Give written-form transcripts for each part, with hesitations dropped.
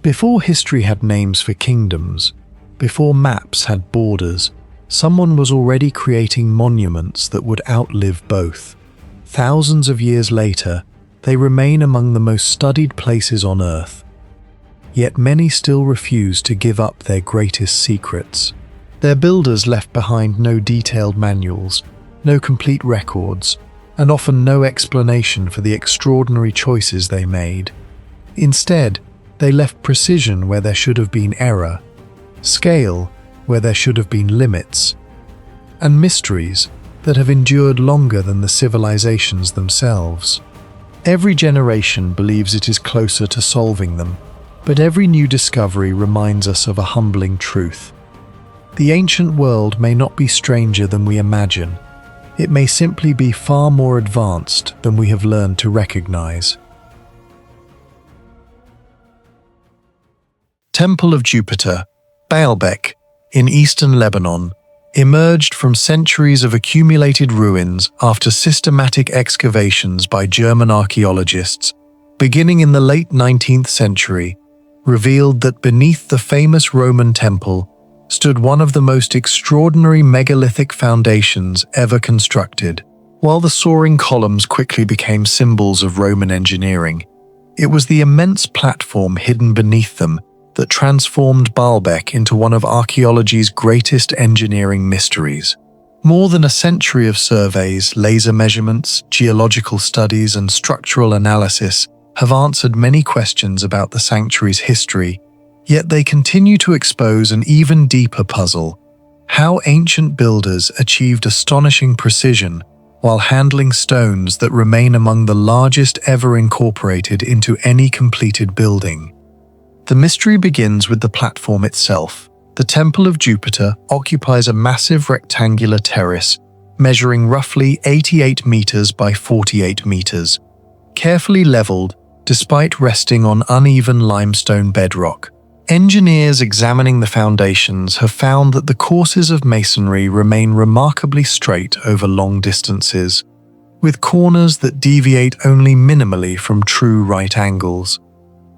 Before history had names for kingdoms, before maps had borders, someone was already creating monuments that would outlive both. Thousands of years later, they remain among the most studied places on Earth. Yet many still refuse to give up their greatest secrets. Their builders left behind no detailed manuals, no complete records, and often no explanation for the extraordinary choices they made. Instead, they left precision where there should have been error, scale where there should have been limits, and mysteries that have endured longer than the civilizations themselves. Every generation believes it is closer to solving them, but every new discovery reminds us of a humbling truth. The ancient world may not be stranger than we imagine. It may simply be far more advanced than we have learned to recognize. Temple of Jupiter, Baalbek, in eastern Lebanon, emerged from centuries of accumulated ruins after systematic excavations by German archaeologists, beginning in the late 19th century, revealed that beneath the famous Roman temple stood one of the most extraordinary megalithic foundations ever constructed. While the soaring columns quickly became symbols of Roman engineering, it was the immense platform hidden beneath them that transformed Baalbek into one of archaeology's greatest engineering mysteries. More than a century of surveys, laser measurements, geological studies, and structural analysis have answered many questions about the sanctuary's history, yet they continue to expose an even deeper puzzle: how ancient builders achieved astonishing precision while handling stones that remain among the largest ever incorporated into any completed building. The mystery begins with the platform itself. The Temple of Jupiter occupies a massive rectangular terrace measuring roughly 88 meters by 48 meters, carefully leveled despite resting on uneven limestone bedrock. Engineers examining the foundations have found that the courses of masonry remain remarkably straight over long distances, with corners that deviate only minimally from true right angles.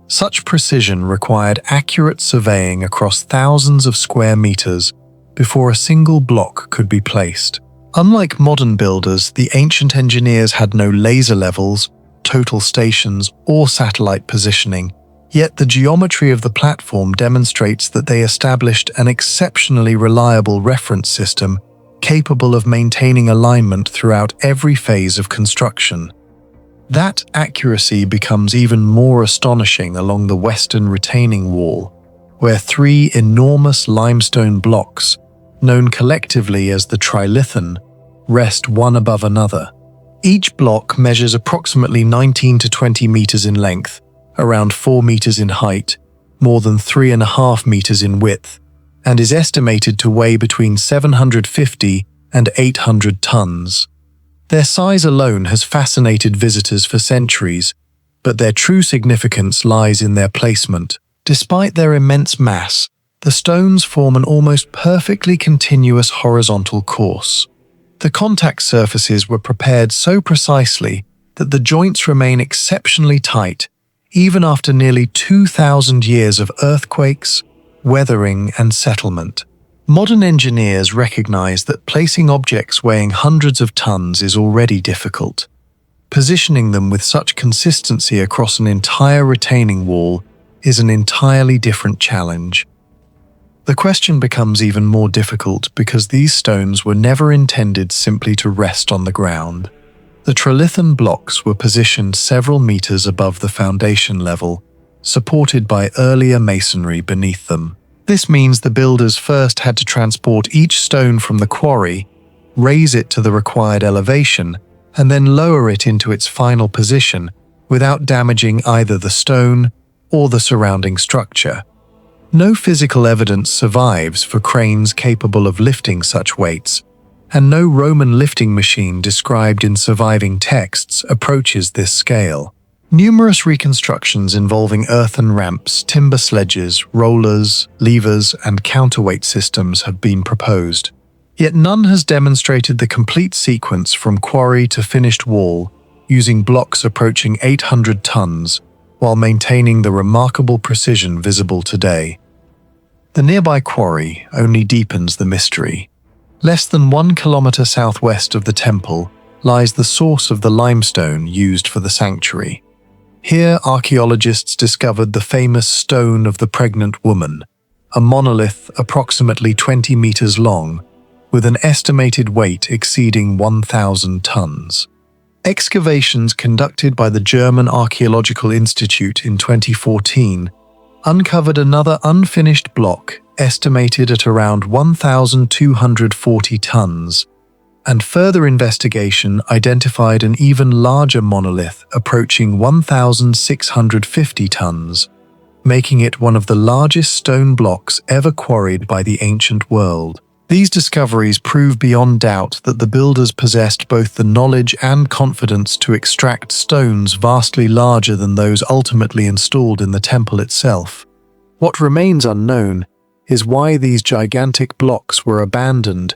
Such precision required accurate surveying across thousands of square meters before a single block could be placed. Unlike modern builders, the ancient engineers had no laser levels, total stations, or satellite positioning, yet the geometry of the platform demonstrates that they established an exceptionally reliable reference system capable of maintaining alignment throughout every phase of construction. That accuracy becomes even more astonishing along the western retaining wall, where three enormous limestone blocks, known collectively as the trilithon, rest one above another. Each block measures approximately 19 to 20 meters in length, around 4 meters in height, more than 3.5 meters in width, and is estimated to weigh between 750 and 800 tons. Their size alone has fascinated visitors for centuries, but their true significance lies in their placement. Despite their immense mass, the stones form an almost perfectly continuous horizontal course. The contact surfaces were prepared so precisely that the joints remain exceptionally tight, even after nearly 2,000 years of earthquakes, weathering, and settlement. Modern engineers recognize that placing objects weighing hundreds of tons is already difficult. Positioning them with such consistency across an entire retaining wall is an entirely different challenge. The question becomes even more difficult because these stones were never intended simply to rest on the ground. The trilithon blocks were positioned several meters above the foundation level, supported by earlier masonry beneath them. This means the builders first had to transport each stone from the quarry, raise it to the required elevation, and then lower it into its final position without damaging either the stone or the surrounding structure. No physical evidence survives for cranes capable of lifting such weights, and no Roman lifting machine described in surviving texts approaches this scale. Numerous reconstructions involving earthen ramps, timber sledges, rollers, levers, and counterweight systems have been proposed. Yet none has demonstrated the complete sequence from quarry to finished wall using blocks approaching 800 tons, while maintaining the remarkable precision visible today. The nearby quarry only deepens the mystery. Less than 1 kilometer southwest of the temple lies the source of the limestone used for the sanctuary. Here, archaeologists discovered the famous Stone of the Pregnant Woman, a monolith approximately 20 meters long, with an estimated weight exceeding 1,000 tons. Excavations conducted by the German Archaeological Institute in 2014 uncovered another unfinished block estimated at around 1,240 tons, and further investigation identified an even larger monolith approaching 1,650 tons, making it one of the largest stone blocks ever quarried by the ancient world. These discoveries prove beyond doubt that the builders possessed both the knowledge and confidence to extract stones vastly larger than those ultimately installed in the temple itself. What remains unknown is why these gigantic blocks were abandoned,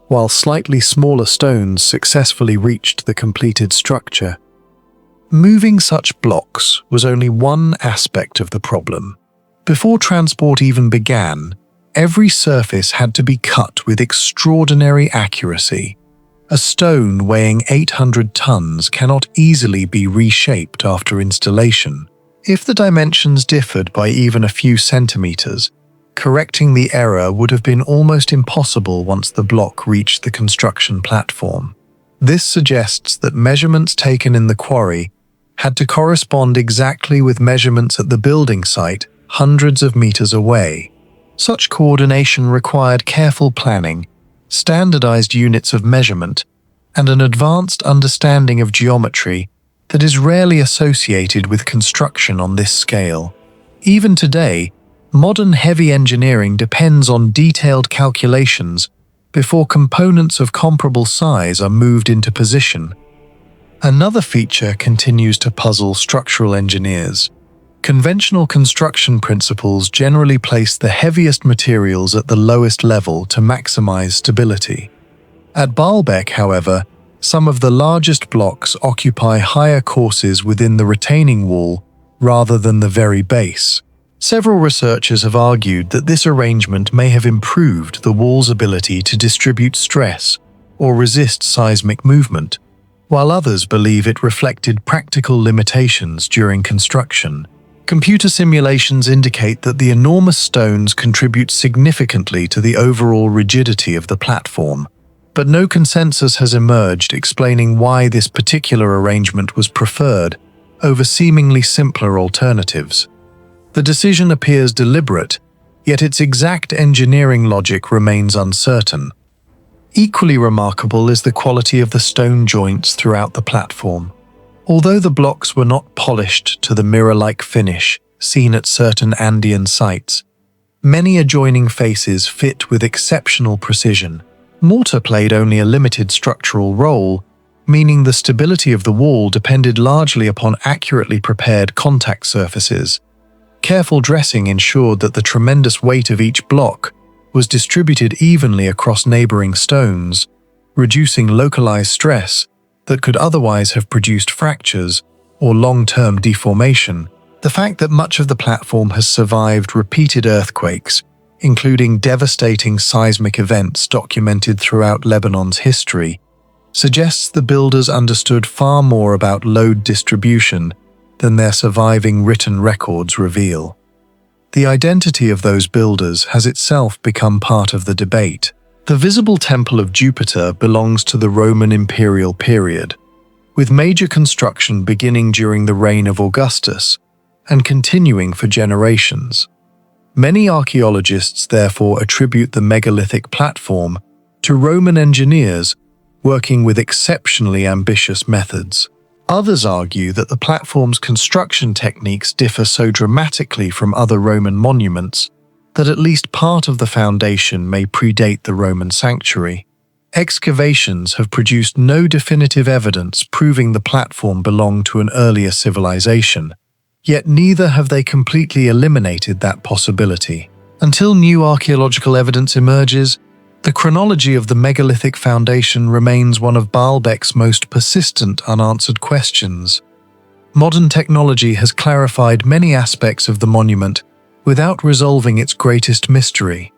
while slightly smaller stones successfully reached the completed structure. Moving such blocks was only one aspect of the problem. Before transport even began, every surface had to be cut with extraordinary accuracy. A stone weighing 800 tons cannot easily be reshaped after installation. If the dimensions differed by even a few centimeters, correcting the error would have been almost impossible once the block reached the construction platform. This suggests that measurements taken in the quarry had to correspond exactly with measurements at the building site hundreds of meters away. Such coordination required careful planning, standardized units of measurement, and an advanced understanding of geometry that is rarely associated with construction on this scale. Even today, modern heavy engineering depends on detailed calculations before components of comparable size are moved into position. Another feature continues to puzzle structural engineers. Conventional construction principles generally place the heaviest materials at the lowest level to maximize stability. At Baalbek, however, some of the largest blocks occupy higher courses within the retaining wall rather than the very base. Several researchers have argued that this arrangement may have improved the wall's ability to distribute stress or resist seismic movement, while others believe it reflected practical limitations during construction. Computer simulations indicate that the enormous stones contribute significantly to the overall rigidity of the platform, but no consensus has emerged explaining why this particular arrangement was preferred over seemingly simpler alternatives. The decision appears deliberate, yet its exact engineering logic remains uncertain. Equally remarkable is the quality of the stone joints throughout the platform. Although the blocks were not polished to the mirror-like finish seen at certain Andean sites, many adjoining faces fit with exceptional precision. Mortar played only a limited structural role, meaning the stability of the wall depended largely upon accurately prepared contact surfaces. Careful dressing ensured that the tremendous weight of each block was distributed evenly across neighboring stones, reducing localized stress that could otherwise have produced fractures or long-term deformation. The fact that much of the platform has survived repeated earthquakes, including devastating seismic events documented throughout Lebanon's history, suggests the builders understood far more about load distribution than their surviving written records reveal. The identity of those builders has itself become part of the debate. The visible Temple of Jupiter belongs to the Roman imperial period, with major construction beginning during the reign of Augustus and continuing for generations. Many archaeologists therefore attribute the megalithic platform to Roman engineers working with exceptionally ambitious methods. Others argue that the platform's construction techniques differ so dramatically from other Roman monuments that at least part of the foundation may predate the Roman sanctuary. Excavations have produced no definitive evidence proving the platform belonged to an earlier civilization, yet neither have they completely eliminated that possibility. Until new archaeological evidence emerges, the chronology of the megalithic foundation remains one of Baalbek's most persistent unanswered questions. Modern technology has clarified many aspects of the monument without resolving its greatest mystery.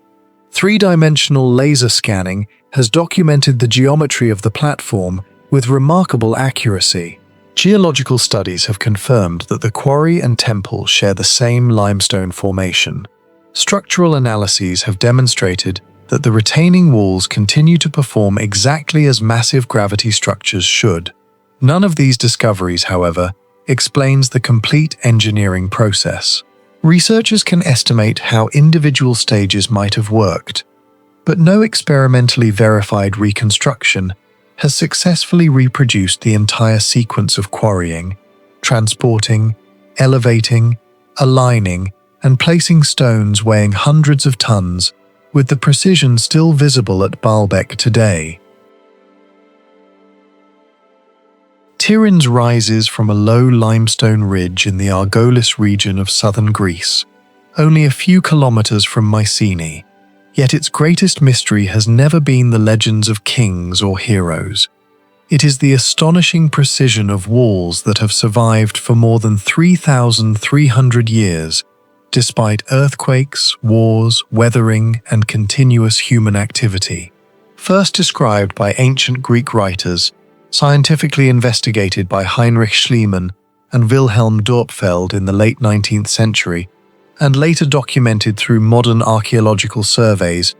Three-dimensional laser scanning has documented the geometry of the platform with remarkable accuracy. Geological studies have confirmed that the quarry and temple share the same limestone formation. Structural analyses have demonstrated that the retaining walls continue to perform exactly as massive gravity structures should. None of these discoveries, however, explains the complete engineering process. Researchers can estimate how individual stages might have worked, but no experimentally verified reconstruction has successfully reproduced the entire sequence of quarrying, transporting, elevating, aligning, and placing stones weighing hundreds of tons, with the precision still visible at Baalbek today. Tiryns rises from a low limestone ridge in the Argolis region of southern Greece, only a few kilometers from Mycenae, yet its greatest mystery has never been the legends of kings or heroes. It is the astonishing precision of walls that have survived for more than 3,300 years, despite earthquakes, wars, weathering, and continuous human activity. First described by ancient Greek writers, scientifically investigated by Heinrich Schliemann and Wilhelm Dörpfeld in the late 19th century, and later documented through modern archaeological surveys,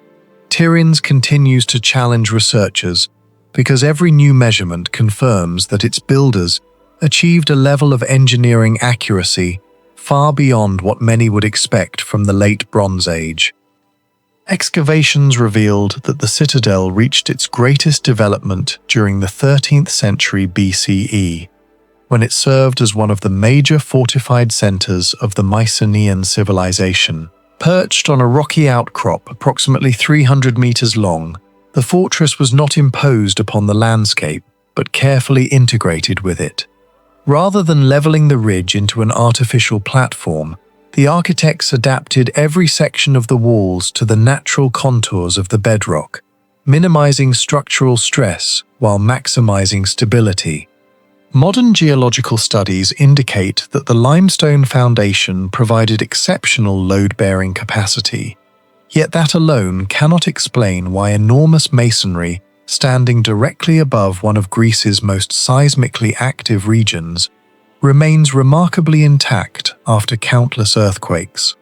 Tiryns continues to challenge researchers because every new measurement confirms that its builders achieved a level of engineering accuracy far beyond what many would expect from the late Bronze Age. Excavations revealed that the citadel reached its greatest development during the 13th century BCE, when it served as one of the major fortified centers of the Mycenaean civilization. Perched on a rocky outcrop approximately 300 meters long, the fortress was not imposed upon the landscape, but carefully integrated with it. Rather than leveling the ridge into an artificial platform, the architects adapted every section of the walls to the natural contours of the bedrock, minimizing structural stress while maximizing stability. Modern geological studies indicate that the limestone foundation provided exceptional load-bearing capacity, yet that alone cannot explain why enormous masonry, standing directly above one of Greece's most seismically active regions, remains remarkably intact after countless earthquakes.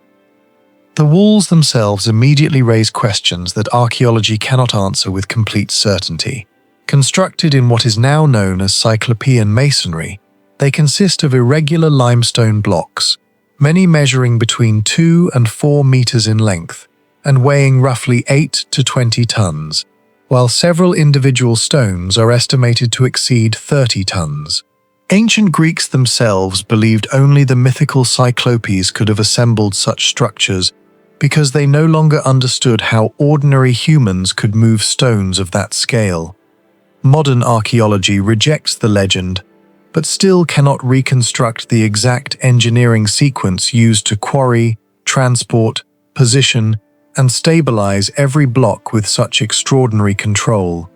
The walls themselves immediately raise questions that archaeology cannot answer with complete certainty. Constructed in what is now known as Cyclopean masonry, they consist of irregular limestone blocks, many measuring between 2 and 4 meters in length and weighing roughly 8 to 20 tons, while several individual stones are estimated to exceed 30 tons. Ancient Greeks themselves believed only the mythical Cyclopes could have assembled such structures because they no longer understood how ordinary humans could move stones of that scale. Modern archaeology rejects the legend, but still cannot reconstruct the exact engineering sequence used to quarry, transport, position, and stabilize every block with such extraordinary control.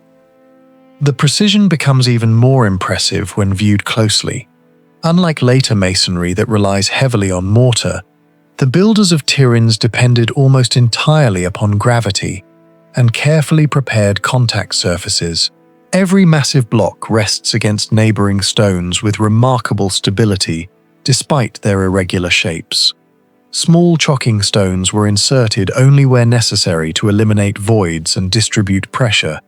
The precision becomes even more impressive when viewed closely. Unlike later masonry that relies heavily on mortar, the builders of Tiryns depended almost entirely upon gravity and carefully prepared contact surfaces. Every massive block rests against neighboring stones with remarkable stability, despite their irregular shapes. Small chocking stones were inserted only where necessary to eliminate voids and distribute pressure,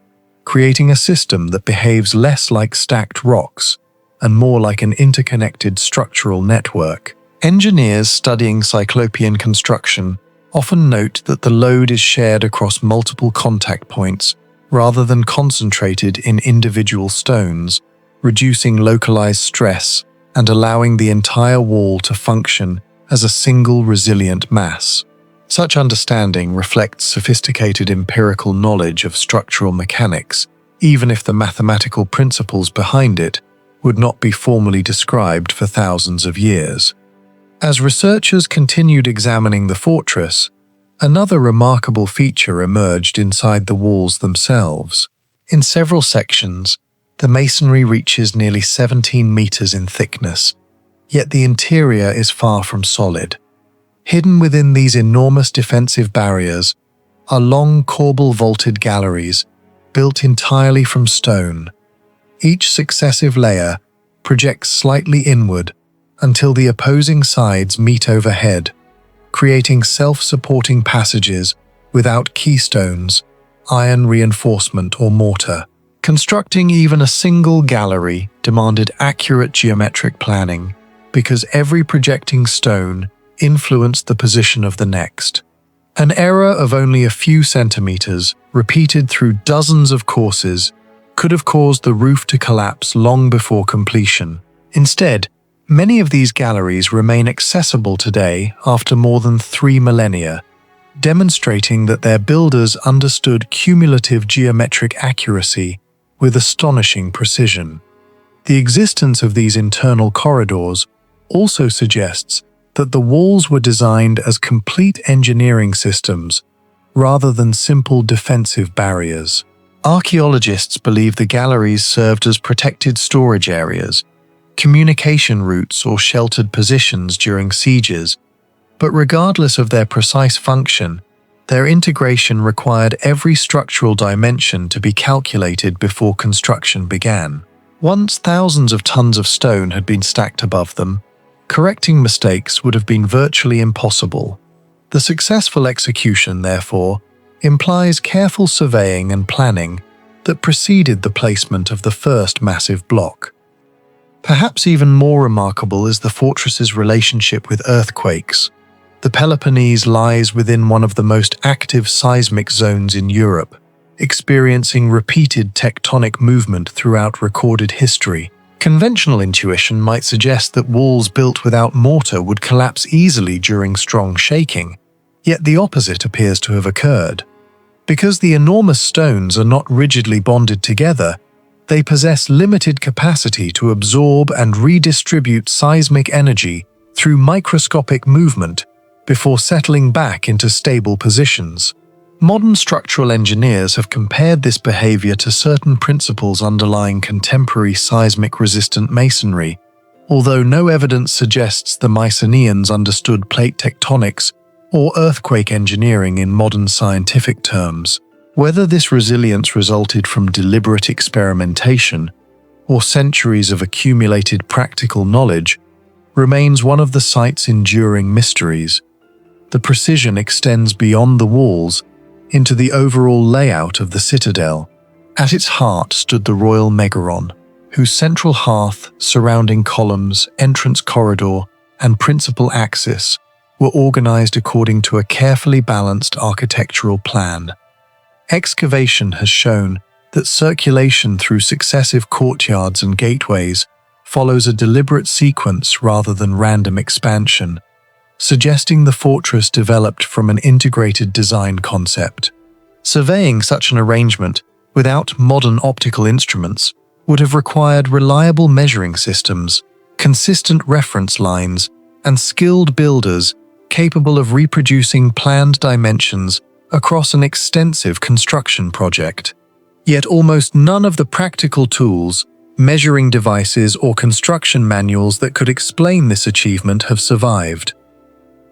creating a system that behaves less like stacked rocks and more like an interconnected structural network. Engineers studying Cyclopean construction often note that the load is shared across multiple contact points rather than concentrated in individual stones, reducing localized stress and allowing the entire wall to function as a single resilient mass. Such understanding reflects sophisticated empirical knowledge of structural mechanics, even if the mathematical principles behind it would not be formally described for thousands of years. As researchers continued examining the fortress, another remarkable feature emerged inside the walls themselves. In several sections, the masonry reaches nearly 17 meters in thickness, yet the interior is far from solid. Hidden within these enormous defensive barriers are long corbel-vaulted galleries built entirely from stone. Each successive layer projects slightly inward until the opposing sides meet overhead, creating self-supporting passages without keystones, iron reinforcement, or mortar. Constructing even a single gallery demanded accurate geometric planning because every projecting stone influenced the position of the next. An error of only a few centimeters, repeated through dozens of courses, could have caused the roof to collapse long before completion. Instead, many of these galleries remain accessible today after more than 3 millennia, demonstrating that their builders understood cumulative geometric accuracy with astonishing precision. The existence of these internal corridors also suggests that the walls were designed as complete engineering systems rather than simple defensive barriers. Archaeologists believe the galleries served as protected storage areas, communication routes, or sheltered positions during sieges, but regardless of their precise function, their integration required every structural dimension to be calculated before construction began. Once thousands of tons of stone had been stacked above them, correcting mistakes would have been virtually impossible. The successful execution, therefore, implies careful surveying and planning that preceded the placement of the first massive block. Perhaps even more remarkable is the fortress's relationship with earthquakes. The Peloponnese lies within one of the most active seismic zones in Europe, experiencing repeated tectonic movement throughout recorded history. Conventional intuition might suggest that walls built without mortar would collapse easily during strong shaking, yet the opposite appears to have occurred. Because the enormous stones are not rigidly bonded together, they possess limited capacity to absorb and redistribute seismic energy through microscopic movement before settling back into stable positions. Modern structural engineers have compared this behavior to certain principles underlying contemporary seismic-resistant masonry, although no evidence suggests the Mycenaeans understood plate tectonics or earthquake engineering in modern scientific terms. Whether this resilience resulted from deliberate experimentation or centuries of accumulated practical knowledge remains one of the site's enduring mysteries. The precision extends beyond the walls into the overall layout of the citadel. At its heart stood the royal megaron, whose central hearth, surrounding columns, entrance corridor, and principal axis were organized according to a carefully balanced architectural plan. Excavation has shown that circulation through successive courtyards and gateways follows a deliberate sequence rather than random expansion, suggesting the fortress developed from an integrated design concept. Surveying such an arrangement without modern optical instruments would have required reliable measuring systems, consistent reference lines, and skilled builders capable of reproducing planned dimensions across an extensive construction project. Yet almost none of the practical tools, measuring devices, or construction manuals that could explain this achievement have survived.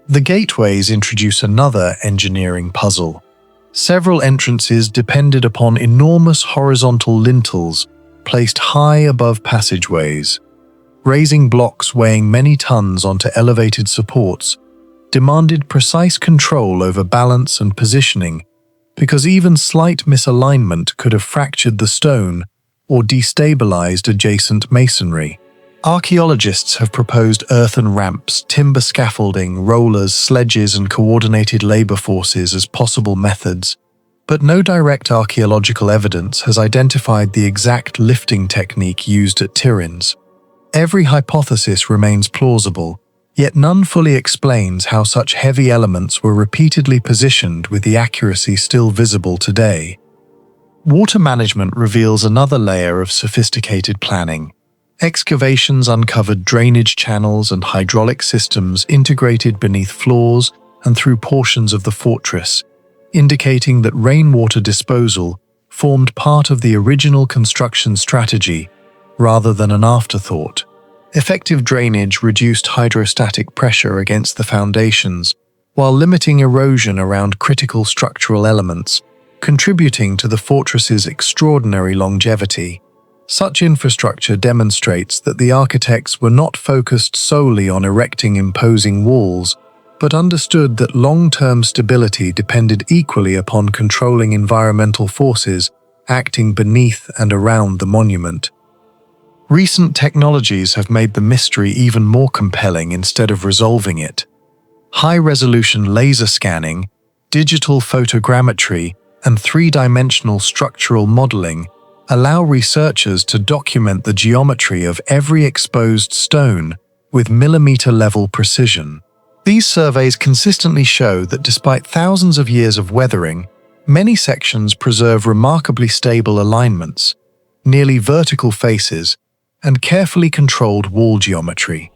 The gateways introduce another engineering puzzle. Several entrances depended upon enormous horizontal lintels placed high above passageways. Raising blocks weighing many tons onto elevated supports demanded precise control over balance and positioning, because even slight misalignment could have fractured the stone or destabilized adjacent masonry. Archaeologists have proposed earthen ramps, timber scaffolding, rollers, sledges, and coordinated labor forces as possible methods, but no direct archaeological evidence has identified the exact lifting technique used at Tiryns. Every hypothesis remains plausible, yet none fully explains how such heavy elements were repeatedly positioned with the accuracy still visible today. Water management reveals another layer of sophisticated planning. Excavations uncovered drainage channels and hydraulic systems integrated beneath floors and through portions of the fortress, indicating that rainwater disposal formed part of the original construction strategy rather than an afterthought. Effective drainage reduced hydrostatic pressure against the foundations, while limiting erosion around critical structural elements, contributing to the fortress's extraordinary longevity. Such infrastructure demonstrates that the architects were not focused solely on erecting imposing walls, but understood that long-term stability depended equally upon controlling environmental forces acting beneath and around the monument. Recent technologies have made the mystery even more compelling instead of resolving it. High-resolution laser scanning, digital photogrammetry, and three-dimensional structural modeling allow researchers to document the geometry of every exposed stone with millimeter-level precision. These surveys consistently show that despite thousands of years of weathering, many sections preserve remarkably stable alignments, nearly vertical faces, and carefully controlled wall geometry.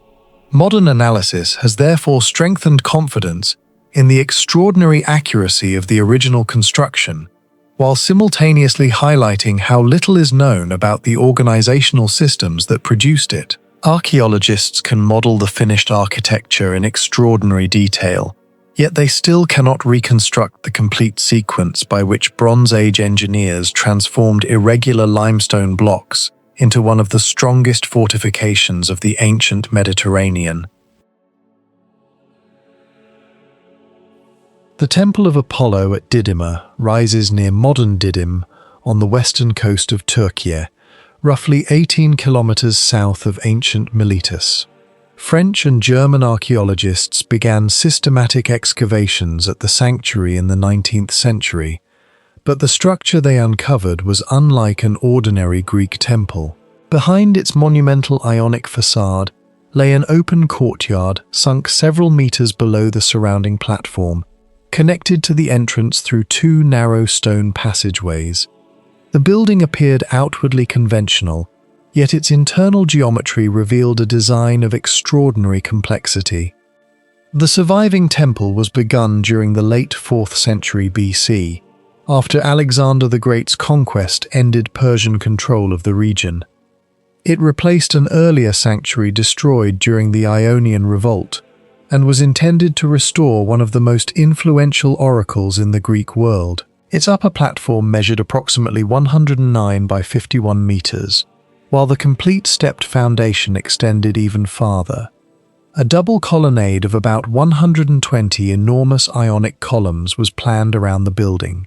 Modern analysis has therefore strengthened confidence in the extraordinary accuracy of the original construction, while simultaneously highlighting how little is known about the organizational systems that produced it. Archaeologists can model the finished architecture in extraordinary detail, yet they still cannot reconstruct the complete sequence by which Bronze Age engineers transformed irregular limestone blocks into one of the strongest fortifications of the ancient Mediterranean. The Temple of Apollo at Didyma rises near modern Didim on the western coast of Turkey, roughly 18 kilometers south of ancient Miletus. French and German archaeologists began systematic excavations at the sanctuary in the 19th century, but the structure they uncovered was unlike an ordinary Greek temple. Behind its monumental Ionic facade lay an open courtyard sunk several meters below the surrounding platform, connected to the entrance through two narrow stone passageways. The building appeared outwardly conventional, yet its internal geometry revealed a design of extraordinary complexity. The surviving temple was begun during the late 4th century BC, after Alexander the Great's conquest ended Persian control of the region. It replaced an earlier sanctuary destroyed during the Ionian Revolt, and was intended to restore one of the most influential oracles in the Greek world. Its upper platform measured approximately 109 by 51 meters, while the complete stepped foundation extended even farther. A double colonnade of about 120 enormous Ionic columns was planned around the building,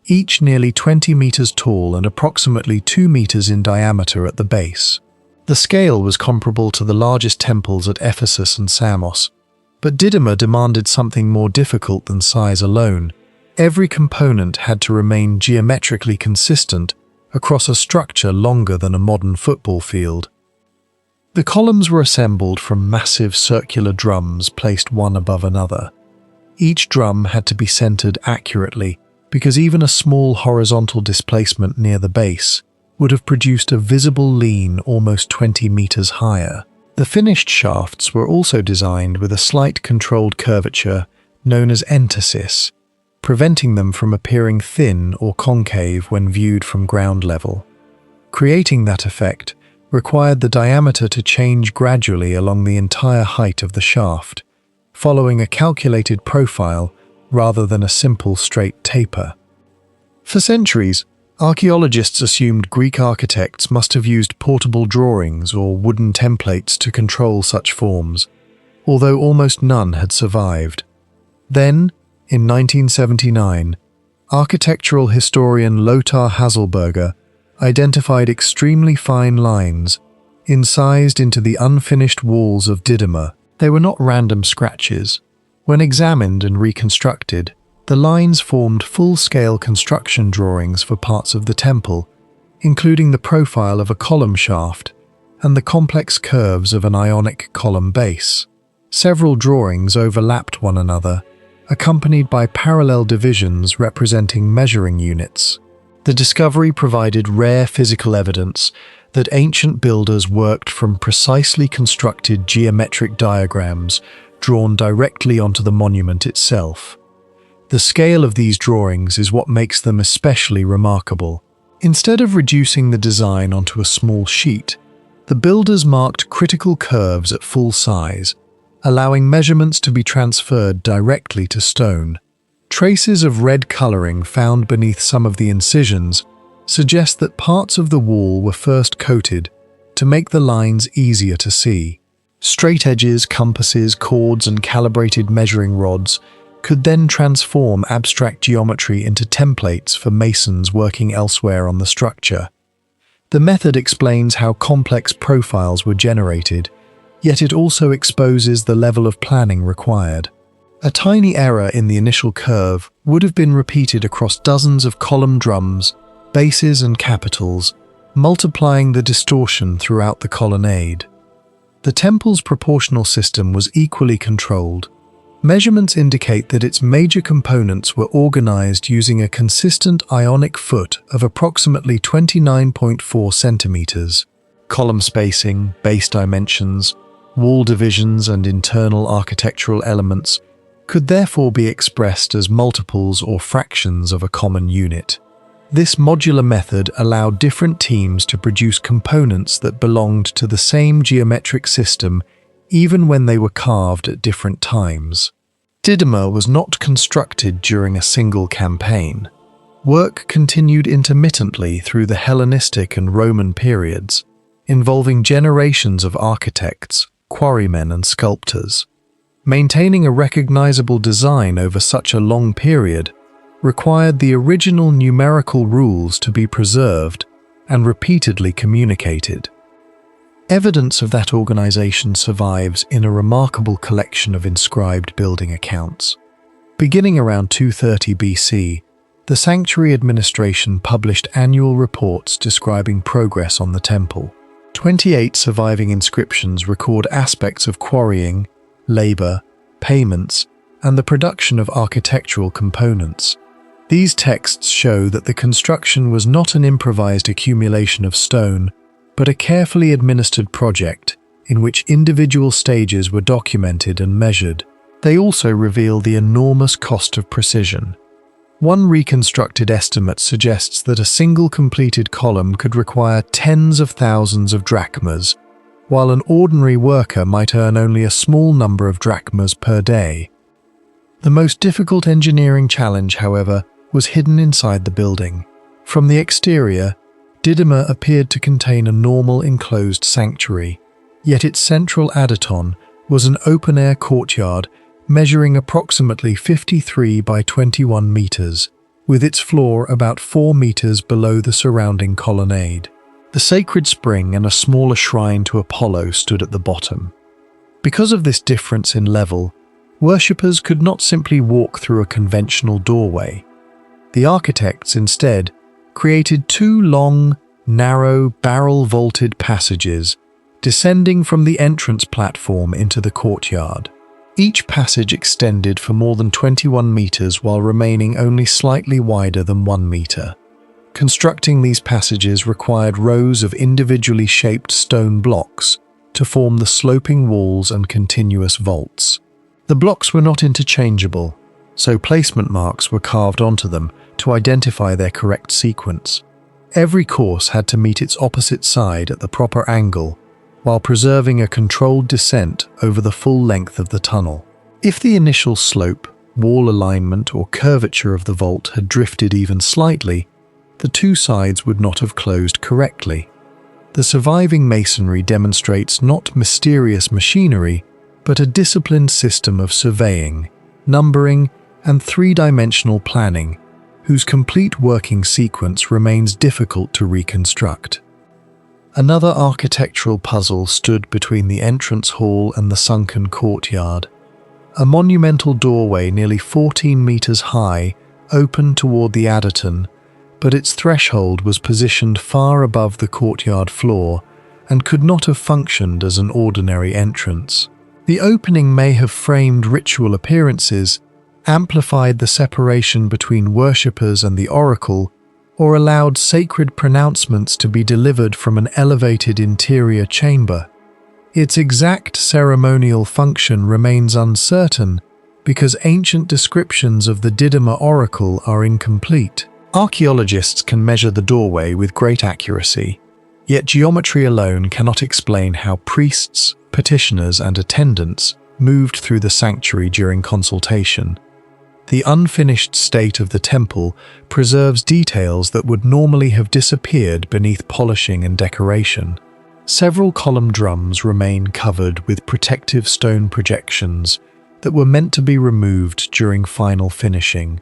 each nearly 20 meters tall and approximately 2 meters in diameter at the base. The scale was comparable to the largest temples at Ephesus and Samos, but Didyma demanded something more difficult than size alone. Every component had to remain geometrically consistent across a structure longer than a modern football field. The columns were assembled from massive circular drums placed one above another. Each drum had to be centered accurately because even a small horizontal displacement near the base would have produced a visible lean almost 20 meters higher. The finished shafts were also designed with a slight controlled curvature known as entasis, preventing them from appearing thin or concave when viewed from ground level. Creating that effect required the diameter to change gradually along the entire height of the shaft, following a calculated profile rather than a simple straight taper. For centuries, archaeologists assumed Greek architects must have used portable drawings or wooden templates to control such forms, although almost none had survived. Then, in 1979, architectural historian Lothar Haselberger identified extremely fine lines incised into the unfinished walls of Didyma. They were not random scratches. When examined and reconstructed, the lines formed full-scale construction drawings for parts of the temple, including the profile of a column shaft and the complex curves of an Ionic column base. Several drawings overlapped one another, accompanied by parallel divisions representing measuring units. The discovery provided rare physical evidence that ancient builders worked from precisely constructed geometric diagrams drawn directly onto the monument itself. The scale of these drawings is what makes them especially remarkable. Instead of reducing the design onto a small sheet, The builders marked critical curves at full size, allowing measurements to be transferred directly to stone. Traces of red coloring found beneath some of the incisions suggest that parts of the wall were first coated to make the lines easier to see. Straight edges, compasses, cords, and calibrated measuring rods could then transform abstract geometry into templates for masons working elsewhere on the structure. The method explains how complex profiles were generated, yet it also exposes the level of planning required. A tiny error in the initial curve would have been repeated across dozens of column drums, bases, and capitals, multiplying the distortion throughout the colonnade. The temple's proportional system was equally controlled. Measurements indicate that its major components were organized using a consistent ionic foot of approximately 29.4 centimeters. Column spacing, base dimensions, wall divisions, and internal architectural elements could therefore be expressed as multiples or fractions of a common unit. This modular method allowed different teams to produce components that belonged to the same geometric system even when they were carved at different times. Didyma was not constructed during a single campaign. Work continued intermittently through the Hellenistic and Roman periods, involving generations of architects, quarrymen, and sculptors. Maintaining a recognizable design over such a long period required the original numerical rules to be preserved and repeatedly communicated. Evidence of that organization survives in a remarkable collection of inscribed building accounts. Beginning around 230 BC, the sanctuary administration published annual reports describing progress on the temple. 28 surviving inscriptions record aspects of quarrying, labor, payments, and the production of architectural components. These texts show that the construction was not an improvised accumulation of stone, but a carefully administered project in which individual stages were documented and measured. They also reveal the enormous cost of precision. One reconstructed estimate suggests that a single completed column could require tens of thousands of drachmas, while an ordinary worker might earn only a small number of drachmas per day. The most difficult engineering challenge, however, was hidden inside the building. From the exterior, Didyma appeared to contain a normal enclosed sanctuary, yet its central adyton was an open-air courtyard measuring approximately 53 by 21 meters, with its floor about 4 meters below the surrounding colonnade. The sacred spring and a smaller shrine to Apollo stood at the bottom. Because of this difference in level, worshippers could not simply walk through a conventional doorway. The architects instead created two long, narrow, barrel-vaulted passages descending from the entrance platform into the courtyard. Each passage extended for more than 21 meters while remaining only slightly wider than 1 meter. Constructing these passages required rows of individually shaped stone blocks to form the sloping walls and continuous vaults. The blocks were not interchangeable, so placement marks were carved onto them to identify their correct sequence. Every course had to meet its opposite side at the proper angle, while preserving a controlled descent over the full length of the tunnel. If the initial slope, wall alignment, or curvature of the vault had drifted even slightly, the two sides would not have closed correctly. The surviving masonry demonstrates not mysterious machinery, but a disciplined system of surveying, numbering, and three-dimensional planning, whose complete working sequence remains difficult to reconstruct. Another architectural puzzle stood between the entrance hall and the sunken courtyard. A monumental doorway nearly 14 meters high opened toward the adyton, but its threshold was positioned far above the courtyard floor and could not have functioned as an ordinary entrance. The opening may have framed ritual appearances, amplified the separation between worshippers and the oracle, or allowed sacred pronouncements to be delivered from an elevated interior chamber. Its exact ceremonial function remains uncertain because ancient descriptions of the Didyma oracle are incomplete. Archaeologists can measure the doorway with great accuracy, Yet geometry alone cannot explain how priests, petitioners, and attendants moved through the sanctuary during consultation. The unfinished state of the temple preserves details that would normally have disappeared beneath polishing and decoration. Several column drums remain covered with protective stone projections that were meant to be removed during final finishing.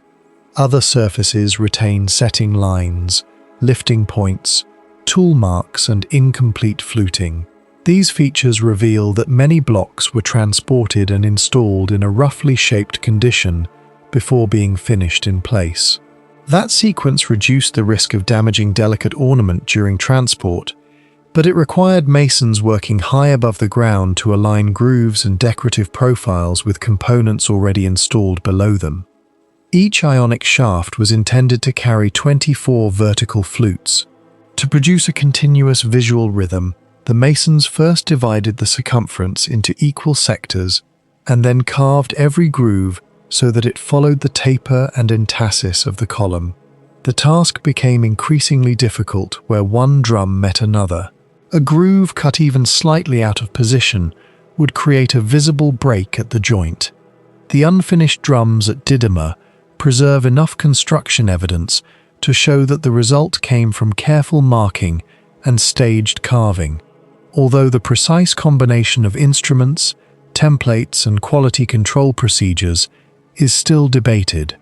Other surfaces retain setting lines, lifting points, tool marks, and incomplete fluting. These features reveal that many blocks were transported and installed in a roughly shaped condition before being finished in place. That sequence reduced the risk of damaging delicate ornament during transport, but it required masons working high above the ground to align grooves and decorative profiles with components already installed below them. Each ionic shaft was intended to carry 24 vertical flutes. To produce a continuous visual rhythm, the masons first divided the circumference into equal sectors and then carved every groove so that it followed the taper and entasis of the column. The task became increasingly difficult where one drum met another. A groove cut even slightly out of position would create a visible break at the joint. The unfinished drums at Didyma preserve enough construction evidence to show that the result came from careful marking and staged carving. Although the precise combination of instruments, templates, and quality control procedures is still debated.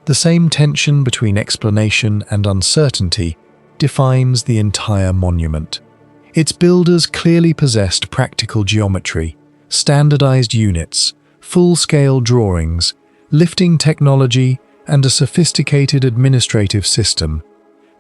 The same tension between explanation and uncertainty defines the entire monument. Its builders clearly possessed practical geometry, standardized units, full-scale drawings, lifting technology, and a sophisticated administrative system.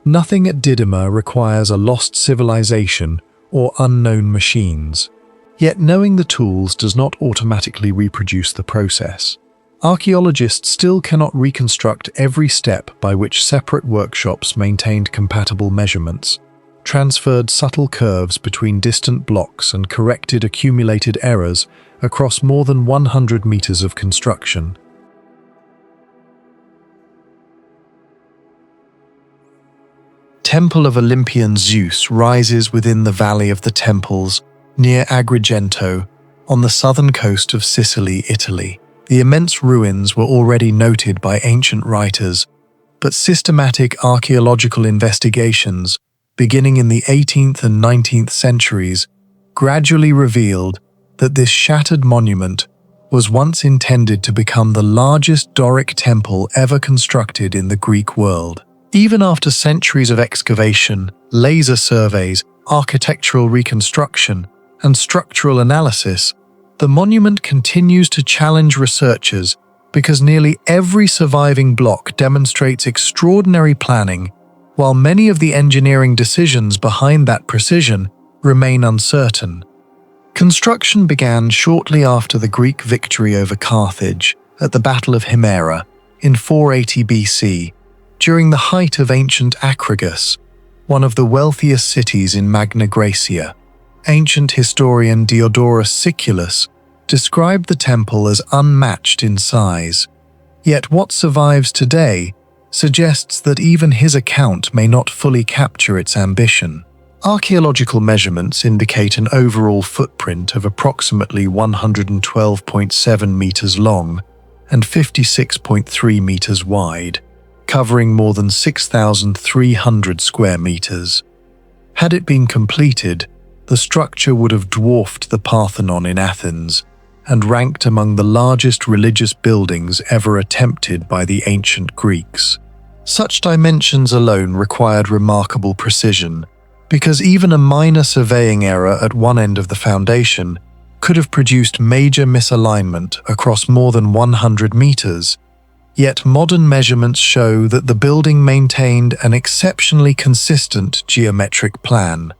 Nothing at Didyma requires a lost civilization or unknown machines. Yet knowing the tools does not automatically reproduce the process. Archaeologists still cannot reconstruct every step by which separate workshops maintained compatible measurements, transferred subtle curves between distant blocks, and corrected accumulated errors across more than 100 meters of construction. Temple of Olympian Zeus rises within the Valley of the Temples, near Agrigento, on the southern coast of Sicily, Italy. The immense ruins were already noted by ancient writers, but systematic archaeological investigations, beginning in the 18th and 19th centuries, gradually revealed that this shattered monument was once intended to become the largest Doric temple ever constructed in the Greek world. Even after centuries of excavation, laser surveys, architectural reconstruction, and structural analysis, the monument continues to challenge researchers because nearly every surviving block demonstrates extraordinary planning, while many of the engineering decisions behind that precision remain uncertain. Construction began shortly after the Greek victory over Carthage at the Battle of Himera in 480 BC, during the height of ancient Acragas, one of the wealthiest cities in Magna Graecia. Ancient historian Diodorus Siculus described the temple as unmatched in size, yet what survives today suggests that even his account may not fully capture its ambition. Archaeological measurements indicate an overall footprint of approximately 112.7 meters long and 56.3 meters wide, covering more than 6,300 square meters. Had it been completed, the structure would have dwarfed the Parthenon in Athens and ranked among the largest religious buildings ever attempted by the ancient Greeks. Such dimensions alone required remarkable precision, because even a minor surveying error at one end of the foundation could have produced major misalignment across more than 100 meters. Yet modern measurements show that the building maintained an exceptionally consistent geometric plan.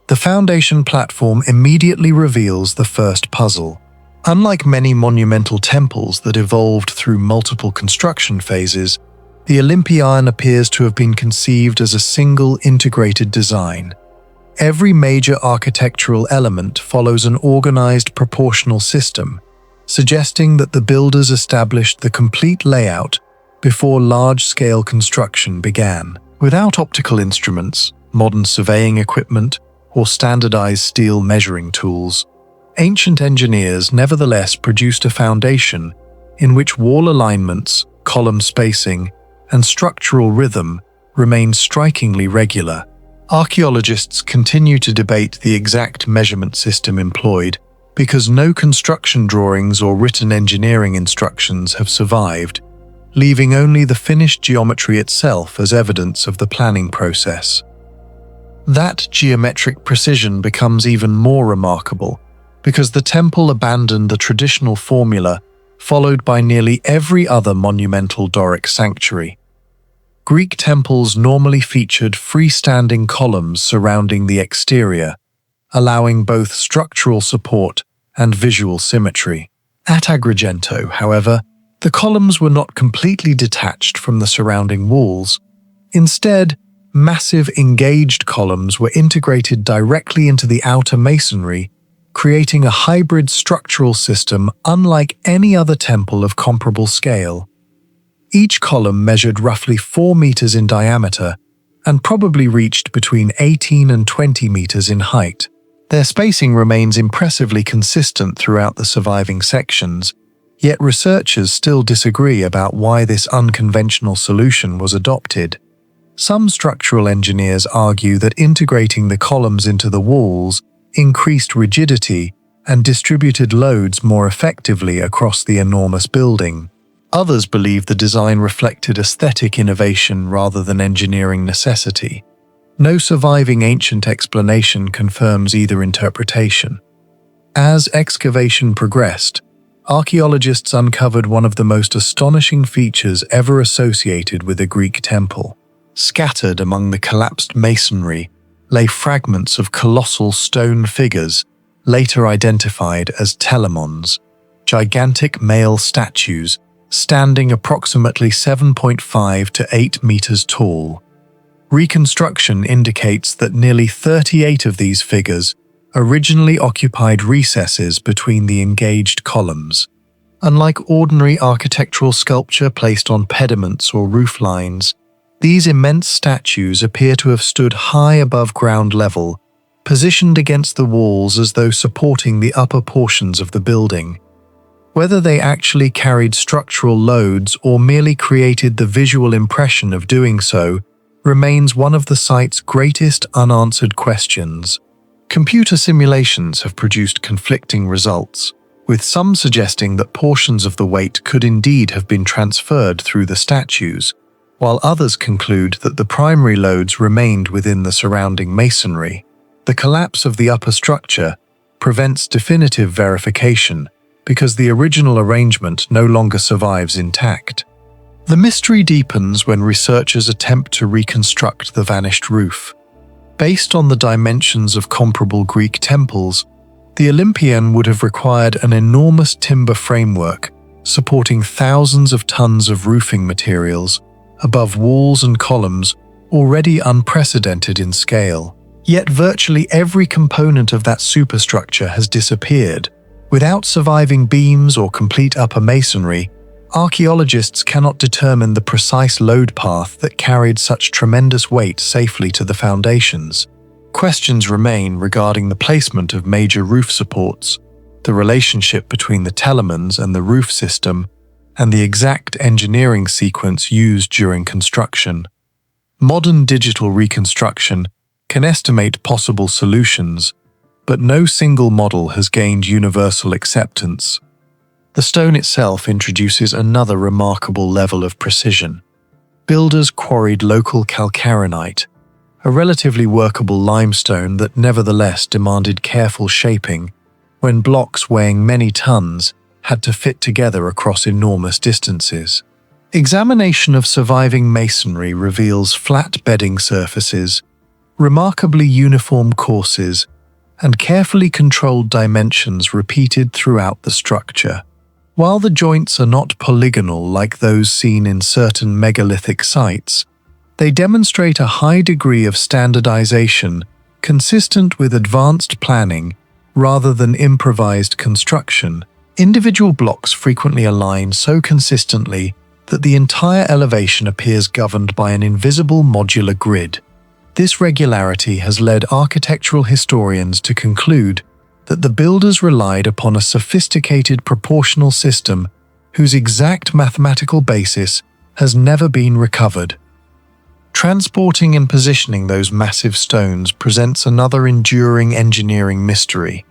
The foundation platform immediately reveals the first puzzle. Unlike many monumental temples that evolved through multiple construction phases, the Olympian appears to have been conceived as a single integrated design. Every major architectural element follows an organized proportional system, suggesting that the builders established the complete layout before large-scale construction began. Without optical instruments, modern surveying equipment, or standardized steel measuring tools, ancient engineers nevertheless produced a foundation in which wall alignments, column spacing, and structural rhythm remained strikingly regular. Archaeologists continue to debate the exact measurement system employed because no construction drawings or written engineering instructions have survived, leaving only the finished geometry itself as evidence of the planning process. That geometric precision becomes even more remarkable because the temple abandoned the traditional formula followed by nearly every other monumental Doric sanctuary. Greek temples normally featured freestanding columns surrounding the exterior, allowing both structural support and visual symmetry. At Agrigento, however, the columns were not completely detached from the surrounding walls. Instead, massive engaged columns were integrated directly into the outer masonry, creating a hybrid structural system unlike any other temple of comparable scale. Each column measured roughly 4 meters in diameter and probably reached between 18 and 20 meters in height. Their spacing remains impressively consistent throughout the surviving sections, yet researchers still disagree about why this unconventional solution was adopted. Some structural engineers argue that integrating the columns into the walls increased rigidity and distributed loads more effectively across the enormous building. Others believe the design reflected aesthetic innovation rather than engineering necessity. No surviving ancient explanation confirms either interpretation. As excavation progressed, archaeologists uncovered one of the most astonishing features ever associated with a Greek temple. Scattered among the collapsed masonry lay fragments of colossal stone figures, later identified as telemons, gigantic male statues standing approximately 7.5 to 8 meters tall. Reconstruction indicates that nearly 38 of these figures originally occupied recesses between the engaged columns. Unlike ordinary architectural sculpture placed on pediments or roof lines, these immense statues appear to have stood high above ground level, positioned against the walls as though supporting the upper portions of the building. Whether they actually carried structural loads or merely created the visual impression of doing so remains one of the site's greatest unanswered questions. Computer simulations have produced conflicting results, with some suggesting that portions of the weight could indeed have been transferred through the statues, while others conclude that the primary loads remained within the surrounding masonry. The collapse of the upper structure prevents definitive verification because the original arrangement no longer survives intact. The mystery deepens when researchers attempt to reconstruct the vanished roof. Based on the dimensions of comparable Greek temples, the Olympian would have required an enormous timber framework supporting thousands of tons of roofing materials above walls and columns already unprecedented in scale. Yet virtually every component of that superstructure has disappeared. Without surviving beams or complete upper masonry, archaeologists cannot determine the precise load path that carried such tremendous weight safely to the foundations. Questions remain regarding the placement of major roof supports, the relationship between the telemons and the roof system, and the exact engineering sequence used during construction. Modern digital reconstruction can estimate possible solutions, but no single model has gained universal acceptance. The stone itself introduces another remarkable level of precision. Builders quarried local calcarenite, a relatively workable limestone that nevertheless demanded careful shaping when blocks weighing many tons had to fit together across enormous distances. Examination of surviving masonry reveals flat bedding surfaces, remarkably uniform courses, and carefully controlled dimensions repeated throughout the structure. While the joints are not polygonal like those seen in certain megalithic sites, they demonstrate a high degree of standardization consistent with advanced planning rather than improvised construction. Individual blocks frequently align so consistently that the entire elevation appears governed by an invisible modular grid. This regularity has led architectural historians to conclude that the builders relied upon a sophisticated proportional system whose exact mathematical basis has never been recovered. Transporting and positioning those massive stones presents another enduring engineering mystery.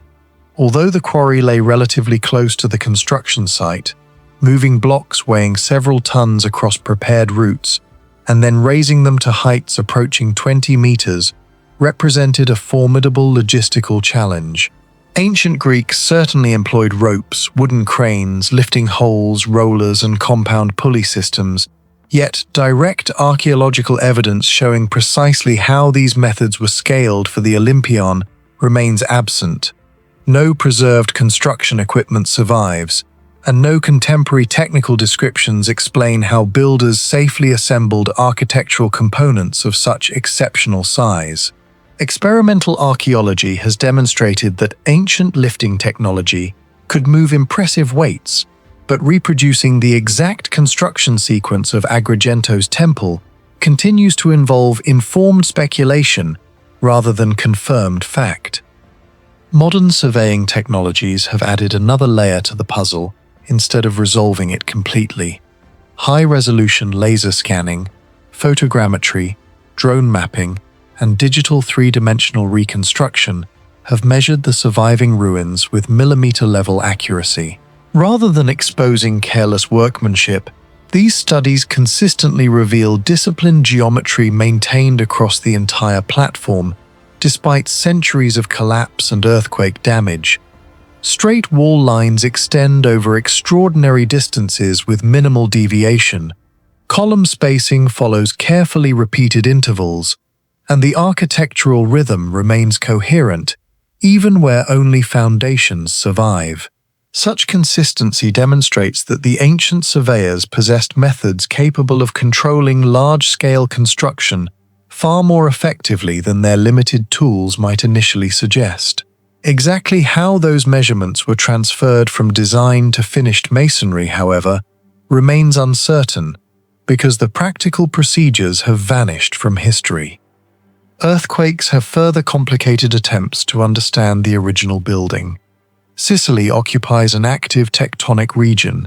Although the quarry lay relatively close to the construction site, moving blocks weighing several tons across prepared routes and then raising them to heights approaching 20 meters represented a formidable logistical challenge. Ancient Greeks certainly employed ropes, wooden cranes, lifting holes, rollers, and compound pulley systems, yet direct archaeological evidence showing precisely how these methods were scaled for the Olympion remains absent. No preserved construction equipment survives, and no contemporary technical descriptions explain how builders safely assembled architectural components of such exceptional size. Experimental archaeology has demonstrated that ancient lifting technology could move impressive weights, but reproducing the exact construction sequence of Agrigento's temple continues to involve informed speculation rather than confirmed fact. Modern surveying technologies have added another layer to the puzzle instead of resolving it completely. High-resolution laser scanning, photogrammetry, drone mapping, and digital three-dimensional reconstruction have measured the surviving ruins with millimeter-level accuracy. Rather than exposing careless workmanship, these studies consistently reveal disciplined geometry maintained across the entire platform, despite centuries of collapse and earthquake damage. Straight wall lines extend over extraordinary distances with minimal deviation. Column spacing follows carefully repeated intervals, and the architectural rhythm remains coherent, even where only foundations survive. Such consistency demonstrates that the ancient surveyors possessed methods capable of controlling large-scale construction far more effectively than their limited tools might initially suggest. Exactly how those measurements were transferred from design to finished masonry, however, remains uncertain because the practical procedures have vanished from history. Earthquakes have further complicated attempts to understand the original building. Sicily occupies an active tectonic region,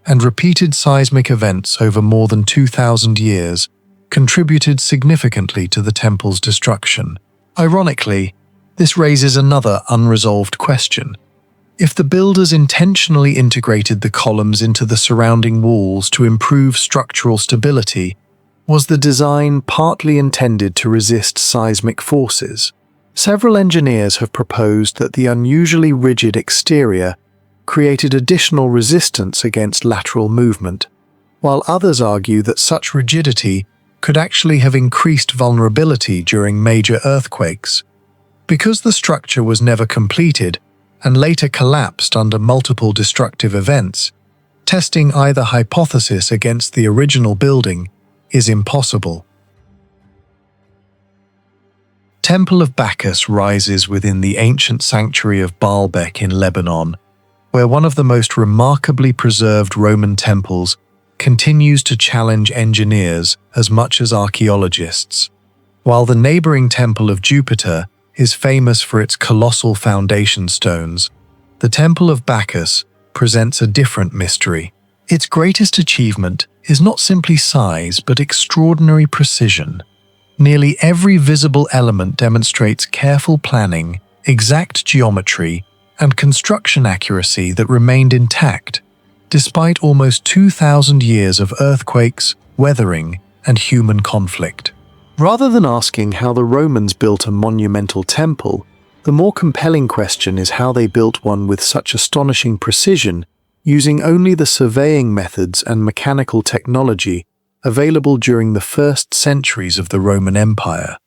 and repeated seismic events over more than 2,000 years contributed significantly to the temple's destruction. Ironically, this raises another unresolved question. If the builders intentionally integrated the columns into the surrounding walls to improve structural stability, was the design partly intended to resist seismic forces? Several engineers have proposed that the unusually rigid exterior created additional resistance against lateral movement, while others argue that such rigidity could actually have increased vulnerability during major earthquakes. Because the structure was never completed and later collapsed under multiple destructive events, testing either hypothesis against the original building is impossible. Temple of Bacchus rises within the ancient sanctuary of Baalbek in Lebanon, where one of the most remarkably preserved Roman temples continues to challenge engineers as much as archaeologists. While the neighboring Temple of Jupiter is famous for its colossal foundation stones, the Temple of Bacchus presents a different mystery. Its greatest achievement is not simply size but extraordinary precision. Nearly every visible element demonstrates careful planning, exact geometry, and construction accuracy that remained intact, despite almost 2,000 years of earthquakes, weathering, and human conflict. Rather than asking how the Romans built a monumental temple, the more compelling question is how they built one with such astonishing precision, using only the surveying methods and mechanical technology available during the first centuries of the Roman Empire.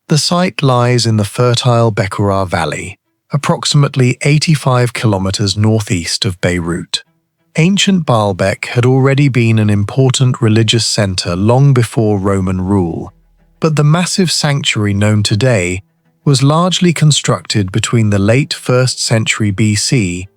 The site lies in the fertile Bequra Valley, approximately 85 kilometers northeast of Beirut. Ancient Baalbek had already been an important religious center long before Roman rule, but the massive sanctuary known today was largely constructed between the late 1st century BC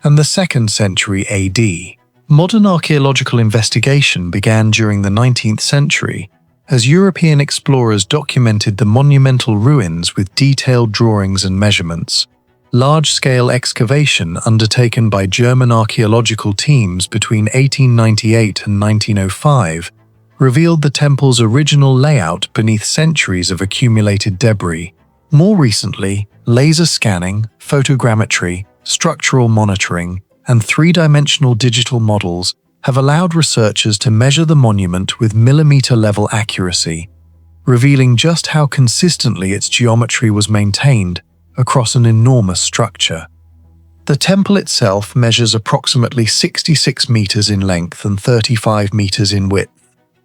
and the 2nd century AD. Modern archaeological investigation began during the 19th century As European explorers documented the monumental ruins with detailed drawings and measurements, large-scale excavation undertaken by German archaeological teams between 1898 and 1905 revealed the temple's original layout beneath centuries of accumulated debris. More recently, laser scanning, photogrammetry, structural monitoring, and three-dimensional digital models have allowed researchers to measure the monument with millimeter-level accuracy, revealing just how consistently its geometry was maintained across an enormous structure. The temple itself measures approximately 66 meters in length and 35 meters in width.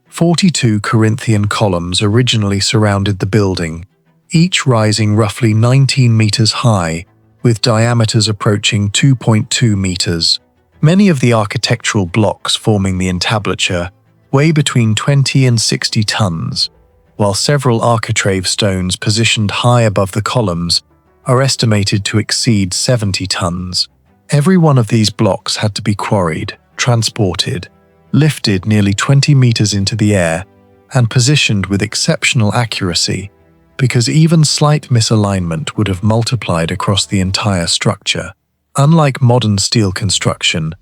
42 Corinthian columns originally surrounded the building, each rising roughly 19 meters high, with diameters approaching 2.2 meters. Many of the architectural blocks forming the entablature weigh between 20 and 60 tons, while several architrave stones positioned high above the columns are estimated to exceed 70 tons. Every one of these blocks had to be quarried, transported, lifted nearly 20 meters into the air, and positioned with exceptional accuracy, because even slight misalignment would have multiplied across the entire structure. Unlike modern steel construction,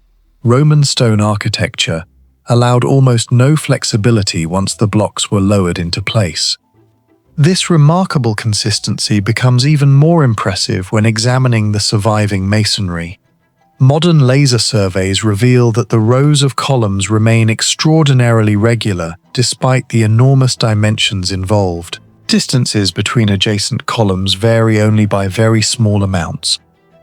Roman stone architecture allowed almost no flexibility once the blocks were lowered into place. This remarkable consistency becomes even more impressive when examining the surviving masonry. Modern laser surveys reveal that the rows of columns remain extraordinarily regular despite the enormous dimensions involved. Distances between adjacent columns vary only by very small amounts,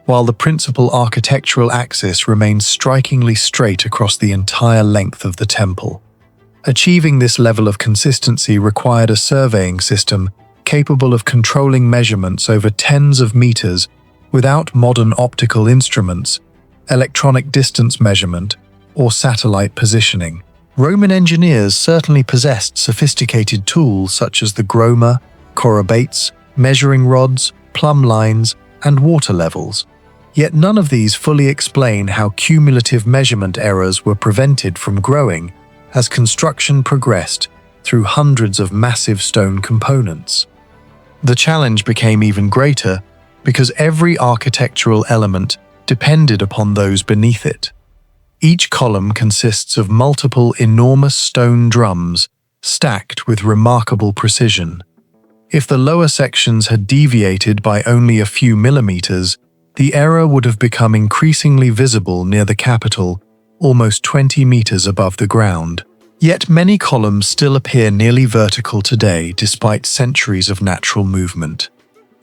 while the principal architectural axis remains strikingly straight across the entire length of the temple. Achieving this level of consistency required a surveying system capable of controlling measurements over tens of meters without modern optical instruments, electronic distance measurement, or satellite positioning. Roman engineers certainly possessed sophisticated tools such as the groma, chorobates, measuring rods, plumb lines, and water levels. Yet none of these fully explain how cumulative measurement errors were prevented from growing as construction progressed through hundreds of massive stone components. The challenge became even greater because every architectural element depended upon those beneath it. Each column consists of multiple enormous stone drums stacked with remarkable precision. If the lower sections had deviated by only a few millimeters, the error would have become increasingly visible near the capital, almost 20 meters above the ground. Yet many columns still appear nearly vertical today despite centuries of natural movement.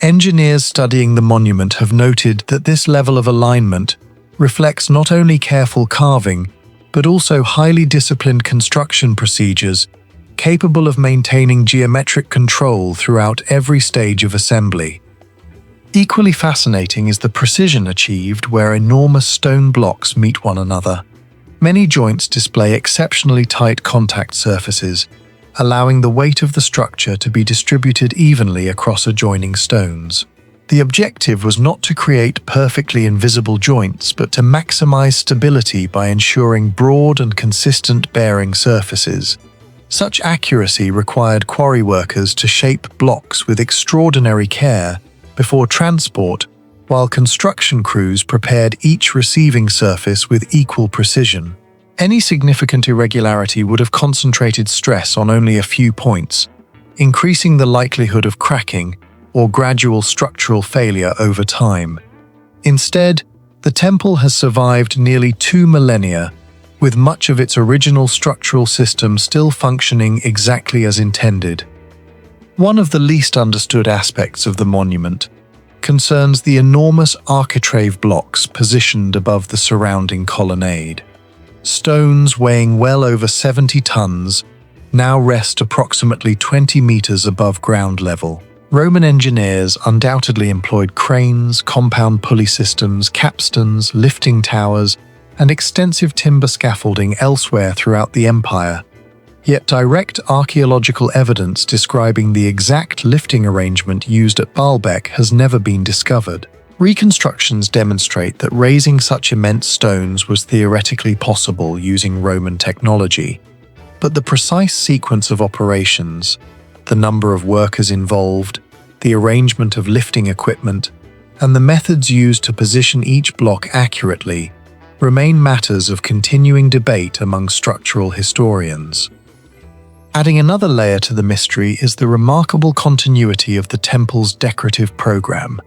Engineers studying the monument have noted that this level of alignment reflects not only careful carving, but also highly disciplined construction procedures capable of maintaining geometric control throughout every stage of assembly. Equally fascinating is the precision achieved where enormous stone blocks meet one another. Many joints display exceptionally tight contact surfaces, allowing the weight of the structure to be distributed evenly across adjoining stones. The objective was not to create perfectly invisible joints, but to maximize stability by ensuring broad and consistent bearing surfaces. Such accuracy required quarry workers to shape blocks with extraordinary care before transport, while construction crews prepared each receiving surface with equal precision. Any significant irregularity would have concentrated stress on only a few points, increasing the likelihood of cracking or gradual structural failure over time. Instead, the temple has survived nearly 2 millennia, with much of its original structural system still functioning exactly as intended. One of the least understood aspects of the monument concerns the enormous architrave blocks positioned above the surrounding colonnade. Stones weighing well over 70 tons now rest approximately 20 meters above ground level. Roman engineers undoubtedly employed cranes, compound pulley systems, capstans, lifting towers, and extensive timber scaffolding elsewhere throughout the empire. Yet direct archaeological evidence describing the exact lifting arrangement used at Baalbek has never been discovered. Reconstructions demonstrate that raising such immense stones was theoretically possible using Roman technology. But the precise sequence of operations, the number of workers involved, the arrangement of lifting equipment, and the methods used to position each block accurately remain matters of continuing debate among structural historians. Adding another layer to the mystery is the remarkable continuity of the temple's decorative program.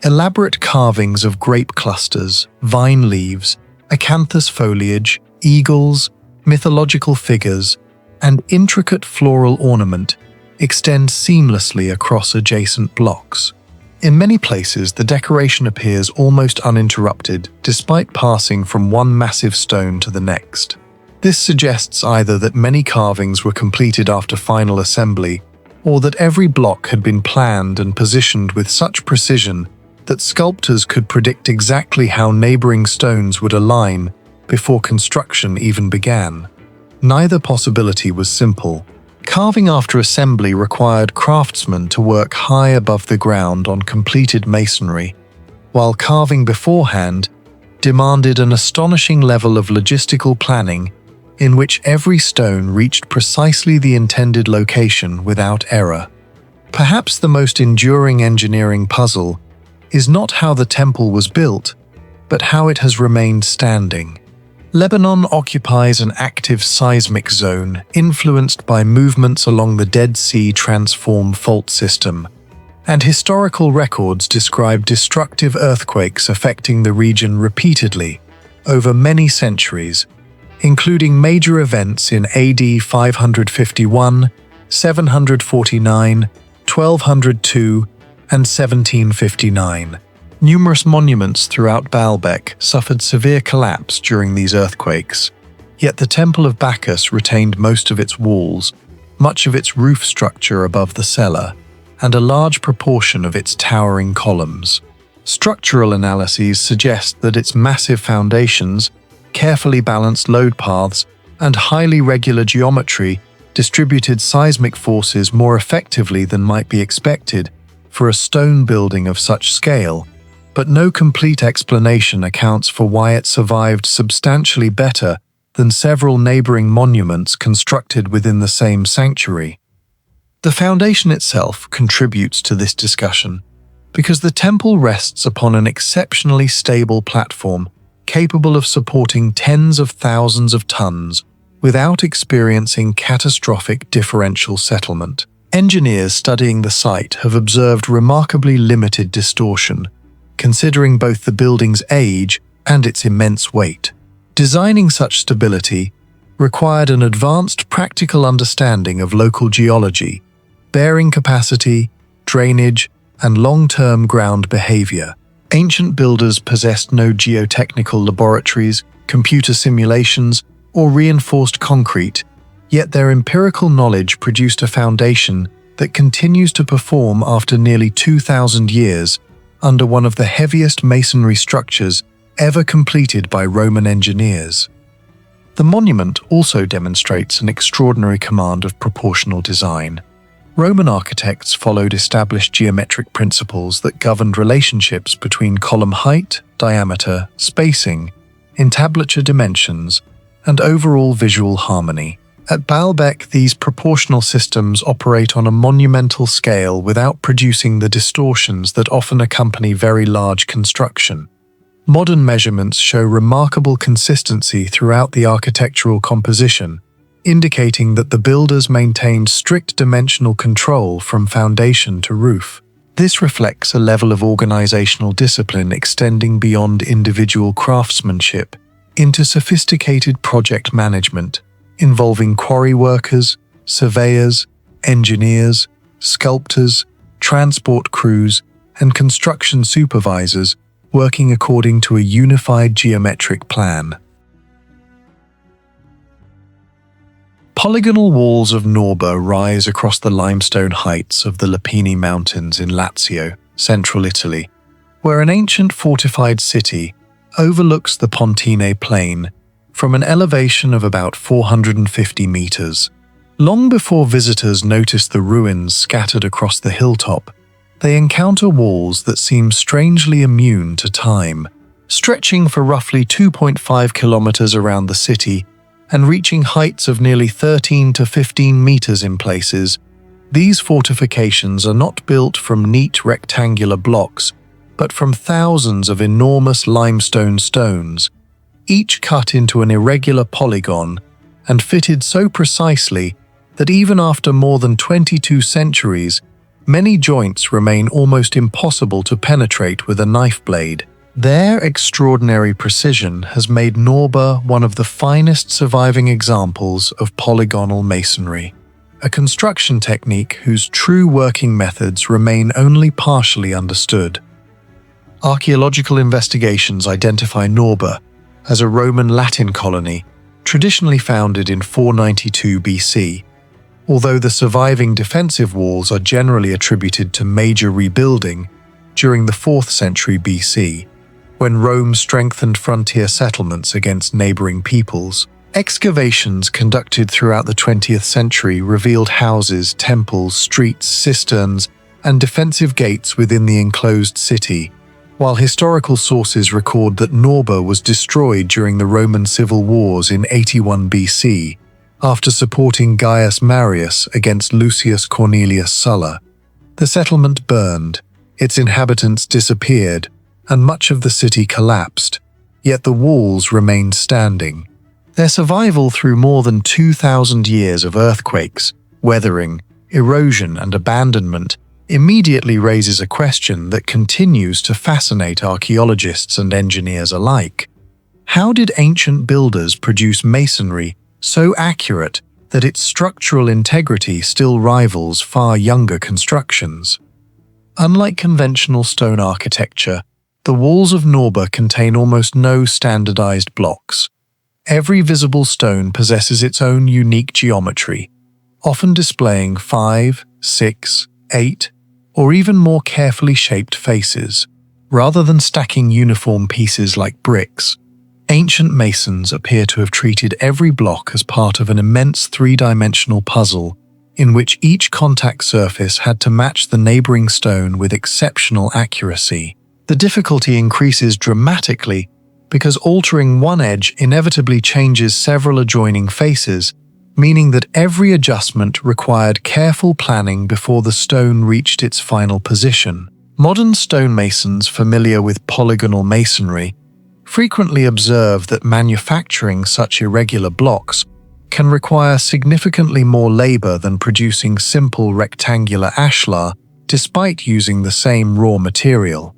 Elaborate carvings of grape clusters, vine leaves, acanthus foliage, eagles, mythological figures, and intricate floral ornament extend seamlessly across adjacent blocks. In many places, the decoration appears almost uninterrupted, despite passing from one massive stone to the next. This suggests either that many carvings were completed after final assembly, or that every block had been planned and positioned with such precision that sculptors could predict exactly how neighboring stones would align before construction even began. Neither possibility was simple. Carving after assembly required craftsmen to work high above the ground on completed masonry, while carving beforehand demanded an astonishing level of logistical planning in which every stone reached precisely the intended location without error. Perhaps the most enduring engineering puzzle is not how the temple was built, but how it has remained standing. Lebanon occupies an active seismic zone influenced by movements along the Dead Sea Transform Fault System, and historical records describe destructive earthquakes affecting the region repeatedly over many centuries, including major events in AD 551, 749, 1202, and 1759. Numerous monuments throughout Baalbek suffered severe collapse during these earthquakes, yet the Temple of Bacchus retained most of its walls, much of its roof structure above the cellar, and a large proportion of its towering columns. Structural analyses suggest that its massive foundations, carefully balanced load paths, and highly regular geometry distributed seismic forces more effectively than might be expected for a stone building of such scale. But no complete explanation accounts for why it survived substantially better than several neighboring monuments constructed within the same sanctuary. The foundation itself contributes to this discussion because the temple rests upon an exceptionally stable platform capable of supporting tens of thousands of tons without experiencing catastrophic differential settlement. Engineers studying the site have observed remarkably limited distortion, considering both the building's age and its immense weight. Designing such stability required an advanced practical understanding of local geology, bearing capacity, drainage, and long-term ground behavior. Ancient builders possessed no geotechnical laboratories, computer simulations, or reinforced concrete, yet their empirical knowledge produced a foundation that continues to perform after nearly 2,000 years under one of the heaviest masonry structures ever completed by Roman engineers. The monument also demonstrates an extraordinary command of proportional design. Roman architects followed established geometric principles that governed relationships between column height, diameter, spacing, entablature dimensions, and overall visual harmony. At Baalbek, these proportional systems operate on a monumental scale without producing the distortions that often accompany very large construction. Modern measurements show remarkable consistency throughout the architectural composition, indicating that the builders maintained strict dimensional control from foundation to roof. This reflects a level of organizational discipline extending beyond individual craftsmanship into sophisticated project management, involving quarry workers, surveyors, engineers, sculptors, transport crews, and construction supervisors working according to a unified geometric plan. Polygonal walls of Norba rise across the limestone heights of the Lapini Mountains in Lazio, central Italy, where an ancient fortified city overlooks the Pontine Plain from an elevation of about 450 meters. Long before visitors notice the ruins scattered across the hilltop, they encounter walls that seem strangely immune to time. Stretching for roughly 2.5 kilometers around the city, and reaching heights of nearly 13 to 15 meters in places. These fortifications are not built from neat rectangular blocks, but from thousands of enormous limestone stones, each cut into an irregular polygon and fitted so precisely that even after more than 22 centuries, many joints remain almost impossible to penetrate with a knife blade. Their extraordinary precision has made Norba one of the finest surviving examples of polygonal masonry, a construction technique whose true working methods remain only partially understood. Archaeological investigations identify Norba as a Roman Latin colony, traditionally founded in 492 BC. Although the surviving defensive walls are generally attributed to major rebuilding during the 4th century BC, when Rome strengthened frontier settlements against neighboring peoples. Excavations conducted throughout the 20th century revealed houses, temples, streets, cisterns, and defensive gates within the enclosed city, while historical sources record that Norba was destroyed during the Roman civil wars in 81 BC, after supporting Gaius Marius against Lucius Cornelius Sulla. The settlement burned, its inhabitants disappeared, and much of the city collapsed, yet the walls remained standing. Their survival through more than 2,000 years of earthquakes, weathering, erosion, and abandonment immediately raises a question that continues to fascinate archaeologists and engineers alike. How did ancient builders produce masonry so accurate that its structural integrity still rivals far younger constructions? Unlike conventional stone architecture, the walls of Norba contain almost no standardized blocks. Every visible stone possesses its own unique geometry, often displaying 5, 6, 8, or even more carefully shaped faces. Rather than stacking uniform pieces like bricks, ancient masons appear to have treated every block as part of an immense three-dimensional puzzle in which each contact surface had to match the neighboring stone with exceptional accuracy. The difficulty increases dramatically because altering one edge inevitably changes several adjoining faces, meaning that every adjustment required careful planning before the stone reached its final position. Modern stonemasons familiar with polygonal masonry frequently observe that manufacturing such irregular blocks can require significantly more labor than producing simple rectangular ashlar, despite using the same raw material.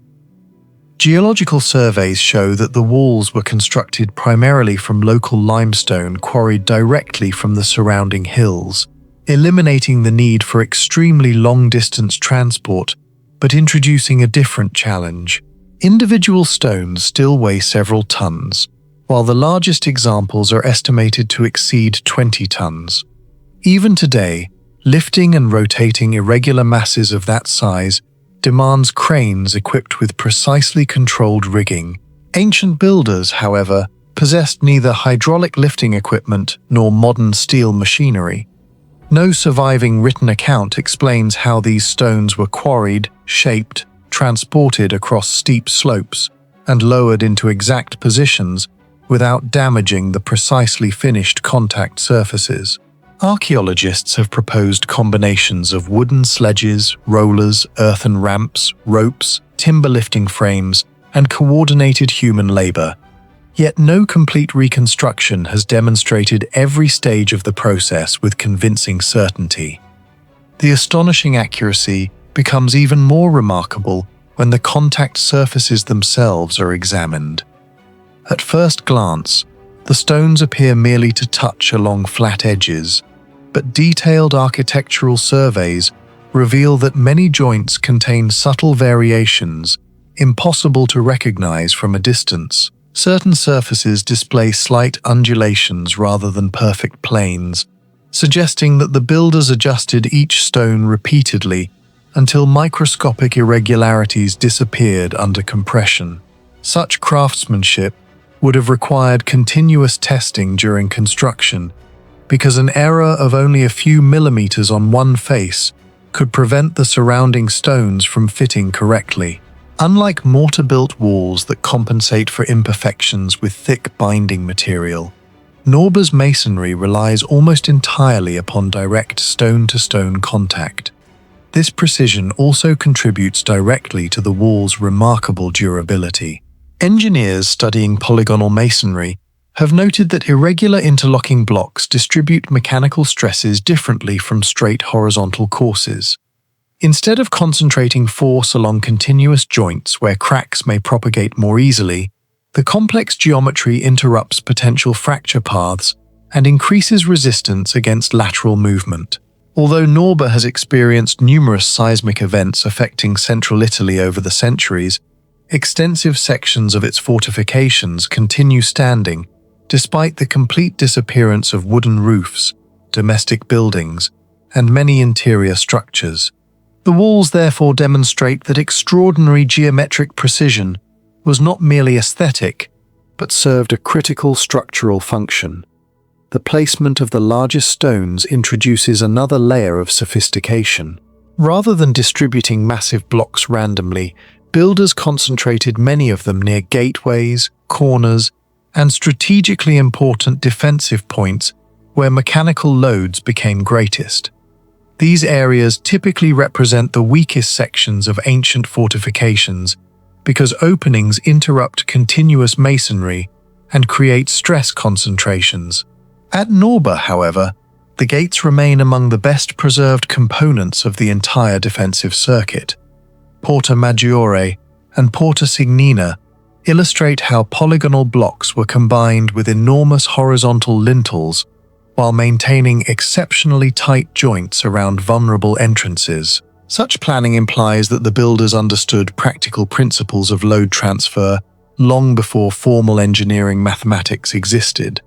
Geological surveys show that the walls were constructed primarily from local limestone quarried directly from the surrounding hills, eliminating the need for extremely long-distance transport, but introducing a different challenge. Individual stones still weigh several tons, while the largest examples are estimated to exceed 20 tons. Even today, lifting and rotating irregular masses of that size demands cranes equipped with precisely controlled rigging. Ancient builders, however, possessed neither hydraulic lifting equipment nor modern steel machinery. No surviving written account explains how these stones were quarried, shaped, transported across steep slopes, and lowered into exact positions without damaging the precisely finished contact surfaces. Archaeologists have proposed combinations of wooden sledges, rollers, earthen ramps, ropes, timber lifting frames, and coordinated human labor. Yet no complete reconstruction has demonstrated every stage of the process with convincing certainty. The astonishing accuracy becomes even more remarkable when the contact surfaces themselves are examined. At first glance, the stones appear merely to touch along flat edges, but detailed architectural surveys reveal that many joints contain subtle variations impossible to recognize from a distance. Certain surfaces display slight undulations rather than perfect planes, suggesting that the builders adjusted each stone repeatedly until microscopic irregularities disappeared under compression. Such craftsmanship would have required continuous testing during construction, because an error of only a few millimeters on one face could prevent the surrounding stones from fitting correctly. Unlike mortar-built walls that compensate for imperfections with thick binding material, Norba's masonry relies almost entirely upon direct stone-to-stone contact. This precision also contributes directly to the wall's remarkable durability. Engineers studying polygonal masonry have noted that irregular interlocking blocks distribute mechanical stresses differently from straight horizontal courses. Instead of concentrating force along continuous joints where cracks may propagate more easily, the complex geometry interrupts potential fracture paths and increases resistance against lateral movement. Although Norba has experienced numerous seismic events affecting central Italy over the centuries, extensive sections of its fortifications continue standing despite the complete disappearance of wooden roofs, domestic buildings, and many interior structures. The walls therefore demonstrate that extraordinary geometric precision was not merely aesthetic, but served a critical structural function. The placement of the largest stones introduces another layer of sophistication. Rather than distributing massive blocks randomly, builders concentrated many of them near gateways, corners, and strategically important defensive points where mechanical loads became greatest. These areas typically represent the weakest sections of ancient fortifications because openings interrupt continuous masonry and create stress concentrations. At Norba, however, the gates remain among the best preserved components of the entire defensive circuit. Porta Maggiore and Porta Signina illustrate how polygonal blocks were combined with enormous horizontal lintels while maintaining exceptionally tight joints around vulnerable entrances. Such planning implies that the builders understood practical principles of load transfer long before formal engineering mathematics existed.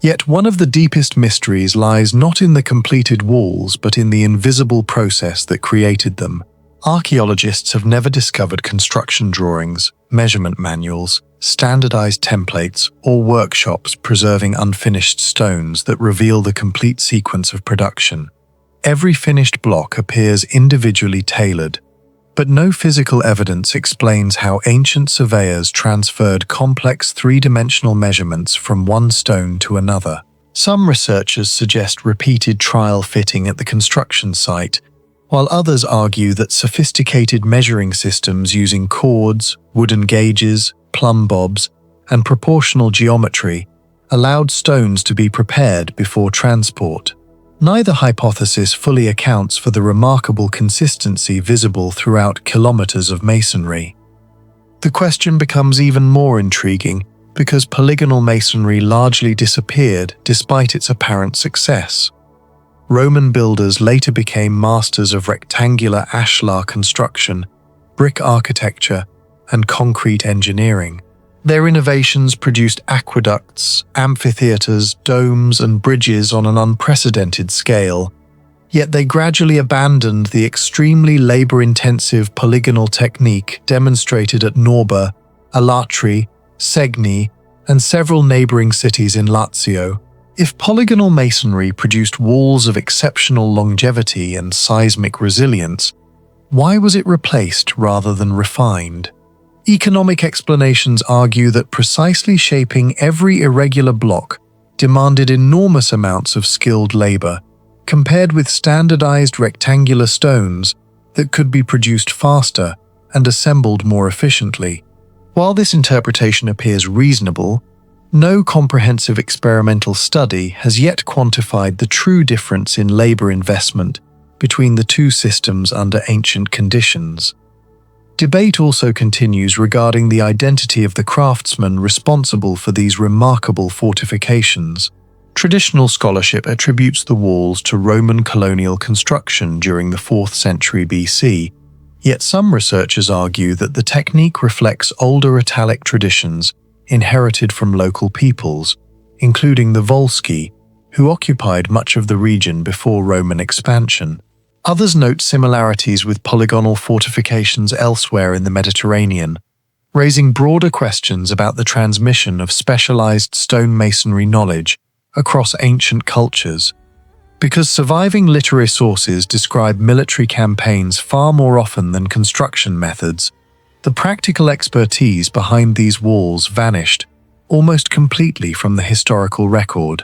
Yet one of the deepest mysteries lies not in the completed walls but in the invisible process that created them. Archaeologists have never discovered construction drawings, measurement manuals, standardized templates, or workshops preserving unfinished stones that reveal the complete sequence of production. Every finished block appears individually tailored, but no physical evidence explains how ancient surveyors transferred complex three-dimensional measurements from one stone to another. Some researchers suggest repeated trial fitting at the construction site, while others argue that sophisticated measuring systems using cords, wooden gauges, plumb bobs, and proportional geometry allowed stones to be prepared before transport. Neither hypothesis fully accounts for the remarkable consistency visible throughout kilometers of masonry. The question becomes even more intriguing because polygonal masonry largely disappeared despite its apparent success. Roman builders later became masters of rectangular ashlar construction, brick architecture, and concrete engineering. Their innovations produced aqueducts, amphitheaters, domes, and bridges on an unprecedented scale, yet they gradually abandoned the extremely labor-intensive polygonal technique demonstrated at Norba, Alatri, Segni, and several neighboring cities in Lazio. If polygonal masonry produced walls of exceptional longevity and seismic resilience, why was it replaced rather than refined? Economic explanations argue that precisely shaping every irregular block demanded enormous amounts of skilled labor, compared with standardized rectangular stones that could be produced faster and assembled more efficiently. While this interpretation appears reasonable, no comprehensive experimental study has yet quantified the true difference in labor investment between the two systems under ancient conditions. Debate also continues regarding the identity of the craftsmen responsible for these remarkable fortifications. Traditional scholarship attributes the walls to Roman colonial construction during the 4th century BC, yet some researchers argue that the technique reflects older Italic traditions inherited from local peoples, including the Volsci, who occupied much of the region before Roman expansion. Others note similarities with polygonal fortifications elsewhere in the Mediterranean, raising broader questions about the transmission of specialized stonemasonry knowledge across ancient cultures. Because surviving literary sources describe military campaigns far more often than construction methods, the practical expertise behind these walls vanished almost completely from the historical record.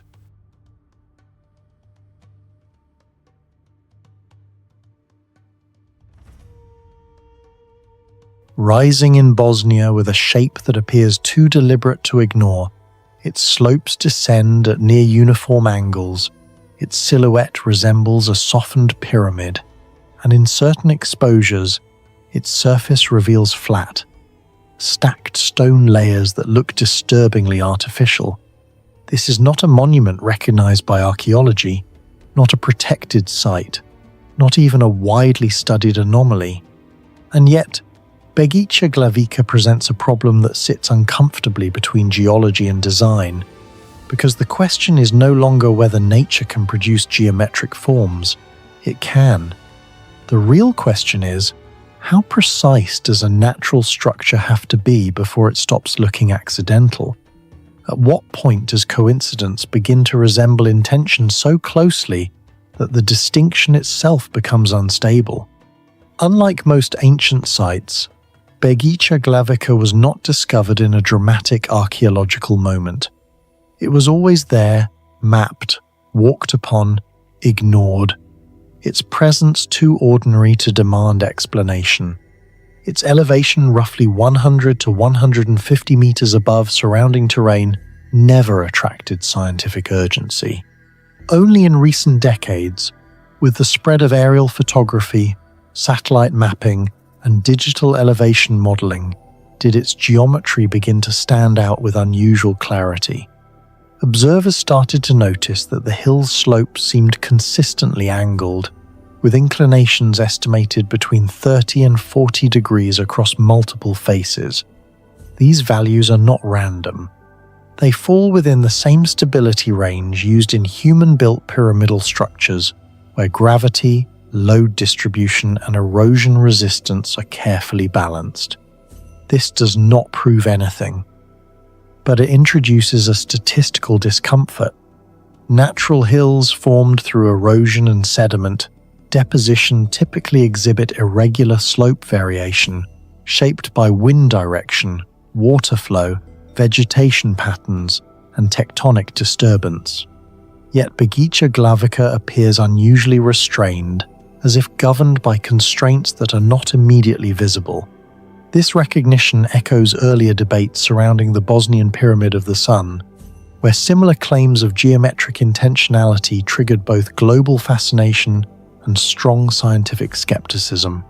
Rising in Bosnia with a shape that appears too deliberate to ignore, its slopes descend at near uniform angles, its silhouette resembles a softened pyramid, and in certain exposures, its surface reveals flat, stacked stone layers that look disturbingly artificial. This is not a monument recognized by archaeology, not a protected site, not even a widely studied anomaly. And yet, Begicea Glavica presents a problem that sits uncomfortably between geology and design, because the question is no longer whether nature can produce geometric forms. It can. The real question is, how precise does a natural structure have to be before it stops looking accidental? At what point does coincidence begin to resemble intention so closely that the distinction itself becomes unstable? Unlike most ancient sites, Begicea Glavica was not discovered in a dramatic archaeological moment. It was always there, mapped, walked upon, ignored. Its presence too ordinary to demand explanation. Its elevation roughly 100 to 150 meters above surrounding terrain never attracted scientific urgency. Only in recent decades, with the spread of aerial photography, satellite mapping, and digital elevation modeling, did its geometry begin to stand out with unusual clarity. Observers started to notice that the hill's slopes seemed consistently angled, with inclinations estimated between 30 and 40 degrees across multiple faces. These values are not random. They fall within the same stability range used in human-built pyramidal structures, where gravity, load distribution, and erosion resistance are carefully balanced. This does not prove anything, but it introduces a statistical discomfort. Natural hills formed through erosion and sediment deposition typically exhibit irregular slope variation, shaped by wind direction, water flow, vegetation patterns, and tectonic disturbance. Yet Begicea Glavica appears unusually restrained, as if governed by constraints that are not immediately visible. This recognition echoes earlier debates surrounding the Bosnian Pyramid of the Sun, where similar claims of geometric intentionality triggered both global fascination and strong scientific skepticism.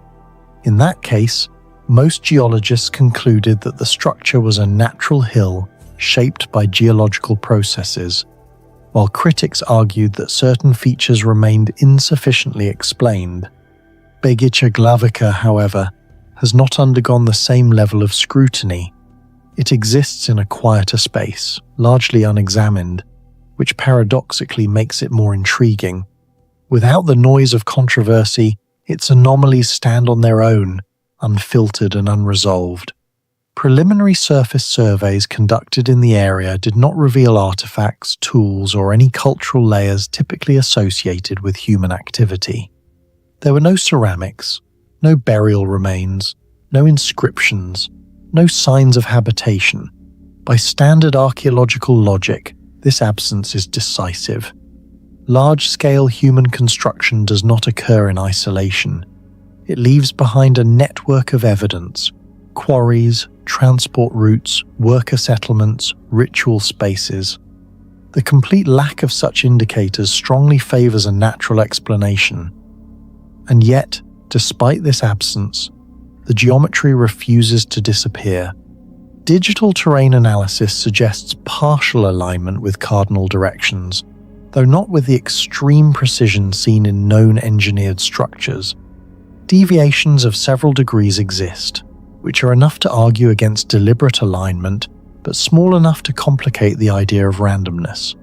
In that case, most geologists concluded that the structure was a natural hill shaped by geological processes, while critics argued that certain features remained insufficiently explained. Begicea Glavica, however, has not undergone the same level of scrutiny. It exists in a quieter space, largely unexamined, which paradoxically makes it more intriguing. Without the noise of controversy, its anomalies stand on their own, unfiltered and unresolved. Preliminary surface surveys conducted in the area did not reveal artifacts, tools, or any cultural layers typically associated with human activity. There were no ceramics, no burial remains, no inscriptions, no signs of habitation. By standard archaeological logic, this absence is decisive. Large-scale human construction does not occur in isolation. It leaves behind a network of evidence: quarries, transport routes, worker settlements, ritual spaces. The complete lack of such indicators strongly favors a natural explanation. And yet, despite this absence, the geometry refuses to disappear. Digital terrain analysis suggests partial alignment with cardinal directions, though not with the extreme precision seen in known engineered structures. Deviations of several degrees exist, which are enough to argue against deliberate alignment, but small enough to complicate the idea of randomness.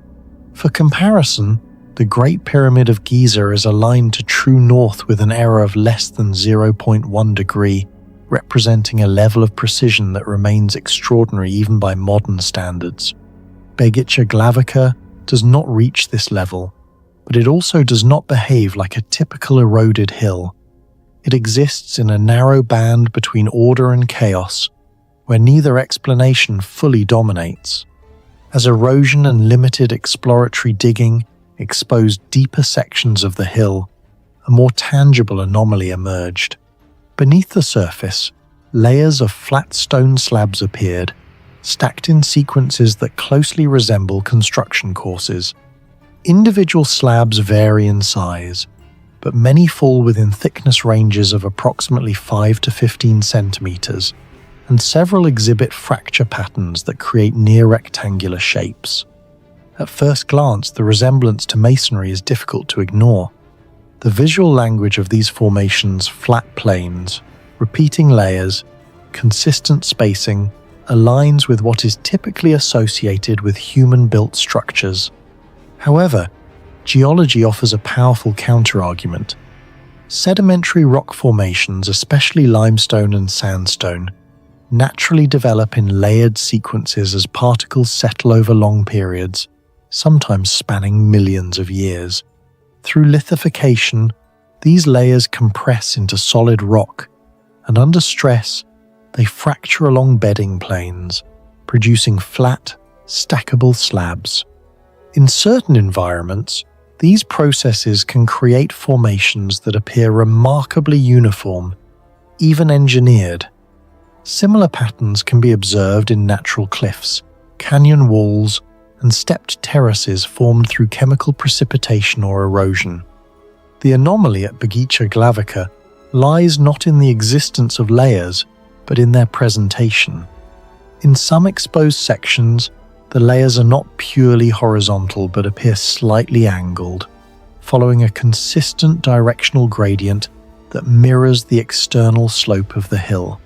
For comparison, the Great Pyramid of Giza is aligned to true north with an error of less than 0.1 degree, representing a level of precision that remains extraordinary even by modern standards. Begicea Glavica does not reach this level, but it also does not behave like a typical eroded hill. It exists in a narrow band between order and chaos, where neither explanation fully dominates. As erosion and limited exploratory digging exposed deeper sections of the hill, a more tangible anomaly emerged. Beneath the surface, layers of flat stone slabs appeared, stacked in sequences that closely resemble construction courses. Individual slabs vary in size, but many fall within thickness ranges of approximately 5 to 15 centimeters, and several exhibit fracture patterns that create near-rectangular shapes. At first glance, the resemblance to masonry is difficult to ignore. The visual language of these formations, flat planes, repeating layers, consistent spacing, aligns with what is typically associated with human-built structures. However, geology offers a powerful counterargument. Sedimentary rock formations, especially limestone and sandstone, naturally develop in layered sequences as particles settle over long periods, sometimes spanning millions of years. Through lithification, these layers compress into solid rock, and under stress, they fracture along bedding planes, producing flat, stackable slabs. In certain environments, these processes can create formations that appear remarkably uniform, even engineered. Similar patterns can be observed in natural cliffs, canyon walls, and stepped terraces formed through chemical precipitation or erosion. The anomaly at Begica Glavica lies not in the existence of layers, but in their presentation. In some exposed sections, the layers are not purely horizontal but appear slightly angled, following a consistent directional gradient that mirrors the external slope of the hill.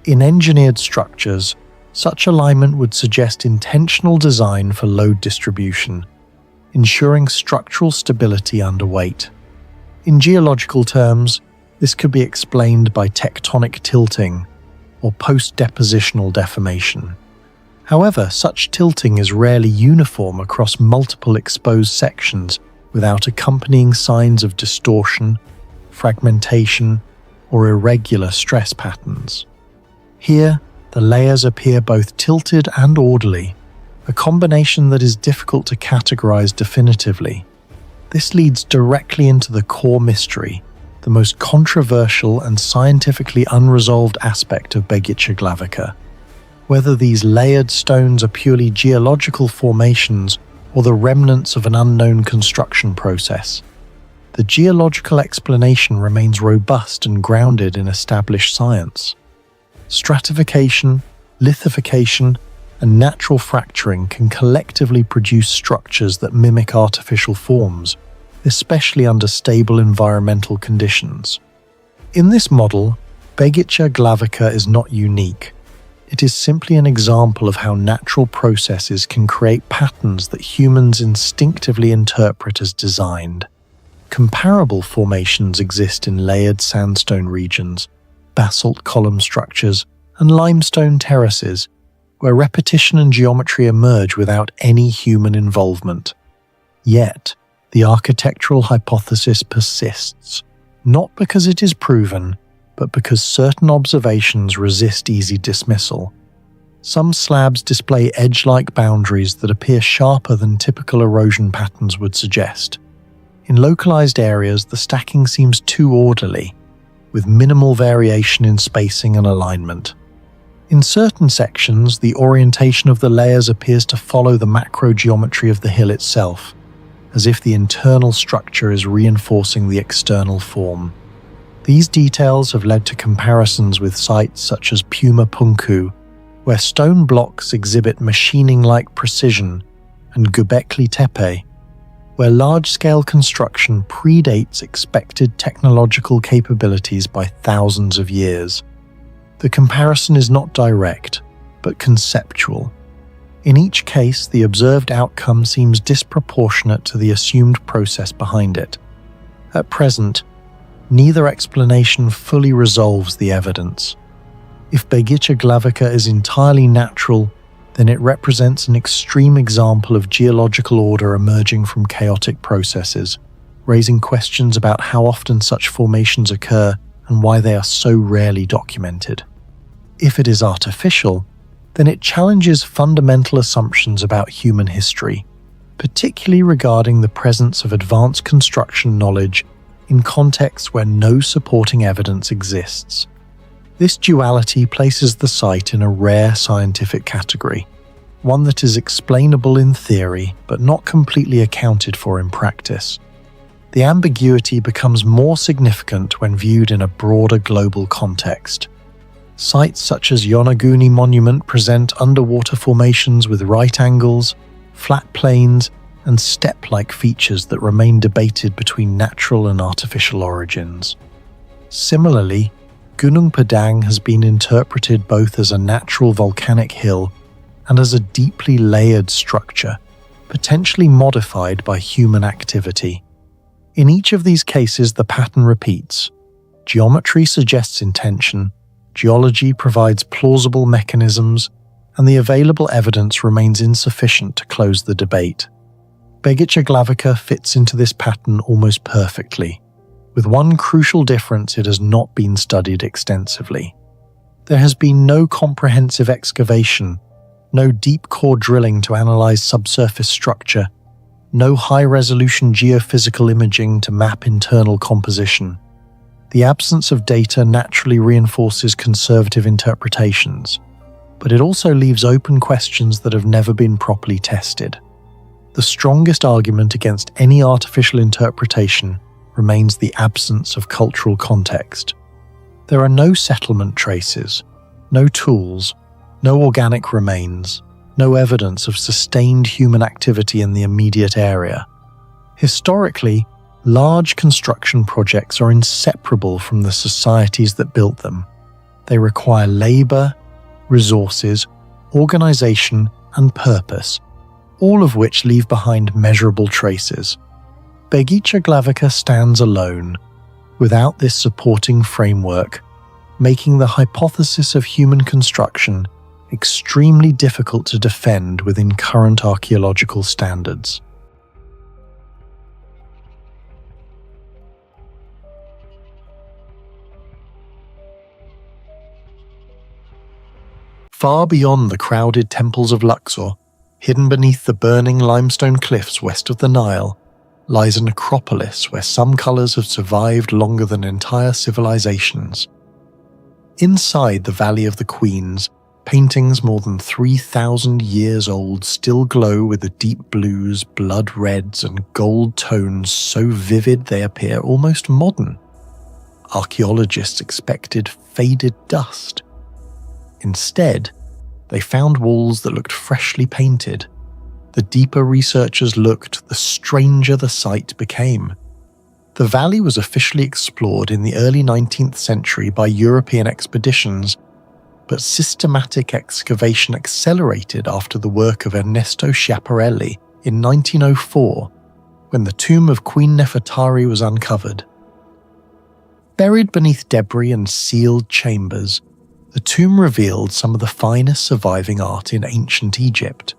In engineered structures, such alignment would suggest intentional design for load distribution, ensuring structural stability under weight. In geological terms, this could be explained by tectonic tilting or post-depositional deformation. However, such tilting is rarely uniform across multiple exposed sections without accompanying signs of distortion, fragmentation, or irregular stress patterns. Here, the layers appear both tilted and orderly, a combination that is difficult to categorize definitively. This leads directly into the core mystery, the most controversial and scientifically unresolved aspect of Begica Glavica. Whether these layered stones are purely geological formations or the remnants of an unknown construction process. The geological explanation remains robust and grounded in established science. Stratification, lithification, and natural fracturing can collectively produce structures that mimic artificial forms, especially under stable environmental conditions. In this model, Begica Glavica is not unique. It is simply an example of how natural processes can create patterns that humans instinctively interpret as designed. Comparable formations exist in layered sandstone regions, basalt column structures, and limestone terraces, where repetition and geometry emerge without any human involvement. Yet, the architectural hypothesis persists, not because it is proven, but because certain observations resist easy dismissal. Some slabs display edge-like boundaries that appear sharper than typical erosion patterns would suggest. In localized areas, the stacking seems too orderly, with minimal variation in spacing and alignment. In certain sections, the orientation of the layers appears to follow the macrogeometry of the hill itself, as if the internal structure is reinforcing the external form. These details have led to comparisons with sites such as Puma Punku, where stone blocks exhibit machining-like precision, and Göbekli Tepe, where large-scale construction predates expected technological capabilities by thousands of years. The comparison is not direct, but conceptual. In each case, the observed outcome seems disproportionate to the assumed process behind it. At present, neither explanation fully resolves the evidence. If Begica Glavica is entirely natural, then it represents an extreme example of geological order emerging from chaotic processes, raising questions about how often such formations occur and why they are so rarely documented. If it is artificial, then it challenges fundamental assumptions about human history, particularly regarding the presence of advanced construction knowledge in contexts where no supporting evidence exists. This duality places the site in a rare scientific category, one that is explainable in theory but not completely accounted for in practice. The ambiguity becomes more significant when viewed in a broader global context. Sites such as Yonaguni Monument present underwater formations with right angles, flat plains, and step-like features that remain debated between natural and artificial origins. Similarly, Gunung Padang has been interpreted both as a natural volcanic hill and as a deeply layered structure, potentially modified by human activity. In each of these cases, the pattern repeats. Geometry suggests intention, geology provides plausible mechanisms, and the available evidence remains insufficient to close the debate. Begicea glavica fits into this pattern almost perfectly. With one crucial difference: it has not been studied extensively. There has been no comprehensive excavation, no deep core drilling to analyze subsurface structure, no high-resolution geophysical imaging to map internal composition. The absence of data naturally reinforces conservative interpretations, but it also leaves open questions that have never been properly tested. The strongest argument against any artificial interpretation remains the absence of cultural context. There are no settlement traces, no tools, no organic remains, no evidence of sustained human activity in the immediate area. Historically, large construction projects are inseparable from the societies that built them. They require labor, resources, organization, and purpose, all of which leave behind measurable traces. Begicea glavica stands alone, without this supporting framework, making the hypothesis of human construction extremely difficult to defend within current archaeological standards. Far beyond the crowded temples of Luxor, hidden beneath the burning limestone cliffs west of the Nile, lies a necropolis where some colours have survived longer than entire civilizations. Inside the Valley of the Queens, paintings more than 3,000 years old still glow with the deep blues, blood reds, and gold tones so vivid they appear almost modern. Archaeologists expected faded dust. Instead, they found walls that looked freshly painted. The deeper researchers looked, the stranger the sight became. The valley was officially explored in the early 19th century by European expeditions, but systematic excavation accelerated after the work of Ernesto Schiaparelli in 1904, when the tomb of Queen Nefertari was uncovered. Buried beneath debris and sealed chambers, the tomb revealed some of the finest surviving art in ancient Egypt.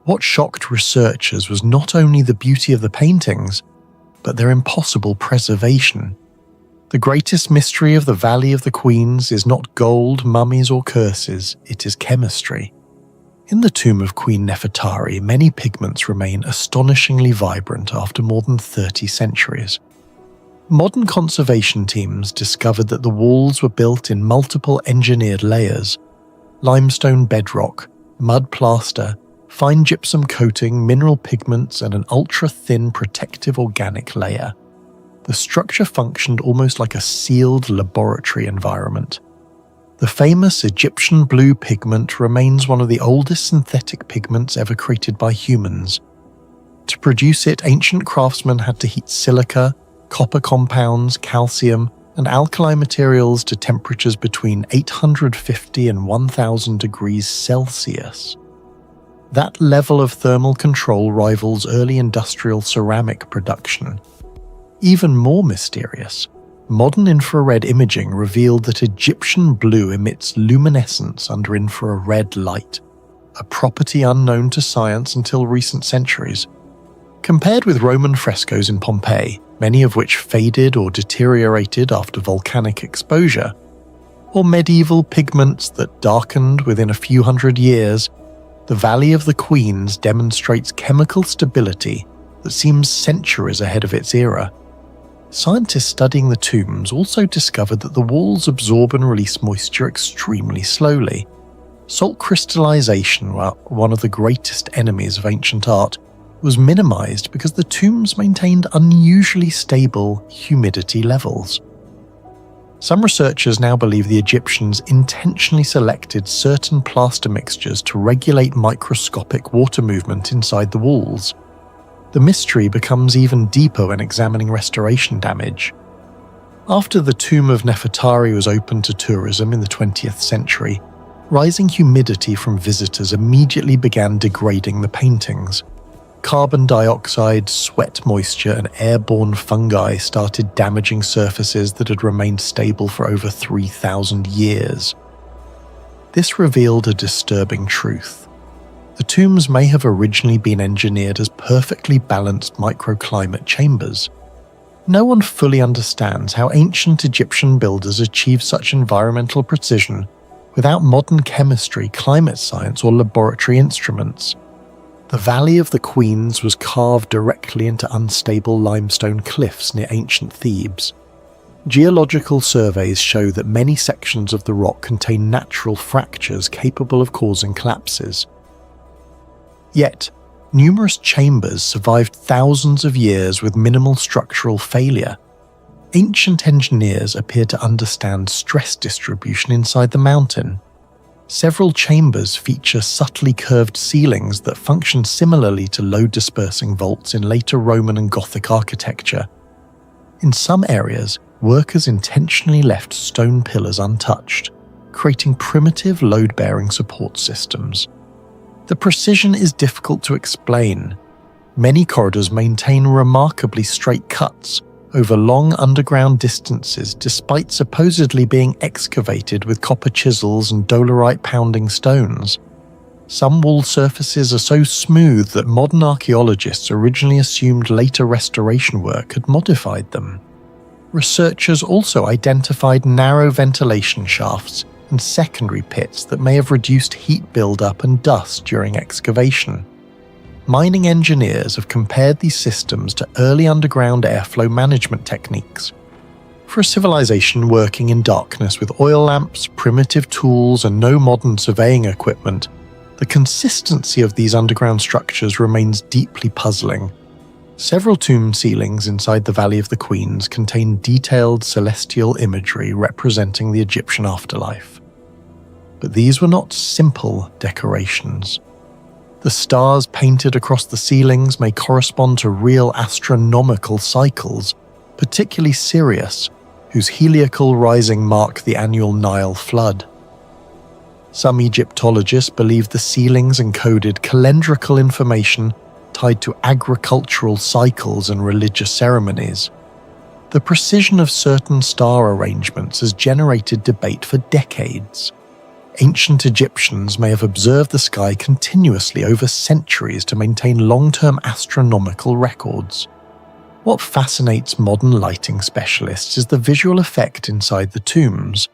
What shocked researchers was not only the beauty of the paintings, but their impossible preservation. The greatest mystery of the Valley of the Queens is not gold, mummies, or curses, it is chemistry. In the tomb of Queen Nefertari, many pigments remain astonishingly vibrant after more than 30 centuries. Modern conservation teams discovered that the walls were built in multiple engineered layers: limestone bedrock, mud plaster, fine gypsum coating, mineral pigments, and an ultra-thin protective organic layer. The structure functioned almost like a sealed laboratory environment. The famous Egyptian blue pigment remains one of the oldest synthetic pigments ever created by humans. To produce it, ancient craftsmen had to heat silica, copper compounds, calcium, and alkali materials to temperatures between 850 and 1000 degrees Celsius. That level of thermal control rivals early industrial ceramic production. Even more mysterious, modern infrared imaging revealed that Egyptian blue emits luminescence under infrared light, a property unknown to science until recent centuries. Compared with Roman frescoes in Pompeii, many of which faded or deteriorated after volcanic exposure, or medieval pigments that darkened within a few hundred years, the Valley of the Queens demonstrates chemical stability that seems centuries ahead of its era. Scientists studying the tombs also discovered that the walls absorb and release moisture extremely slowly. Salt crystallization, one of the greatest enemies of ancient art, was minimized because the tombs maintained unusually stable humidity levels. Some researchers now believe the Egyptians intentionally selected certain plaster mixtures to regulate microscopic water movement inside the walls. The mystery becomes even deeper when examining restoration damage. After the tomb of Nefertari was opened to tourism in the 20th century, rising humidity from visitors immediately began degrading the paintings. Carbon dioxide, sweat moisture, and airborne fungi started damaging surfaces that had remained stable for over 3,000 years. This revealed a disturbing truth. The tombs may have originally been engineered as perfectly balanced microclimate chambers. No one fully understands how ancient Egyptian builders achieved such environmental precision without modern chemistry, climate science, or laboratory instruments. The Valley of the Queens was carved directly into unstable limestone cliffs near ancient Thebes. Geological surveys show that many sections of the rock contain natural fractures capable of causing collapses. Yet, numerous chambers survived thousands of years with minimal structural failure. Ancient engineers appear to understand stress distribution inside the mountain. Several chambers feature subtly curved ceilings that function similarly to load-dispersing vaults in later Roman and Gothic architecture. In some areas, workers intentionally left stone pillars untouched, creating primitive load-bearing support systems. The precision is difficult to explain. Many corridors maintain remarkably straight cuts over long underground distances despite supposedly being excavated with copper chisels and dolerite-pounding stones. Some wall surfaces are so smooth that modern archaeologists originally assumed later restoration work had modified them. Researchers also identified narrow ventilation shafts and secondary pits that may have reduced heat buildup and dust during excavation. Mining engineers have compared these systems to early underground airflow management techniques. For a civilization working in darkness with oil lamps, primitive tools, and no modern surveying equipment, the consistency of these underground structures remains deeply puzzling. Several tomb ceilings inside the Valley of the Queens contain detailed celestial imagery representing the Egyptian afterlife. But these were not simple decorations. The stars painted across the ceilings may correspond to real astronomical cycles, particularly Sirius, whose heliacal rising mark the annual Nile flood. Some Egyptologists believe the ceilings encoded calendrical information tied to agricultural cycles and religious ceremonies. The precision of certain star arrangements has generated debate for decades. Ancient Egyptians may have observed the sky continuously over centuries to maintain long-term astronomical records. What fascinates modern lighting specialists is the visual effect inside the tombs.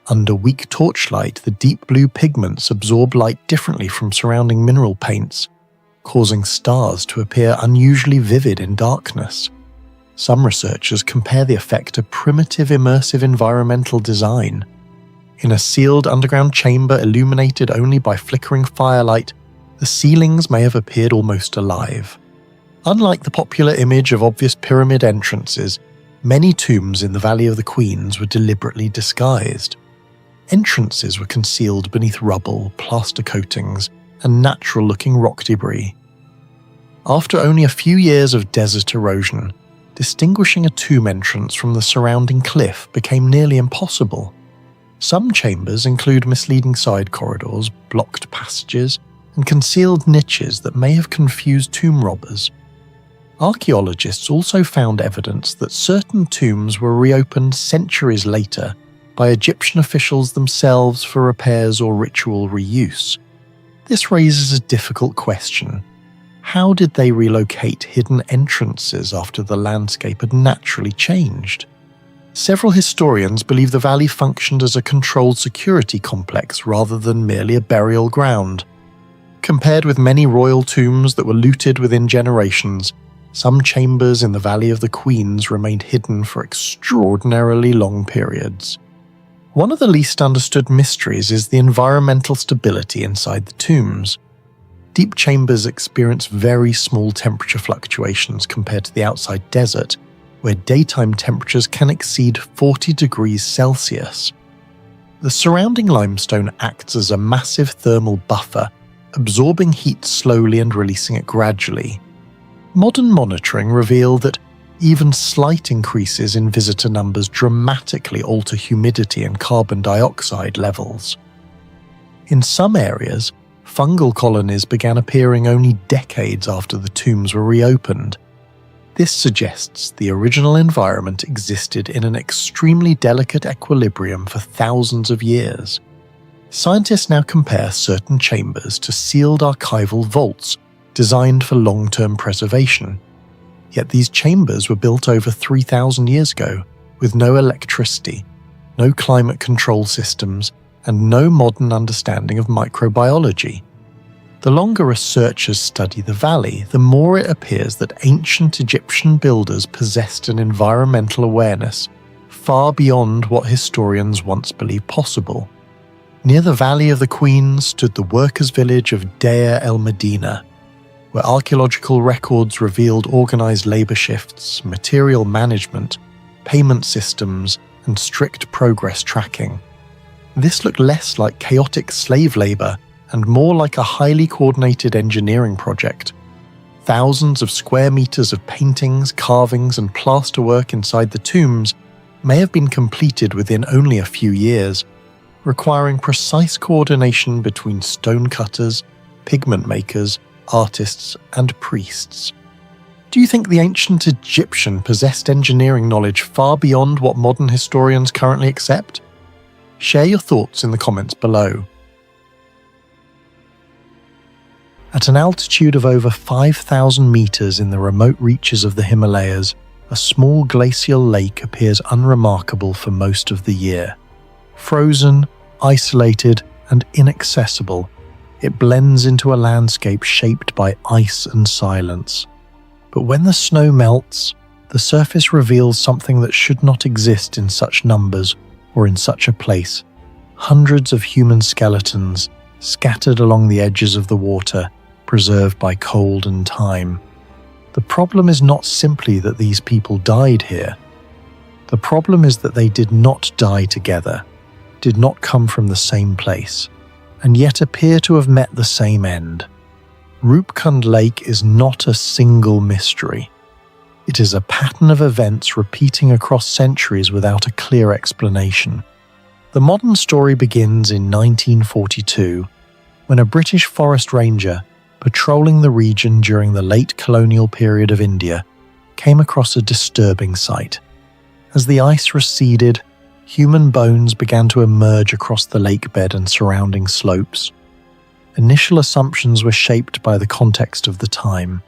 Under weak torchlight, the deep blue pigments absorb light differently from surrounding mineral paints, causing stars to appear unusually vivid in darkness. Some researchers compare the effect to primitive immersive environmental design. In a sealed underground chamber illuminated only by flickering firelight, the ceilings may have appeared almost alive. Unlike the popular image of obvious pyramid entrances, many tombs in the Valley of the Queens were deliberately disguised. Entrances were concealed beneath rubble, plaster coatings, and natural-looking rock debris. After only a few years of desert erosion, distinguishing a tomb entrance from the surrounding cliff became nearly impossible. Some chambers include misleading side corridors, blocked passages, and concealed niches that may have confused tomb robbers. Archaeologists also found evidence that certain tombs were reopened centuries later by Egyptian officials themselves for repairs or ritual reuse. This raises a difficult question. How did they relocate hidden entrances after the landscape had naturally changed? Several historians believe the valley functioned as a controlled security complex rather than merely a burial ground. Compared with many royal tombs that were looted within generations, some chambers in the Valley of the Queens remained hidden for extraordinarily long periods. One of the least understood mysteries is the environmental stability inside the tombs. Deep chambers experience very small temperature fluctuations compared to the outside desert, where daytime temperatures can exceed 40 degrees Celsius. The surrounding limestone acts as a massive thermal buffer, absorbing heat slowly and releasing it gradually. Modern monitoring revealed that even slight increases in visitor numbers dramatically alter humidity and carbon dioxide levels. In some areas, fungal colonies began appearing only decades after the tombs were reopened. This suggests the original environment existed in an extremely delicate equilibrium for thousands of years. Scientists now compare certain chambers to sealed archival vaults designed for long-term preservation. Yet these chambers were built over 3,000 years ago, with no electricity, no climate control systems, and no modern understanding of microbiology. The longer researchers study the valley, the more it appears that ancient Egyptian builders possessed an environmental awareness far beyond what historians once believed possible. Near the Valley of the Queens stood the workers' village of Deir el-Medina, where archaeological records revealed organized labor shifts, material management, payment systems, and strict progress tracking. This looked less like chaotic slave labor and more like a highly coordinated engineering project. Thousands of square meters of paintings, carvings, and plasterwork inside the tombs may have been completed within only a few years, requiring precise coordination between stonecutters, pigment makers, artists, and priests. Do you think the ancient Egyptian possessed engineering knowledge far beyond what modern historians currently accept? Share your thoughts in the comments below. At an altitude of over 5,000 meters in the remote reaches of the Himalayas, a small glacial lake appears unremarkable for most of the year. Frozen, isolated, and inaccessible, it blends into a landscape shaped by ice and silence. But when the snow melts, the surface reveals something that should not exist in such numbers or in such a place. Hundreds of human skeletons scattered along the edges of the water, preserved by cold and time. The problem is not simply that these people died here. The problem is that they did not die together, did not come from the same place, and yet appear to have met the same end. Rupkund Lake is not a single mystery. It is a pattern of events repeating across centuries without a clear explanation. The modern story begins in 1942, when a British forest ranger, patrolling the region during the late colonial period of India, came across a disturbing sight. As the ice receded, human bones began to emerge across the lake bed and surrounding slopes. Initial assumptions were shaped by the context of the time.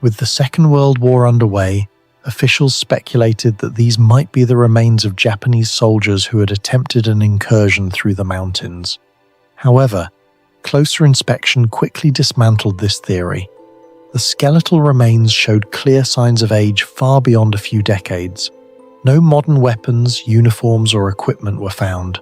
With the Second World War underway, officials speculated that these might be the remains of Japanese soldiers who had attempted an incursion through the mountains. However, closer inspection quickly dismantled this theory. The skeletal remains showed clear signs of age far beyond a few decades. No modern weapons, uniforms, or equipment were found.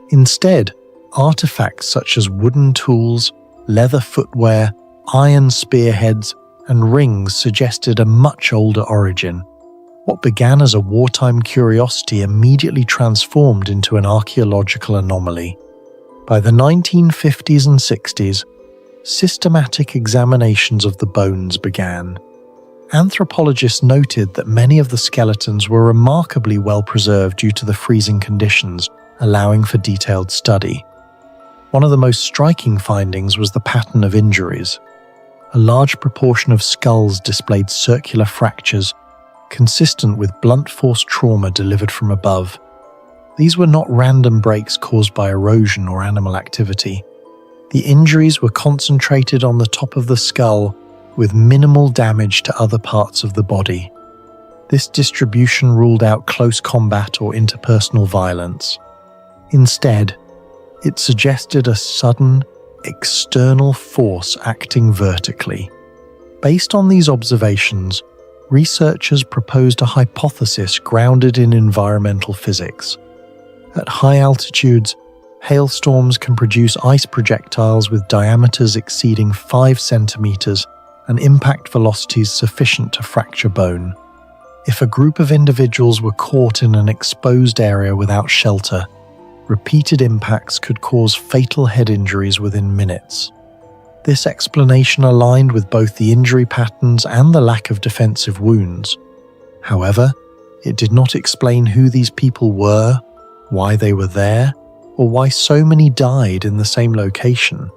Instead, artifacts such as wooden tools, leather footwear, iron spearheads, and rings suggested a much older origin. What began as a wartime curiosity immediately transformed into an archaeological anomaly. By the 1950s and 60s, systematic examinations of the bones began. Anthropologists noted that many of the skeletons were remarkably well preserved due to the freezing conditions, allowing for detailed study. One of the most striking findings was the pattern of injuries. A large proportion of skulls displayed circular fractures, consistent with blunt force trauma delivered from above. These were not random breaks caused by erosion or animal activity. The injuries were concentrated on the top of the skull, with minimal damage to other parts of the body. This distribution ruled out close combat or interpersonal violence. Instead, it suggested a sudden, external force acting vertically. Based on these observations, researchers proposed a hypothesis grounded in environmental physics. At high altitudes, hailstorms can produce ice projectiles with diameters exceeding 5 centimeters and impact velocities sufficient to fracture bone. If a group of individuals were caught in an exposed area without shelter, repeated impacts could cause fatal head injuries within minutes. This explanation aligned with both the injury patterns and the lack of defensive wounds. However, it did not explain who these people were, why they were there, or why so many died in the same location.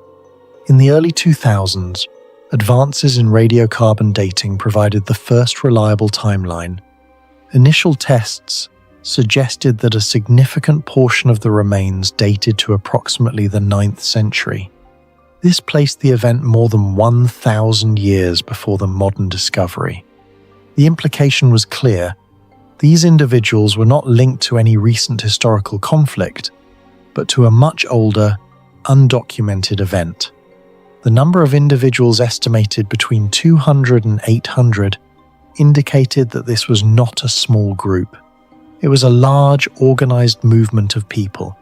In the early 2000s, advances in radiocarbon dating provided the first reliable timeline. Initial tests suggested that a significant portion of the remains dated to approximately the 9th century. This placed the event more than 1,000 years before the modern discovery. The implication was clear. These individuals were not linked to any recent historical conflict, but to a much older, undocumented event. The number of individuals estimated between 200 and 800 indicated that this was not a small group. It was a large, organized movement of people.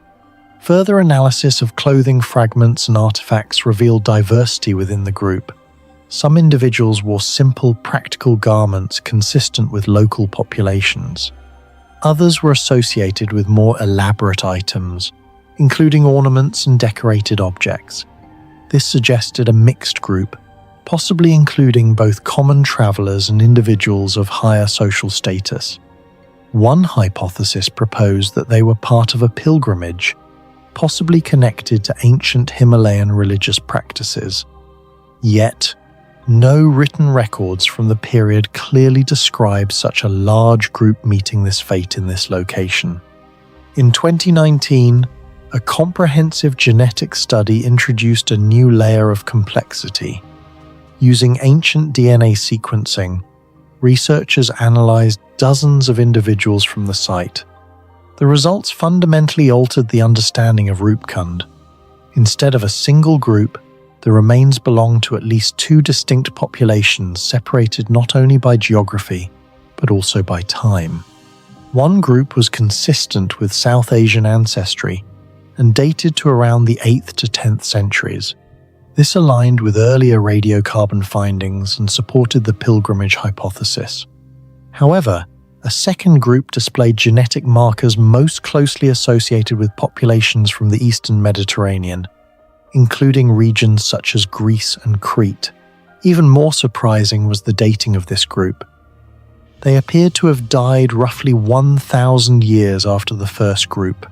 Further analysis of clothing fragments and artifacts revealed diversity within the group. Some individuals wore simple, practical garments consistent with local populations. Others were associated with more elaborate items, including ornaments and decorated objects. This suggested a mixed group, possibly including both common travelers and individuals of higher social status. One hypothesis proposed that they were part of a pilgrimage, possibly connected to ancient Himalayan religious practices. Yet, no written records from the period clearly describe such a large group meeting this fate in this location. In 2019, a comprehensive genetic study introduced a new layer of complexity. Using ancient DNA sequencing, researchers analyzed dozens of individuals from the site. The results fundamentally altered the understanding of Rupkund. Instead of a single group, the remains belonged to at least 2 distinct populations separated not only by geography, but also by time. One group was consistent with South Asian ancestry and dated to around the 8th to 10th centuries. This aligned with earlier radiocarbon findings and supported the pilgrimage hypothesis. However, a second group displayed genetic markers most closely associated with populations from the Eastern Mediterranean, including regions such as Greece and Crete. Even more surprising was the dating of this group. They appeared to have died roughly 1,000 years after the first group.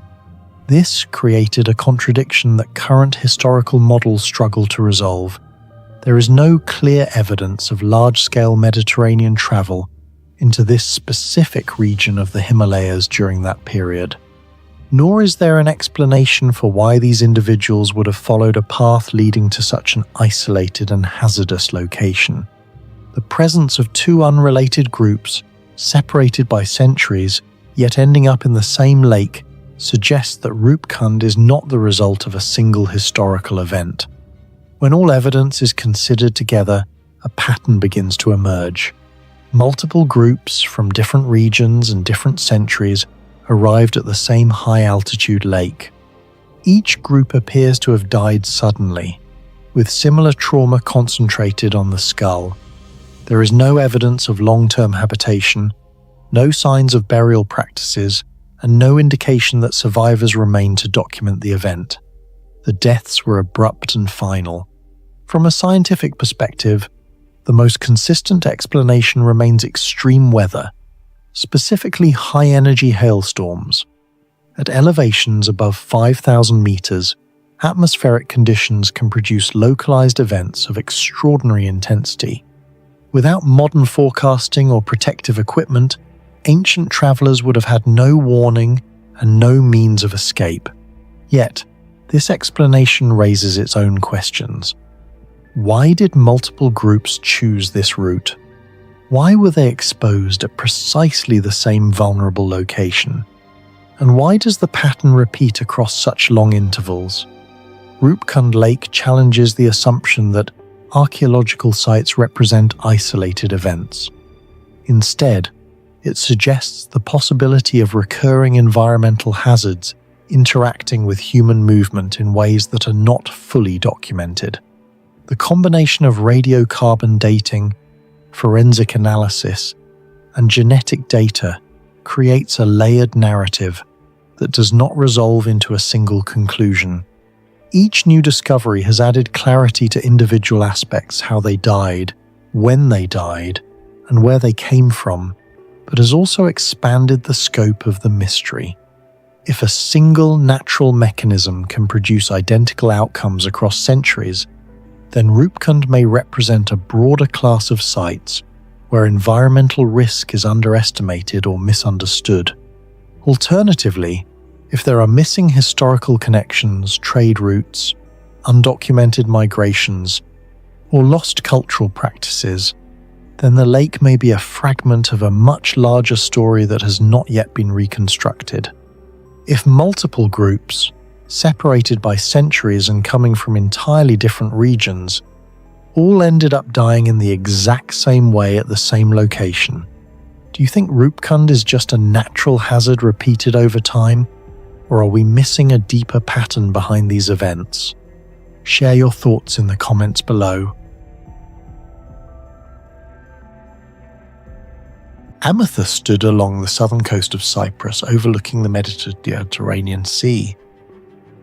This created a contradiction that current historical models struggle to resolve. There is no clear evidence of large-scale Mediterranean travel into this specific region of the Himalayas during that period. Nor is there an explanation for why these individuals would have followed a path leading to such an isolated and hazardous location. The presence of 2 unrelated groups, separated by centuries, yet ending up in the same lake, suggests that Rupkund is not the result of a single historical event. When all evidence is considered together, a pattern begins to emerge. Multiple groups from different regions and different centuries arrived at the same high-altitude lake. Each group appears to have died suddenly, with similar trauma concentrated on the skull. There is no evidence of long-term habitation, no signs of burial practices, and no indication that survivors remained to document the event. The deaths were abrupt and final. From a scientific perspective, the most consistent explanation remains extreme weather, specifically high-energy hailstorms. At elevations above 5,000 meters, atmospheric conditions can produce localized events of extraordinary intensity. Without modern forecasting or protective equipment, ancient travelers would have had no warning and no means of escape. Yet, this explanation raises its own questions. Why did multiple groups choose this route? Why were they exposed at precisely the same vulnerable location? And why does the pattern repeat across such long intervals? Rupkund Lake challenges the assumption that archaeological sites represent isolated events. Instead, it suggests the possibility of recurring environmental hazards interacting with human movement in ways that are not fully documented. The combination of radiocarbon dating, forensic analysis, and genetic data creates a layered narrative that does not resolve into a single conclusion. Each new discovery has added clarity to individual aspects: how they died, when they died, and where they came from, but has also expanded the scope of the mystery. If a single natural mechanism can produce identical outcomes across centuries, then Rupkund may represent a broader class of sites where environmental risk is underestimated or misunderstood. Alternatively, if there are missing historical connections, trade routes, undocumented migrations, or lost cultural practices, then the lake may be a fragment of a much larger story that has not yet been reconstructed. If multiple groups, separated by centuries and coming from entirely different regions, all ended up dying in the exact same way at the same location, do you think Rupkund is just a natural hazard repeated over time? Or are we missing a deeper pattern behind these events? Share your thoughts in the comments below. Amethyst stood along the southern coast of Cyprus, overlooking the Mediterranean Sea.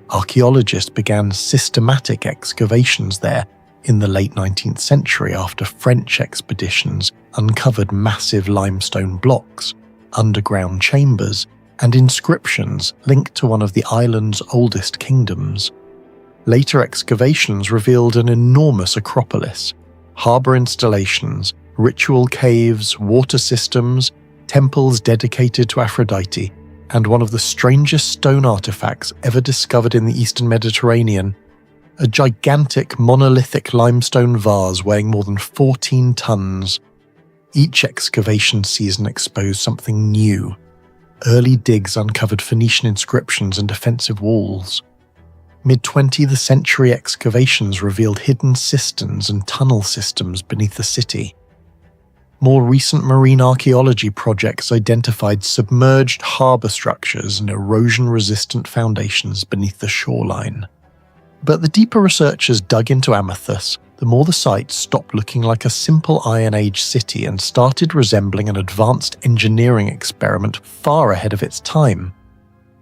Archaeologists began systematic excavations there in the late 19th century after French expeditions uncovered massive limestone blocks, underground chambers, and inscriptions linked to one of the island's oldest kingdoms. Later excavations revealed an enormous acropolis, harbour installations, ritual caves, water systems, temples dedicated to Aphrodite, and one of the strangest stone artifacts ever discovered in the Eastern Mediterranean, a gigantic monolithic limestone vase weighing more than 14 tons. Each excavation season exposed something new. Early digs uncovered Phoenician inscriptions and defensive walls. Mid-20th century excavations revealed hidden cisterns and tunnel systems beneath the city. More recent marine archaeology projects identified submerged harbour structures and erosion-resistant foundations beneath the shoreline. But the deeper researchers dug into Amethyst, the more the site stopped looking like a simple Iron Age city and started resembling an advanced engineering experiment far ahead of its time.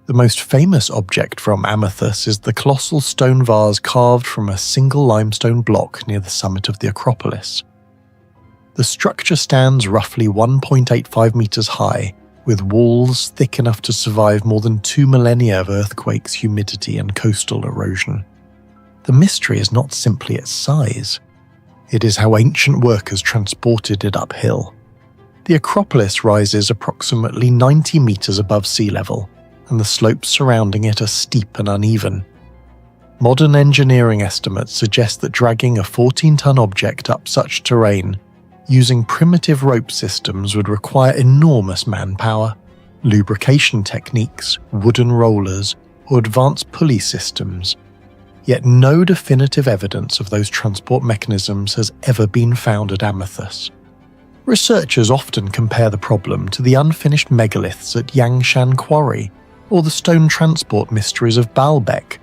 The most famous object from Amethyst is the colossal stone vase carved from a single limestone block near the summit of the Acropolis. The structure stands roughly 1.85 meters high, with walls thick enough to survive more than 2 millennia of earthquakes, humidity, and coastal erosion. The mystery is not simply its size. It is how ancient workers transported it uphill. The Acropolis rises approximately 90 meters above sea level, and the slopes surrounding it are steep and uneven. Modern engineering estimates suggest that dragging a 14-ton object up such terrain using primitive rope systems would require enormous manpower, lubrication techniques, wooden rollers, or advanced pulley systems. Yet no definitive evidence of those transport mechanisms has ever been found at Amethyst. Researchers often compare the problem to the unfinished megaliths at Yangshan Quarry or the stone transport mysteries of Baalbek.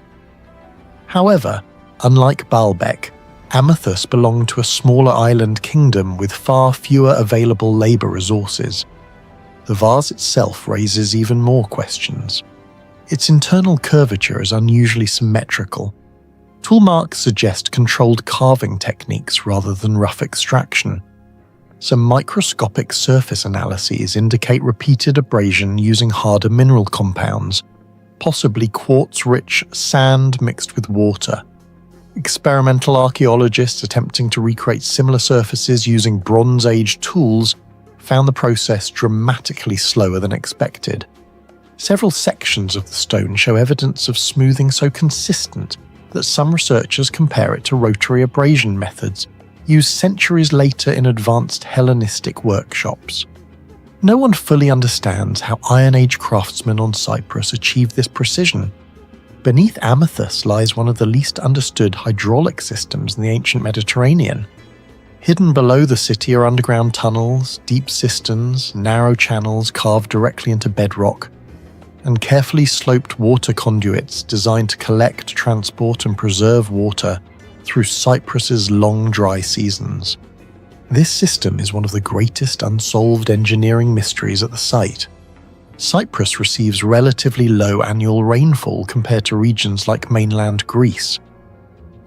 However, unlike Baalbek, Amethyst belonged to a smaller island kingdom with far fewer available labour resources. The vase itself raises even more questions. Its internal curvature is unusually symmetrical. Tool marks suggest controlled carving techniques rather than rough extraction. Some microscopic surface analyses indicate repeated abrasion using harder mineral compounds, possibly quartz-rich sand mixed with water. Experimental archaeologists attempting to recreate similar surfaces using Bronze Age tools found the process dramatically slower than expected. Several sections of the stone show evidence of smoothing so consistent that some researchers compare it to rotary abrasion methods used centuries later in advanced Hellenistic workshops. No one fully understands how Iron Age craftsmen on Cyprus achieved this precision. Beneath Amethyst lies one of the least understood hydraulic systems in the ancient Mediterranean. Hidden below the city are underground tunnels, deep cisterns, narrow channels carved directly into bedrock, and carefully sloped water conduits designed to collect, transport, and preserve water through Cyprus's long dry seasons. This system is one of the greatest unsolved engineering mysteries at the site. Cyprus receives relatively low annual rainfall compared to regions like mainland Greece.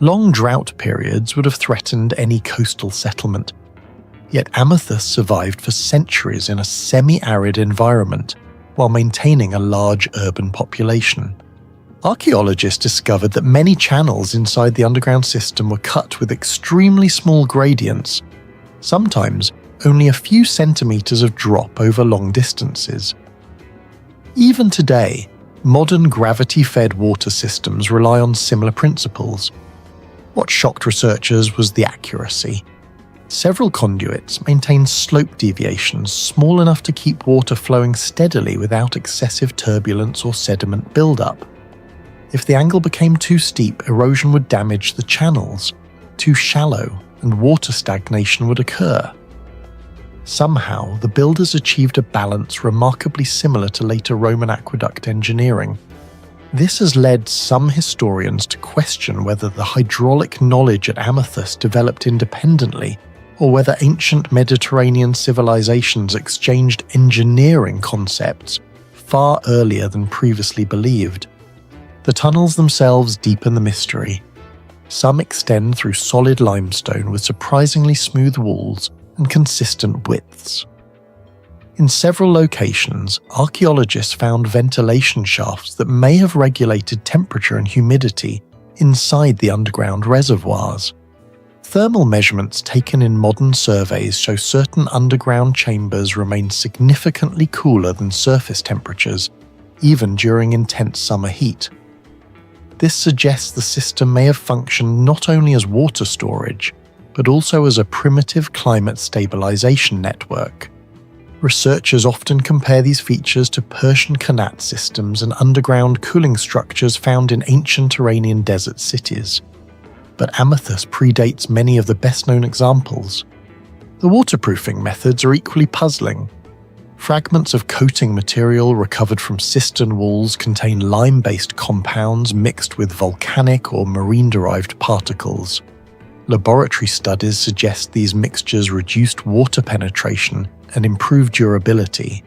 Long drought periods would have threatened any coastal settlement, yet Amethyst survived for centuries in a semi-arid environment while maintaining a large urban population. Archaeologists discovered that many channels inside the underground system were cut with extremely small gradients, sometimes only a few centimeters of drop over long distances. Even today, modern gravity-fed water systems rely on similar principles. What shocked researchers was the accuracy. Several conduits maintained slope deviations small enough to keep water flowing steadily without excessive turbulence or sediment buildup. If the angle became too steep, erosion would damage the channels. Too shallow, and water stagnation would occur. Somehow, the builders achieved a balance remarkably similar to later Roman aqueduct engineering. This has led some historians to question whether the hydraulic knowledge at Amethyst developed independently, or whether ancient Mediterranean civilizations exchanged engineering concepts far earlier than previously believed. The tunnels themselves deepen the mystery. Some extend through solid limestone with surprisingly smooth walls and consistent widths. In several locations, archaeologists found ventilation shafts that may have regulated temperature and humidity inside the underground reservoirs. Thermal measurements taken in modern surveys show certain underground chambers remain significantly cooler than surface temperatures, even during intense summer heat. This suggests the system may have functioned not only as water storage, but also as a primitive climate stabilization network. Researchers often compare these features to Persian Qanat systems and underground cooling structures found in ancient Iranian desert cities. But Amethyst predates many of the best-known examples. The waterproofing methods are equally puzzling. Fragments of coating material recovered from cistern walls contain lime-based compounds mixed with volcanic or marine-derived particles. Laboratory studies suggest these mixtures reduced water penetration and improved durability.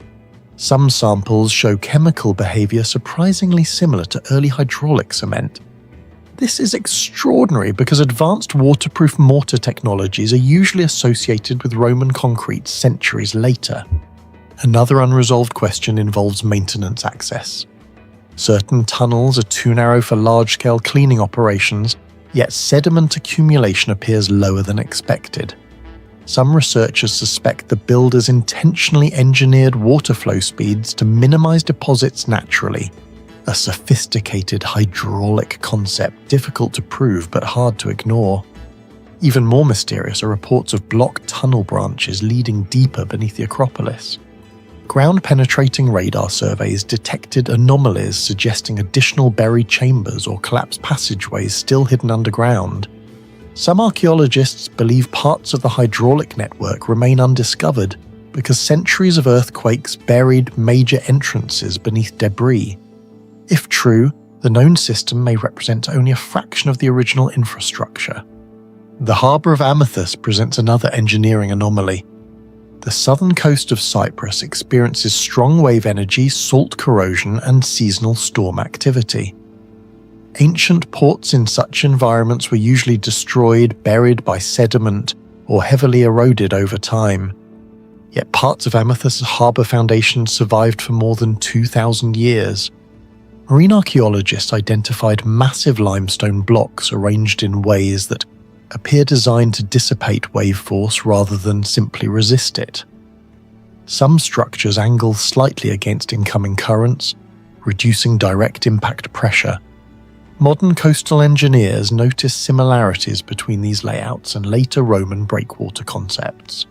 Some samples show chemical behavior surprisingly similar to early hydraulic cement. This is extraordinary because advanced waterproof mortar technologies are usually associated with Roman concrete centuries later. Another unresolved question involves maintenance access. Certain tunnels are too narrow for large-scale cleaning operations, yet sediment accumulation appears lower than expected. Some researchers suspect the builders intentionally engineered water flow speeds to minimize deposits naturally, a sophisticated hydraulic concept difficult to prove but hard to ignore. Even more mysterious are reports of blocked tunnel branches leading deeper beneath the Acropolis. Ground-penetrating radar surveys detected anomalies suggesting additional buried chambers or collapsed passageways still hidden underground. Some archaeologists believe parts of the hydraulic network remain undiscovered because centuries of earthquakes buried major entrances beneath debris. If true, the known system may represent only a fraction of the original infrastructure. The harbour of Amethyst presents another engineering anomaly. The southern coast of Cyprus experiences strong wave energy, salt corrosion, and seasonal storm activity. Ancient ports in such environments were usually destroyed, buried by sediment, or heavily eroded over time. Yet parts of Amethyst's harbour foundations survived for more than 2,000 years. Marine archaeologists identified massive limestone blocks arranged in ways that appear designed to dissipate wave force rather than simply resist it. Some structures angle slightly against incoming currents, reducing direct impact pressure. Modern coastal engineers noticed similarities between these layouts and later Roman breakwater concepts.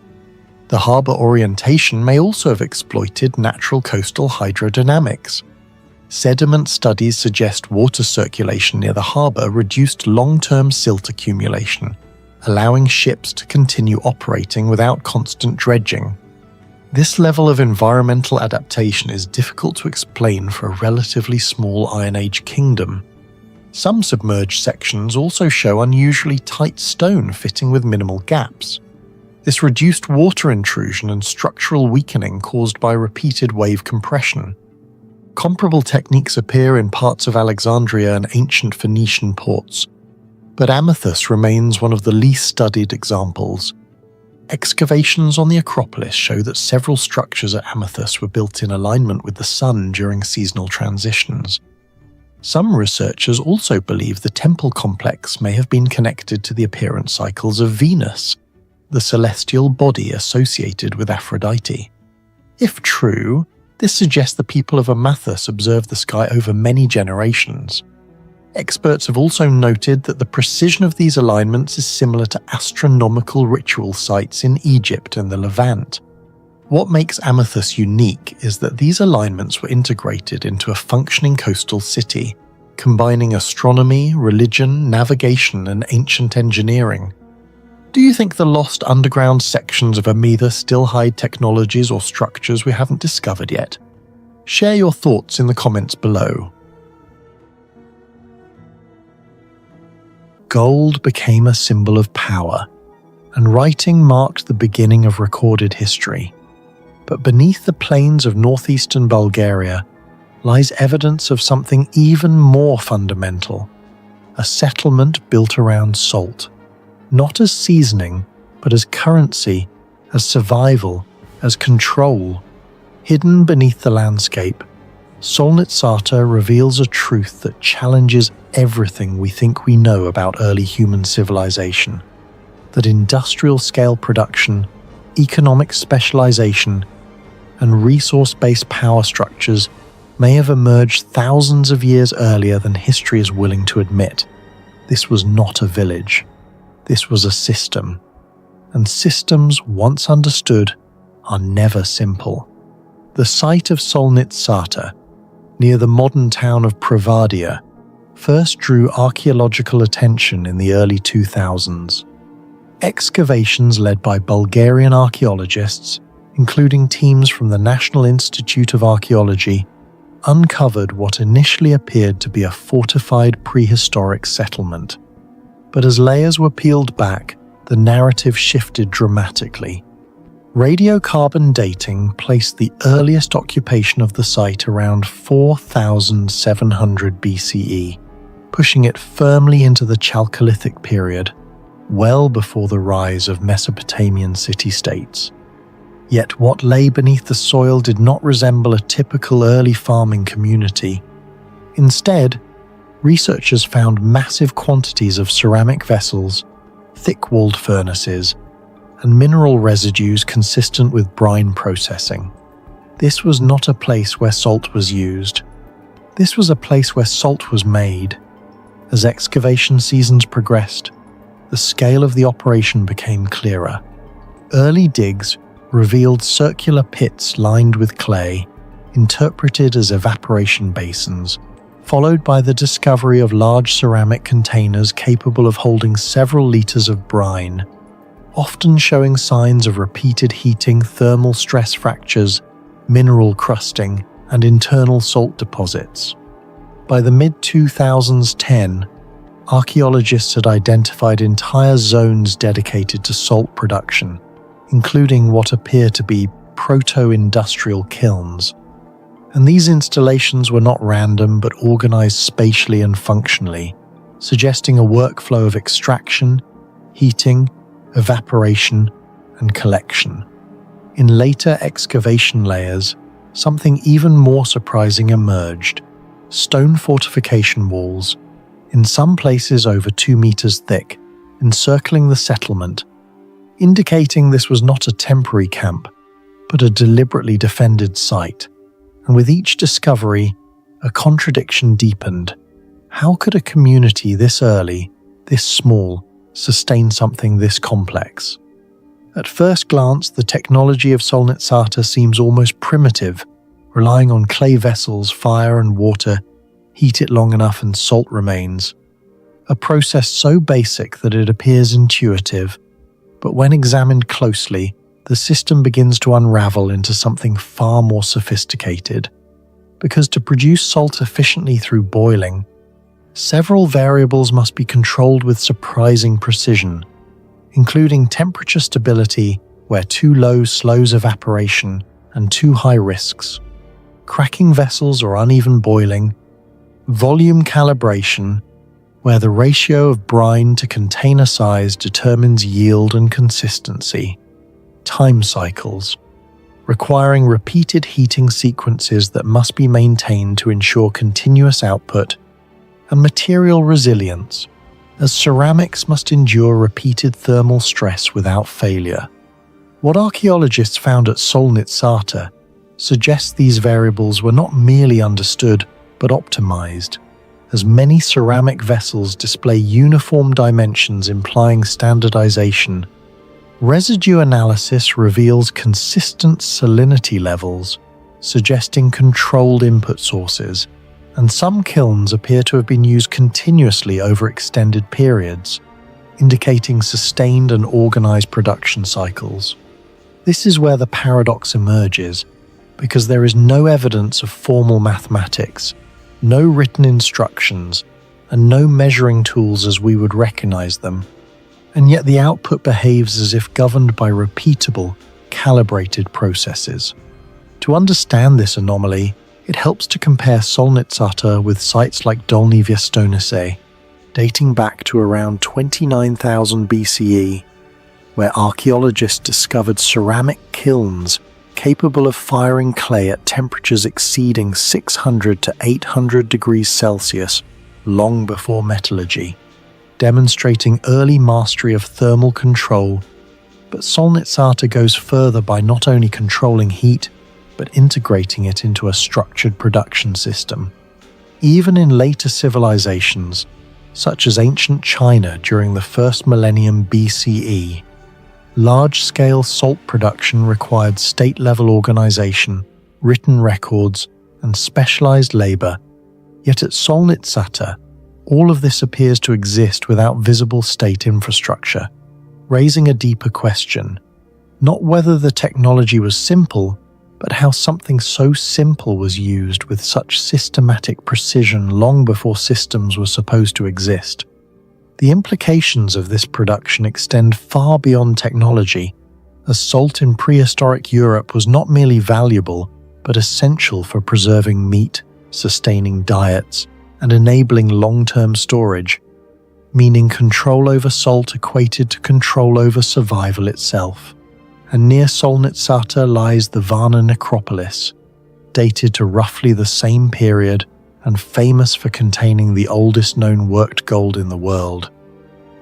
The harbour orientation may also have exploited natural coastal hydrodynamics. Sediment studies suggest water circulation near the harbour reduced long-term silt accumulation, allowing ships to continue operating without constant dredging. This level of environmental adaptation is difficult to explain for a relatively small Iron Age kingdom. Some submerged sections also show unusually tight stone fitting with minimal gaps. This reduced water intrusion and structural weakening caused by repeated wave compression. Comparable techniques appear in parts of Alexandria and ancient Phoenician ports, but Amathus remains one of the least studied examples. Excavations on the Acropolis show that several structures at Amathus were built in alignment with the sun during seasonal transitions. Some researchers also believe the temple complex may have been connected to the appearance cycles of Venus, the celestial body associated with Aphrodite. If true, this suggests the people of Amathus observed the sky over many generations. Experts have also noted that the precision of these alignments is similar to astronomical ritual sites in Egypt and the Levant. What makes Amathus unique is that these alignments were integrated into a functioning coastal city, combining astronomy, religion, navigation, and ancient engineering. Do you think the lost underground sections of Amida still hide technologies or structures we haven't discovered yet? Share your thoughts in the comments below. Gold became a symbol of power, and writing marked the beginning of recorded history. But beneath the plains of northeastern Bulgaria lies evidence of something even more fundamental: a settlement built around salt. Not as seasoning, but as currency, as survival, as control. Hidden beneath the landscape, Solnitsata reveals a truth that challenges everything we think we know about early human civilization. That industrial-scale production, economic specialization, and resource-based power structures may have emerged thousands of years earlier than history is willing to admit. This was not a village. This was a system, and systems, once understood, are never simple. The site of Solnitsata, near the modern town of Provadia, first drew archaeological attention in the early 2000s. Excavations led by Bulgarian archaeologists, including teams from the National Institute of Archaeology, uncovered what initially appeared to be a fortified prehistoric settlement. But as layers were peeled back, the narrative shifted dramatically. Radiocarbon dating placed the earliest occupation of the site around 4700 BCE, pushing it firmly into the Chalcolithic period, well before the rise of Mesopotamian city-states. Yet what lay beneath the soil did not resemble a typical early farming community. Instead, researchers found massive quantities of ceramic vessels, thick-walled furnaces, and mineral residues consistent with brine processing. This was not a place where salt was used. This was a place where salt was made. As excavation seasons progressed, the scale of the operation became clearer. Early digs revealed circular pits lined with clay, interpreted as evaporation basins, followed by the discovery of large ceramic containers capable of holding several liters of brine, often showing signs of repeated heating, thermal stress fractures, mineral crusting, and internal salt deposits. By the mid-2010s, archaeologists had identified entire zones dedicated to salt production, including what appear to be proto-industrial kilns. And these installations were not random but organized spatially and functionally, suggesting a workflow of extraction, heating, evaporation, and collection. In later excavation layers, something even more surprising emerged: stone fortification walls, in some places over 2 meters thick, encircling the settlement, indicating this was not a temporary camp, but a deliberately defended site. And with each discovery, a contradiction deepened. How could a community this early, this small, sustain something this complex? At first glance, the technology of Solnitsata seems almost primitive, relying on clay vessels, fire and water, heat it long enough and salt remains. A process so basic that it appears intuitive, but when examined closely, the system begins to unravel into something far more sophisticated. Because to produce salt efficiently through boiling, several variables must be controlled with surprising precision, including temperature stability, where too low slows evaporation, and too high risks, cracking vessels or uneven boiling, volume calibration, where the ratio of brine to container size determines yield and consistency, time cycles, requiring repeated heating sequences that must be maintained to ensure continuous output, and material resilience, as ceramics must endure repeated thermal stress without failure. What archaeologists found at Solnitsata suggests these variables were not merely understood but optimized, as many ceramic vessels display uniform dimensions implying standardization. Residue analysis reveals consistent salinity levels, suggesting controlled input sources, and some kilns appear to have been used continuously over extended periods, indicating sustained and organized production cycles. This is where the paradox emerges, because there is no evidence of formal mathematics, no written instructions, and no measuring tools as we would recognize them, and yet the output behaves as if governed by repeatable, calibrated processes. To understand this anomaly, it helps to compare Solnitsata with sites like Dolny Viestonice, dating back to around 29,000 BCE, where archaeologists discovered ceramic kilns capable of firing clay at temperatures exceeding 600 to 800 degrees Celsius long before metallurgy, demonstrating early mastery of thermal control. But Solnitsata goes further by not only controlling heat, but integrating it into a structured production system. Even in later civilizations, such as ancient China during the first millennium BCE, large-scale salt production required state-level organization, written records, and specialized labor. Yet at Solnitsata, all of this appears to exist without visible state infrastructure, raising a deeper question, not whether the technology was simple, but how something so simple was used with such systematic precision long before systems were supposed to exist. The implications of this production extend far beyond technology, as salt in prehistoric Europe was not merely valuable, but essential for preserving meat, sustaining diets, and enabling long-term storage, meaning control over salt equated to control over survival itself. And near Solnitsata lies the Varna necropolis, dated to roughly the same period and famous for containing the oldest known worked gold in the world,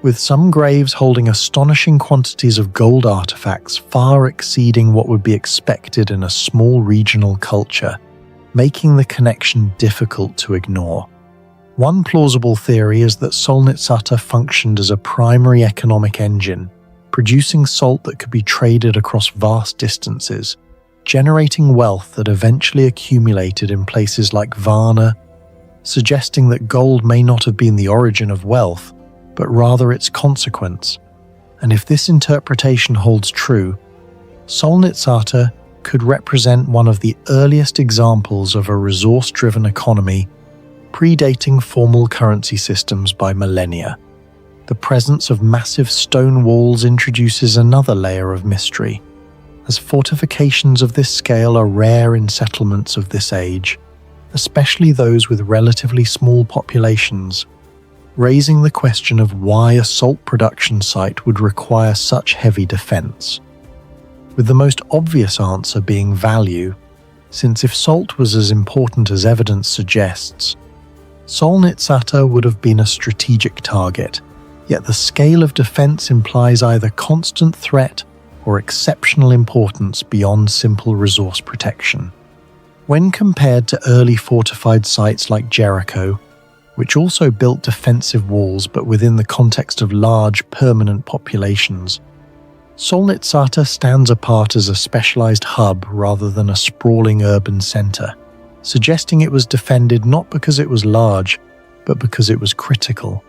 with some graves holding astonishing quantities of gold artifacts far exceeding what would be expected in a small regional culture, making the connection difficult to ignore. One plausible theory is that Solnitsata functioned as a primary economic engine, producing salt that could be traded across vast distances, generating wealth that eventually accumulated in places like Varna, suggesting that gold may not have been the origin of wealth, but rather its consequence. And if this interpretation holds true, Solnitsata could represent one of the earliest examples of a resource-driven economy, predating formal currency systems by millennia. The presence of massive stone walls introduces another layer of mystery, as fortifications of this scale are rare in settlements of this age, especially those with relatively small populations, raising the question of why a salt production site would require such heavy defense. With the most obvious answer being value, since if salt was as important as evidence suggests, Solnitsata would have been a strategic target, yet the scale of defense implies either constant threat or exceptional importance beyond simple resource protection. When compared to early fortified sites like Jericho, which also built defensive walls but within the context of large, permanent populations. Solnitsata stands apart as a specialized hub rather than a sprawling urban center, suggesting it was defended not because it was large, but because it was critical.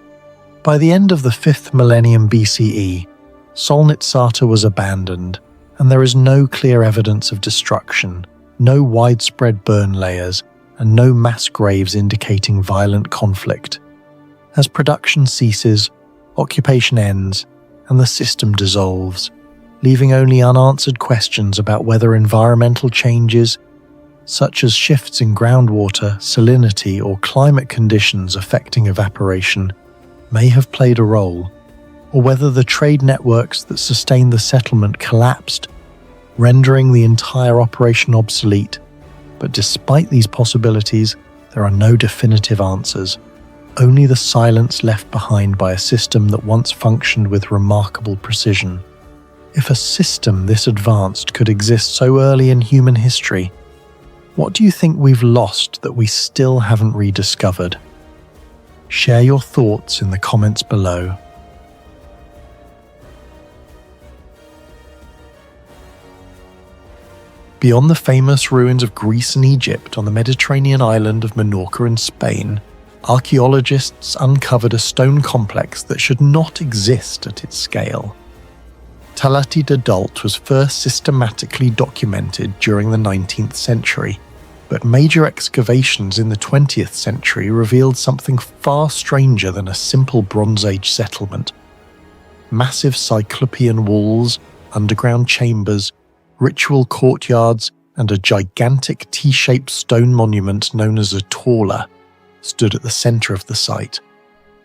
By the end of the 5th millennium BCE, Solnitsata was abandoned, and there is no clear evidence of destruction, no widespread burn layers, and no mass graves indicating violent conflict. As production ceases, occupation ends, and the system dissolves, leaving only unanswered questions about whether environmental changes, such as shifts in groundwater, salinity, or climate conditions affecting evaporation, may have played a role, or whether the trade networks that sustained the settlement collapsed, rendering the entire operation obsolete. But despite these possibilities, there are no definitive answers, only the silence left behind by a system that once functioned with remarkable precision. If a system this advanced could exist so early in human history, what do you think we've lost that we still haven't rediscovered? Share your thoughts in the comments below. Beyond the famous ruins of Greece and Egypt on the Mediterranean island of Minorca in Spain, archaeologists uncovered a stone complex that should not exist at its scale. Talati d'Adult was first systematically documented during the 19th century, but major excavations in the 20th century revealed something far stranger than a simple Bronze Age settlement. Massive cyclopean walls, underground chambers, ritual courtyards, and a gigantic T-shaped stone monument known as a tawla stood at the center of the site.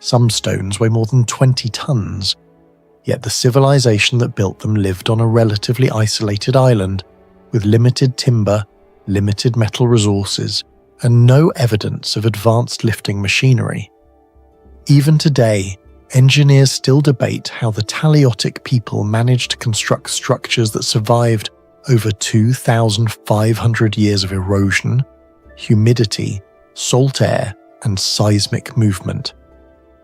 Some stones weigh more than 20 tons, yet the civilization that built them lived on a relatively isolated island, with limited timber, limited metal resources, and no evidence of advanced lifting machinery. Even today, engineers still debate how the Taliotic people managed to construct structures that survived over 2,500 years of erosion, humidity, salt air, and seismic movement.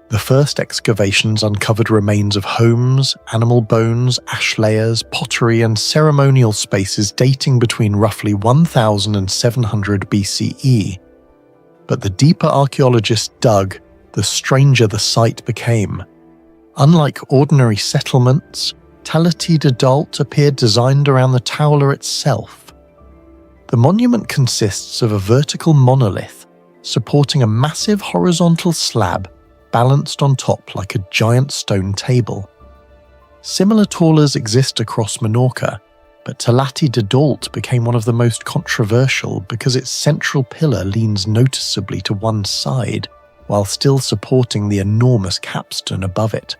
The first excavations uncovered remains of homes, animal bones, ash layers, pottery, and ceremonial spaces dating between roughly 1000 and 700 BCE. But the deeper archaeologists dug, the stranger the site became. Unlike ordinary settlements, Talati d'Adult appeared designed around the tawla itself. The monument consists of a vertical monolith supporting a massive horizontal slab balanced on top like a giant stone table. Similar tawlas exist across Minorca, but Talati d'Adult became one of the most controversial because its central pillar leans noticeably to one side, while still supporting the enormous capstone above it.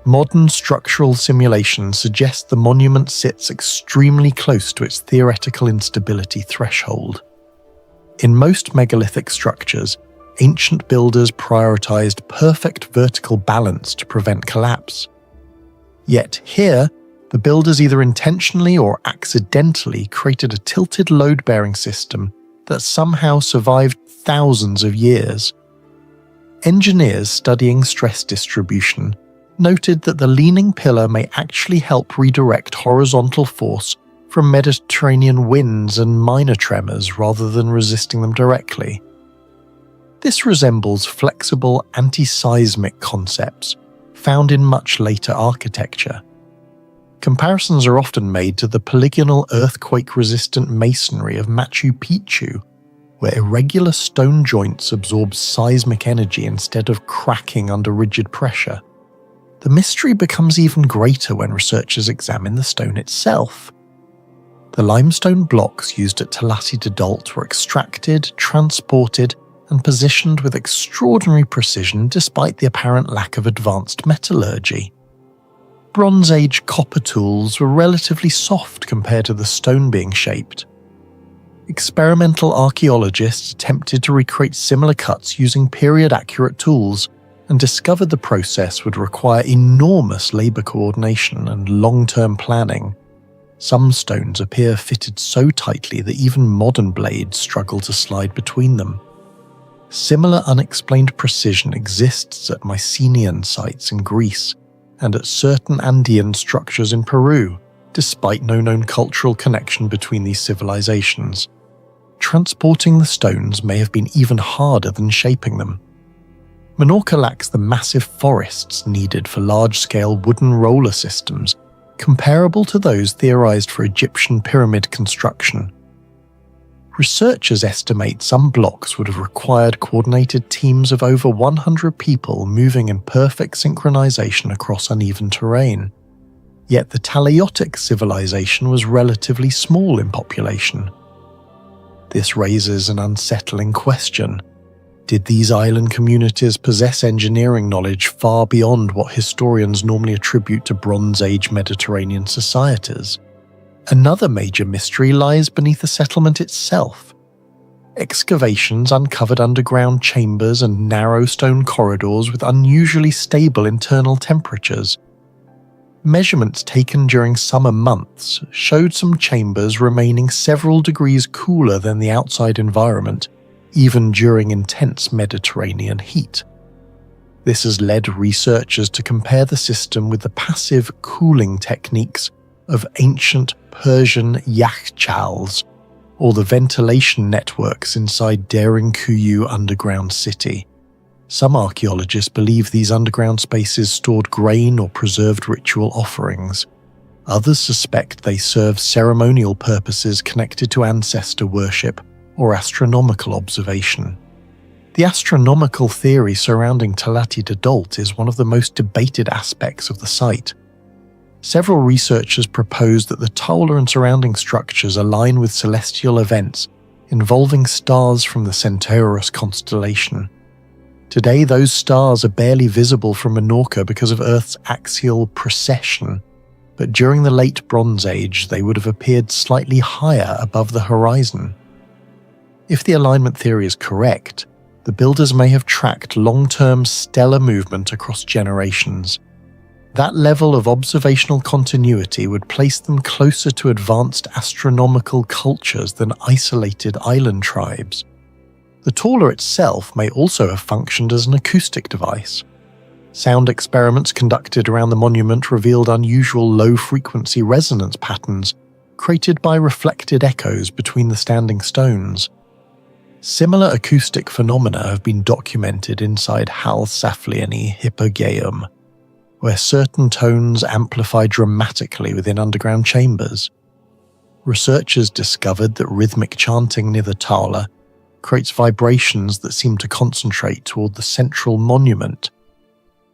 Modern structural simulation suggests the monument sits extremely close to its theoretical instability threshold. In most megalithic structures, ancient builders prioritized perfect vertical balance to prevent collapse. Yet here, the builders either intentionally or accidentally created a tilted load-bearing system that somehow survived thousands of years. Engineers studying stress distribution noted that the leaning pillar may actually help redirect horizontal force from Mediterranean winds and minor tremors rather than resisting them directly. This resembles flexible anti-seismic concepts found in much later architecture. Comparisons are often made to the polygonal earthquake-resistant masonry of Machu Picchu, where irregular stone joints absorb seismic energy instead of cracking under rigid pressure. The mystery becomes even greater when researchers examine the stone itself. The limestone blocks used at Talati d'Adult were extracted, transported, and positioned with extraordinary precision despite the apparent lack of advanced metallurgy. Bronze Age copper tools were relatively soft compared to the stone being shaped. Experimental archaeologists attempted to recreate similar cuts using period-accurate tools and discovered the process would require enormous labor coordination and long-term planning. Some stones appear fitted so tightly that even modern blades struggle to slide between them. Similar unexplained precision exists at Mycenaean sites in Greece and at certain Andean structures in Peru, despite no known cultural connection between these civilizations. Transporting the stones may have been even harder than shaping them. Minorca lacks the massive forests needed for large-scale wooden roller systems, comparable to those theorized for Egyptian pyramid construction. Researchers estimate some blocks would have required coordinated teams of over 100 people moving in perfect synchronization across uneven terrain. Yet the Taleiotic civilization was relatively small in population. This raises an unsettling question. Did these island communities possess engineering knowledge far beyond what historians normally attribute to Bronze Age Mediterranean societies? Another major mystery lies beneath the settlement itself. Excavations uncovered underground chambers and narrow stone corridors with unusually stable internal temperatures. Measurements taken during summer months showed some chambers remaining several degrees cooler than the outside environment, even during intense Mediterranean heat. This has led researchers to compare the system with the passive cooling techniques of ancient Persian yakhchals, or the ventilation networks inside Derinkuyu underground city. Some archaeologists believe these underground spaces stored grain or preserved ritual offerings. Others suspect they serve ceremonial purposes connected to ancestor worship or astronomical observation. The astronomical theory surrounding Talati Dadult is one of the most debated aspects of the site. Several researchers propose that the Taula and surrounding structures align with celestial events involving stars from the Centaurus constellation. Today, those stars are barely visible from Minorca because of Earth's axial precession, but during the late Bronze Age they would have appeared slightly higher above the horizon. If the alignment theory is correct, the builders may have tracked long-term stellar movement across generations. That level of observational continuity would place them closer to advanced astronomical cultures than isolated island tribes. The Taula itself may also have functioned as an acoustic device. Sound experiments conducted around the monument revealed unusual low-frequency resonance patterns created by reflected echoes between the standing stones. Similar acoustic phenomena have been documented inside Hal Saflieni Hypogeum, where certain tones amplify dramatically within underground chambers. Researchers discovered that rhythmic chanting near the Taula creates vibrations that seem to concentrate toward the central monument.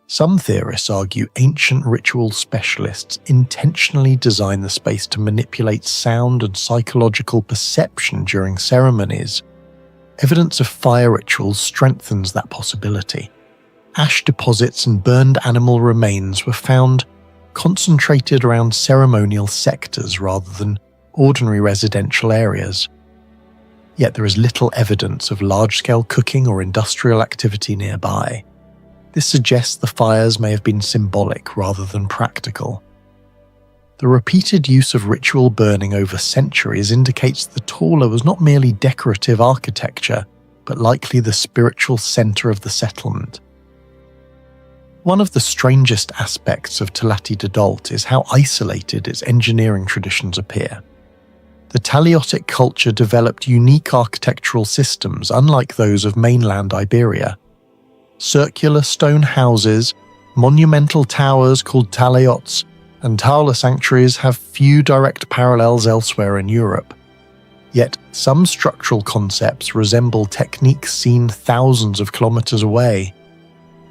Some theorists argue ancient ritual specialists intentionally designed the space to manipulate sound and psychological perception during ceremonies. Evidence of fire rituals strengthens that possibility. Ash deposits and burned animal remains were found concentrated around ceremonial sectors rather than ordinary residential areas. Yet there is little evidence of large-scale cooking or industrial activity nearby. This suggests the fires may have been symbolic rather than practical. The repeated use of ritual burning over centuries indicates the Taula was not merely decorative architecture, but likely the spiritual center of the settlement. One of the strangest aspects of Talati Dadult is how isolated its engineering traditions appear. The Taleiotic culture developed unique architectural systems unlike those of mainland Iberia. Circular stone houses, monumental towers called talaiots, and Taula sanctuaries have few direct parallels elsewhere in Europe. Yet some structural concepts resemble techniques seen thousands of kilometers away.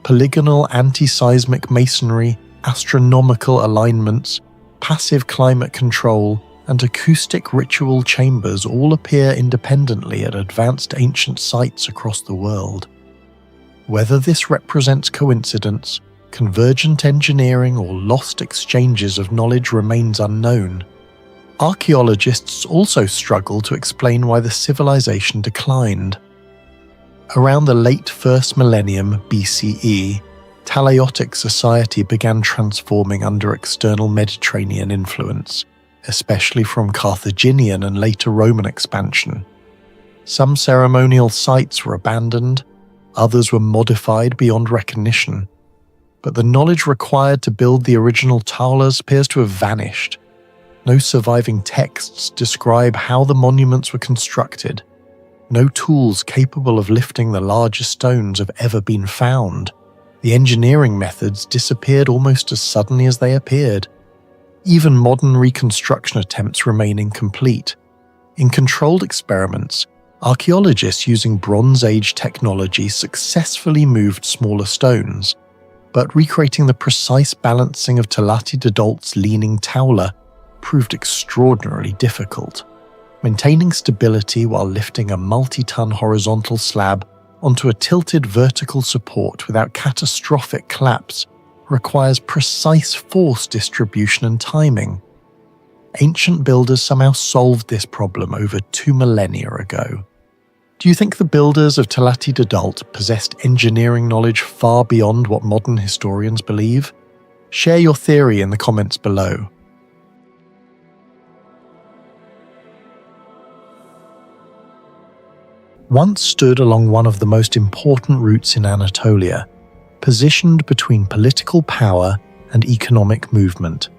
Polygonal anti-seismic masonry, astronomical alignments, passive climate control, and acoustic ritual chambers all appear independently at advanced ancient sites across the world. Whether this represents coincidence, convergent engineering, or lost exchanges of knowledge remains unknown. Archaeologists also struggle to explain why the civilization declined. Around the late 1st millennium BCE, Taleiotic society began transforming under external Mediterranean influence, especially from Carthaginian and later Roman expansion. Some ceremonial sites were abandoned, Others were modified beyond recognition. But the knowledge required to build the original taulas appears to have vanished. No surviving texts describe how the monuments were constructed. No tools capable of lifting the largest stones have ever been found. The engineering methods disappeared almost as suddenly as they appeared. Even modern reconstruction attempts remain incomplete. In controlled experiments, archaeologists using Bronze Age technology successfully moved smaller stones, but recreating the precise balancing of Telati Dedolt's leaning taula proved extraordinarily difficult. Maintaining stability while lifting a multi-ton horizontal slab onto a tilted vertical support without catastrophic collapse requires precise force distribution and timing. Ancient builders somehow solved this problem over 2 millennia ago. Do you think the builders of Telati Dedolt possessed engineering knowledge far beyond what modern historians believe? Share your theory in the comments below. Once stood along one of the most important routes in Anatolia, positioned between political power and economic movement,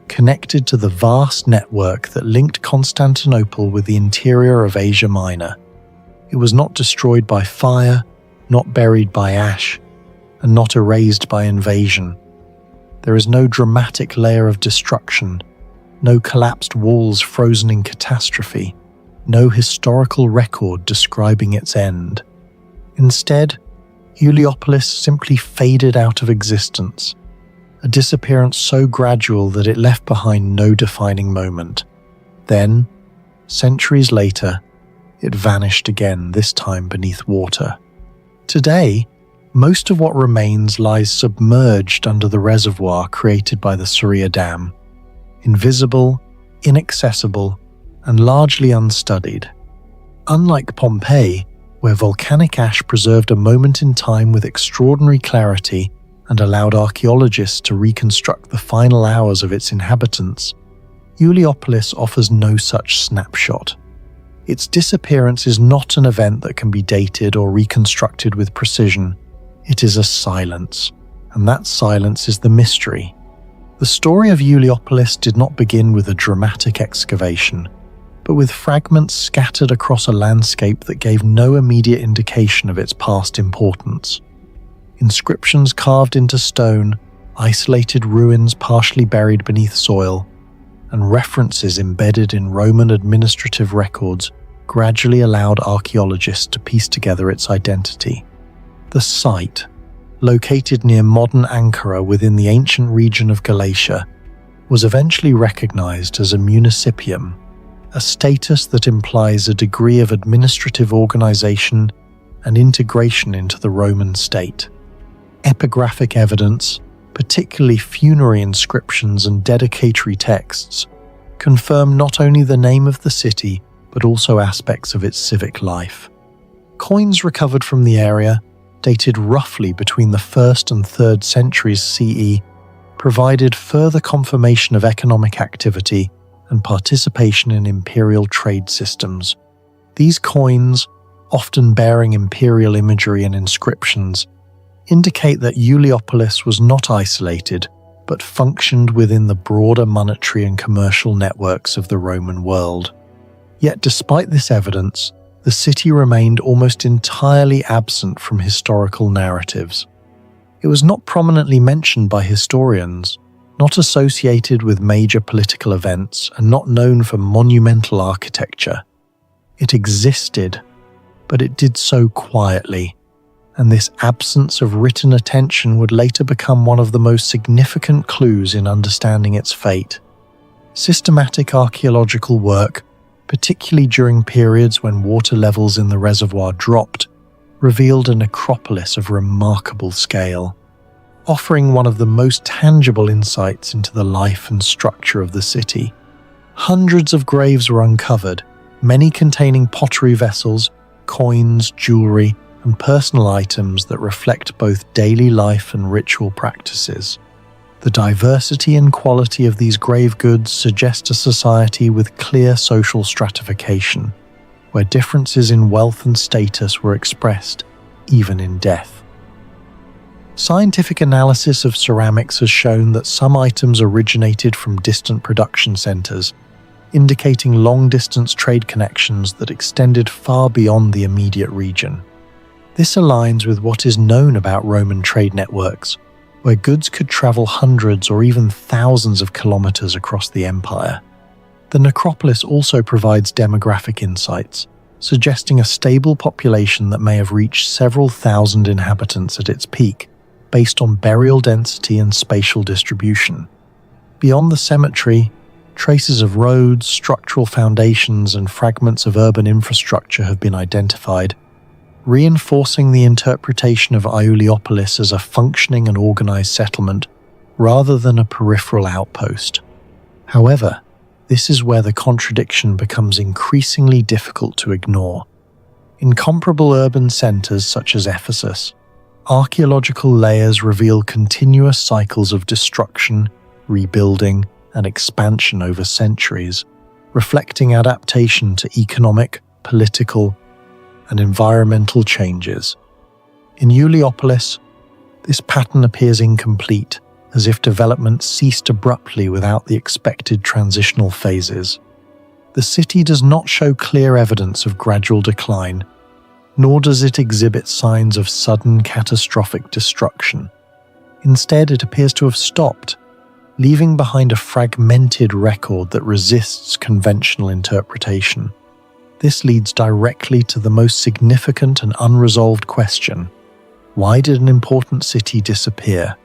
connected to the vast network that linked Constantinople with the interior of Asia Minor. It was not destroyed by fire, not buried by ash, and not erased by invasion. There is no dramatic layer of destruction, no collapsed walls frozen in catastrophe, no historical record describing its end. Instead, Heliopolis simply faded out of existence, a disappearance so gradual that it left behind no defining moment. Then, centuries later, it vanished again, this time beneath water. Today, most of what remains lies submerged under the reservoir created by the Saria Dam, invisible, inaccessible, and largely unstudied. Unlike Pompeii, where volcanic ash preserved a moment in time with extraordinary clarity and allowed archaeologists to reconstruct the final hours of its inhabitants, Heliopolis offers no such snapshot. Its disappearance is not an event that can be dated or reconstructed with precision. It is a silence, and that silence is the mystery. The story of Heliopolis did not begin with a dramatic excavation, but with fragments scattered across a landscape that gave no immediate indication of its past importance. Inscriptions carved into stone, isolated ruins partially buried beneath soil, and references embedded in Roman administrative records gradually allowed archaeologists to piece together its identity. The site, located near modern Ankara within the ancient region of Galatia, was eventually recognized as a municipium, a status that implies a degree of administrative organization and integration into the Roman state. Epigraphic evidence, particularly funerary inscriptions and dedicatory texts, confirm not only the name of the city but also aspects of its civic life. Coins recovered from the area, dated roughly between the 1st and 3rd centuries CE, provided further confirmation of economic activity and participation in imperial trade systems. These coins, often bearing imperial imagery and inscriptions, indicate that Heliopolis was not isolated, but functioned within the broader monetary and commercial networks of the Roman world. Yet despite this evidence, the city remained almost entirely absent from historical narratives. It was not prominently mentioned by historians, not associated with major political events, and not known for monumental architecture. It existed, but it did so quietly, and this absence of written attention would later become one of the most significant clues in understanding its fate. Systematic archaeological work, particularly during periods when water levels in the reservoir dropped, revealed a necropolis of remarkable scale, offering one of the most tangible insights into the life and structure of the city. Hundreds of graves were uncovered, many containing pottery vessels, coins, jewelry, and personal items that reflect both daily life and ritual practices. The diversity and quality of these grave goods suggest a society with clear social stratification, where differences in wealth and status were expressed, even in death. Scientific analysis of ceramics has shown that some items originated from distant production centers, indicating long-distance trade connections that extended far beyond the immediate region. This aligns with what is known about Roman trade networks, where goods could travel hundreds or even thousands of kilometers across the empire. The necropolis also provides demographic insights, suggesting a stable population that may have reached several thousand inhabitants at its peak, based on burial density and spatial distribution. Beyond the cemetery, traces of roads, structural foundations, and fragments of urban infrastructure have been identified, reinforcing the interpretation of Iuliopolis as a functioning and organized settlement rather than a peripheral outpost. However, this is where the contradiction becomes increasingly difficult to ignore. In comparable urban centers such as Ephesus, archaeological layers reveal continuous cycles of destruction, rebuilding, and expansion over centuries, reflecting adaptation to economic, political, and environmental changes. In Iuliopolis, this pattern appears incomplete, as if development ceased abruptly without the expected transitional phases. The city does not show clear evidence of gradual decline, nor does it exhibit signs of sudden catastrophic destruction. Instead, it appears to have stopped, leaving behind a fragmented record that resists conventional interpretation. This leads directly to the most significant and unresolved question: why did an important city disappear?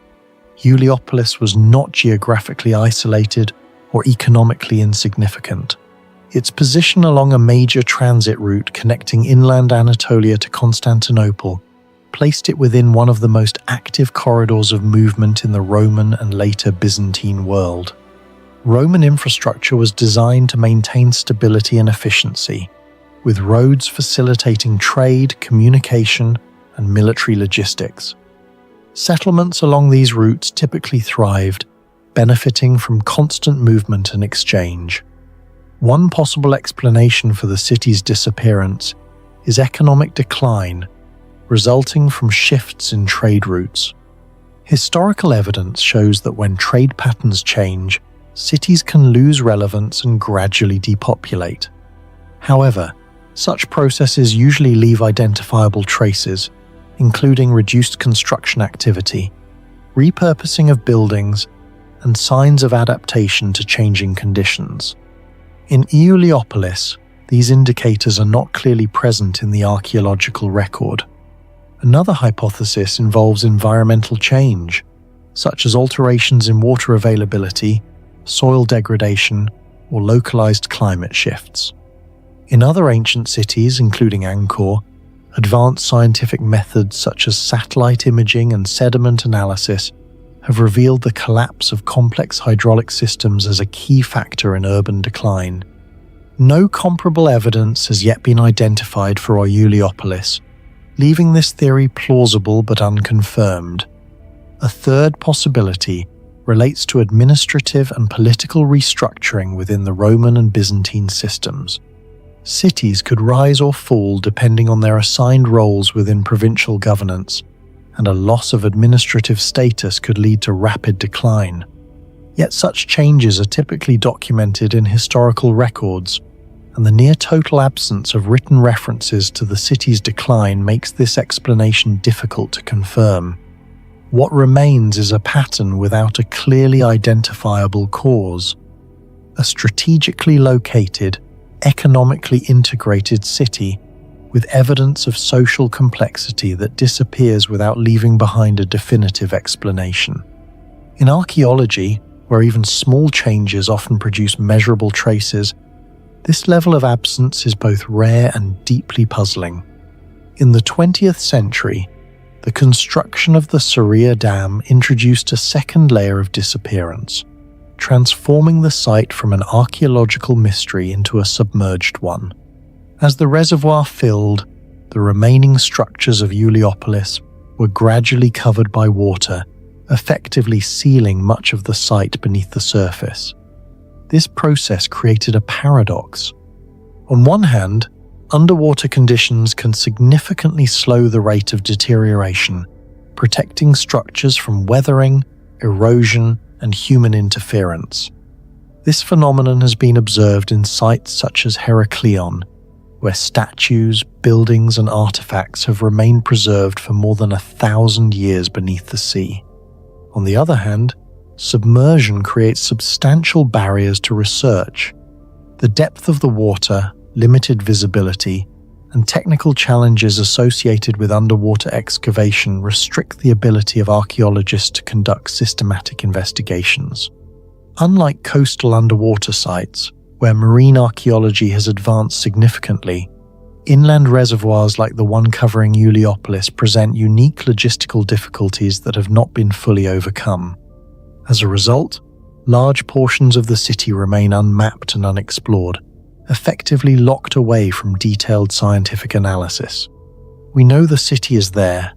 Iuliopolis was not geographically isolated or economically insignificant. Its position along a major transit route connecting inland Anatolia to Constantinople placed it within one of the most active corridors of movement in the Roman and later Byzantine world. Roman infrastructure was designed to maintain stability and efficiency, with roads facilitating trade, communication, and military logistics. Settlements along these routes typically thrived, benefiting from constant movement and exchange. One possible explanation for the city's disappearance is economic decline, resulting from shifts in trade routes. Historical evidence shows that when trade patterns change, cities can lose relevance and gradually depopulate. However, such processes usually leave identifiable traces, including reduced construction activity, repurposing of buildings, and signs of adaptation to changing conditions. In Iuliopolis, these indicators are not clearly present in the archaeological record. Another hypothesis involves environmental change, such as alterations in water availability, soil degradation, or localized climate shifts. In other ancient cities, including Angkor, advanced scientific methods such as satellite imaging and sediment analysis have revealed the collapse of complex hydraulic systems as a key factor in urban decline. No comparable evidence has yet been identified for Iuliopolis, leaving this theory plausible but unconfirmed. A third possibility relates to administrative and political restructuring within the Roman and Byzantine systems. Cities could rise or fall depending on their assigned roles within provincial governance, and a loss of administrative status could lead to rapid decline. Yet such changes are typically documented in historical records, and the near-total absence of written references to the city's decline makes this explanation difficult to confirm. What remains is a pattern without a clearly identifiable cause. A strategically located, economically integrated city with evidence of social complexity that disappears without leaving behind a definitive explanation. In archaeology, where even small changes often produce measurable traces, this level of absence is both rare and deeply puzzling. In the 20th century, the construction of the Saria Dam introduced a second layer of disappearance, transforming the site from an archaeological mystery into a submerged one. As the reservoir filled, the remaining structures of Iuliopolis were gradually covered by water, effectively sealing much of the site beneath the surface. This process created a paradox. On one hand, underwater conditions can significantly slow the rate of deterioration, protecting structures from weathering, erosion, and human interference. This phenomenon has been observed in sites such as Heraklion, where statues, buildings, and artifacts have remained preserved for more than 1,000 years beneath the sea. On the other hand, submersion creates substantial barriers to research. The depth of the water, limited visibility, and technical challenges associated with underwater excavation restrict the ability of archaeologists to conduct systematic investigations. Unlike coastal underwater sites, where marine archaeology has advanced significantly, inland reservoirs like the one covering Heliopolis present unique logistical difficulties that have not been fully overcome. As a result, large portions of the city remain unmapped and unexplored, effectively locked away from detailed scientific analysis. We know the city is there,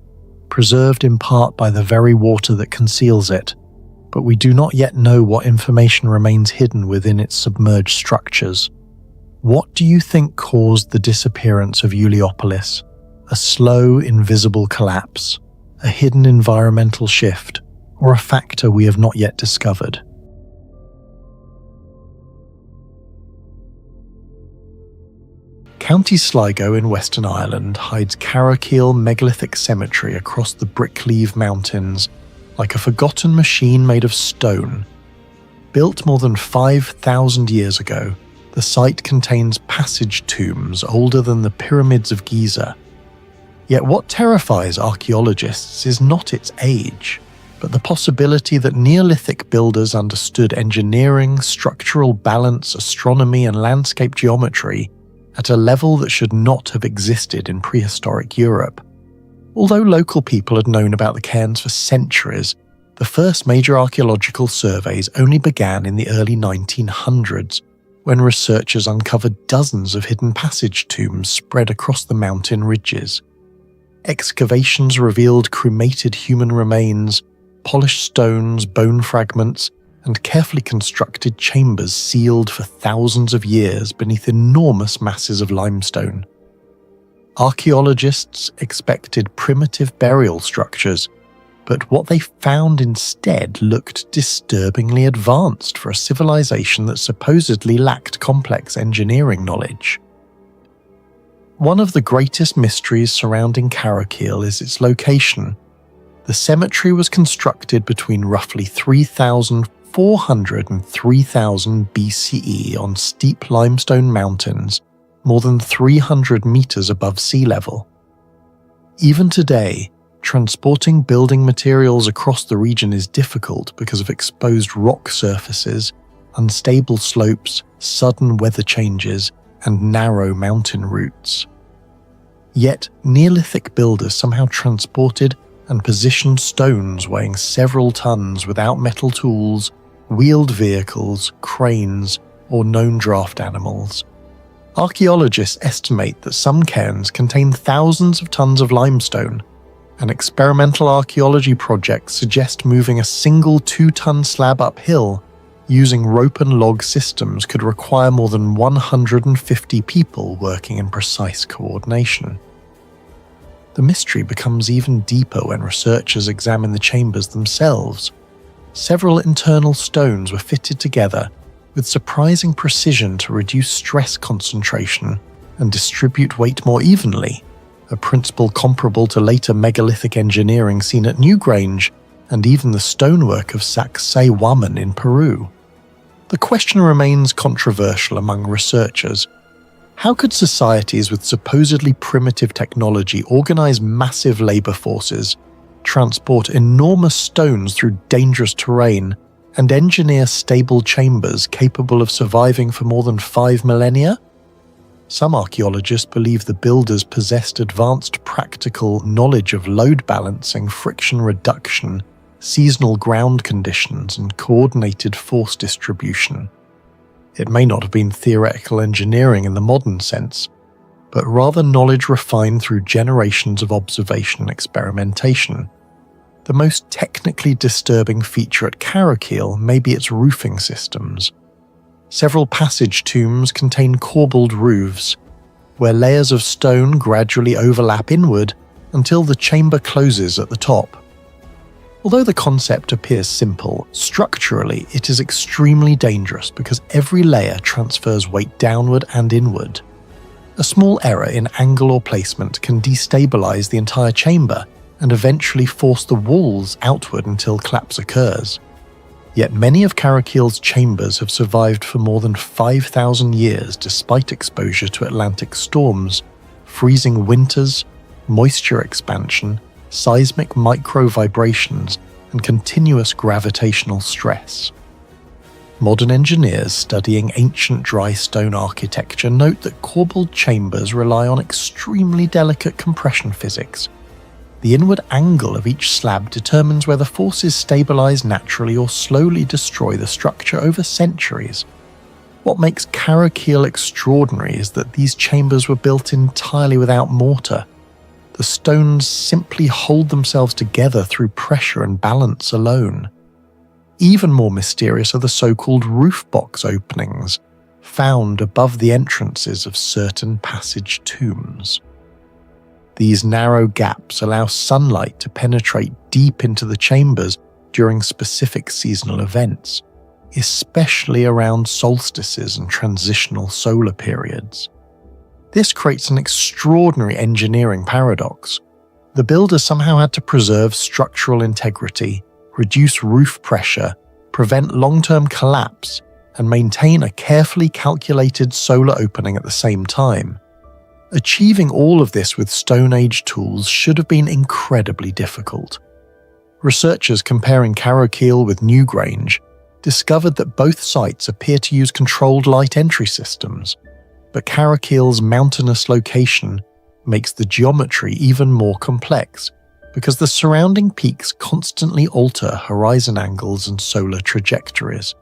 preserved in part by the very water that conceals it, but we do not yet know what information remains hidden within its submerged structures. What do you think caused the disappearance of Heliopolis? A slow, invisible collapse, a hidden environmental shift, or a factor we have not yet discovered? County Sligo in Western Ireland hides Carrowkeel megalithic cemetery across the Brickleave Mountains like a forgotten machine made of stone. Built more than 5,000 years ago, the site contains passage tombs older than the pyramids of Giza. Yet what terrifies archaeologists is not its age, but the possibility that Neolithic builders understood engineering, structural balance, astronomy, and landscape geometry at a level that should not have existed in prehistoric Europe. Although local people had known about the cairns for centuries, the first major archaeological surveys only began in the early 1900s, when researchers uncovered dozens of hidden passage tombs spread across the mountain ridges. Excavations revealed cremated human remains, polished stones, bone fragments, and carefully constructed chambers sealed for thousands of years beneath enormous masses of limestone. Archaeologists expected primitive burial structures, but what they found instead looked disturbingly advanced for a civilization that supposedly lacked complex engineering knowledge. One of the greatest mysteries surrounding Carrowkeel is its location. The cemetery was constructed between roughly 3,400 and 3000 BCE on steep limestone mountains, more than 300 meters above sea level. Even today, transporting building materials across the region is difficult because of exposed rock surfaces, unstable slopes, sudden weather changes, and narrow mountain routes. Yet, Neolithic builders somehow transported and positioned stones weighing several tons without metal tools, wheeled vehicles, cranes, or known draft animals. Archaeologists estimate that some cairns contain thousands of tons of limestone, and experimental archaeology projects suggest moving a single 2-ton slab uphill using rope and log systems could require more than 150 people working in precise coordination. The mystery becomes even deeper when researchers examine the chambers themselves. Several internal stones were fitted together with surprising precision to reduce stress concentration and distribute weight more evenly, a principle comparable to later megalithic engineering seen at Newgrange and even the stonework of Sacsayhuaman in Peru. The question remains controversial among researchers. How could societies with supposedly primitive technology organize massive labor forces, transport enormous stones through dangerous terrain, and engineer stable chambers capable of surviving for more than 5 millennia? Some archaeologists believe the builders possessed advanced practical knowledge of load balancing, friction reduction, seasonal ground conditions, and coordinated force distribution. It may not have been theoretical engineering in the modern sense, but rather knowledge refined through generations of observation and experimentation. The most technically disturbing feature at Carrowkeel may be its roofing systems. Several passage tombs contain corbelled roofs. where layers of stone gradually overlap inward until the chamber closes at the top. Although the concept appears simple, structurally it is extremely dangerous because every layer transfers weight downward and inward. A small error in angle or placement can destabilize the entire chamber and eventually force the walls outward until collapse occurs. Yet many of Carrakeel's chambers have survived for more than 5,000 years despite exposure to Atlantic storms, freezing winters, moisture expansion, seismic micro-vibrations, and continuous gravitational stress. Modern engineers studying ancient dry stone architecture note that corbelled chambers rely on extremely delicate compression physics. The inward angle of each slab determines whether forces stabilize naturally or slowly destroy the structure over centuries. What makes Carrakeel extraordinary is that these chambers were built entirely without mortar. The stones simply hold themselves together through pressure and balance alone. Even more mysterious are the so-called roof box openings, found above the entrances of certain passage tombs. These narrow gaps allow sunlight to penetrate deep into the chambers during specific seasonal events, especially around solstices and transitional solar periods. This creates an extraordinary engineering paradox. The builders somehow had to preserve structural integrity, reduce roof pressure, prevent long-term collapse, and maintain a carefully calculated solar opening at the same time. Achieving all of this with Stone Age tools should have been incredibly difficult. Researchers comparing Carrakeel with Newgrange discovered that both sites appear to use controlled light entry systems, but Carrakeel's mountainous location makes the geometry even more complex because the surrounding peaks constantly alter horizon angles and solar trajectories.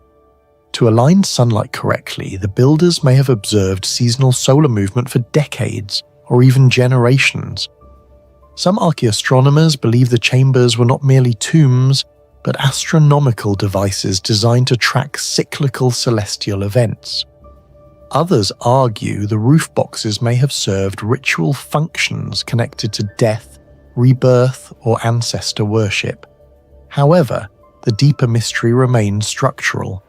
To align sunlight correctly, the builders may have observed seasonal solar movement for decades or even generations. Some archaeoastronomers believe the chambers were not merely tombs, but astronomical devices designed to track cyclical celestial events. Others argue the roof boxes may have served ritual functions connected to death, rebirth, or ancestor worship. However, the deeper mystery remains structural.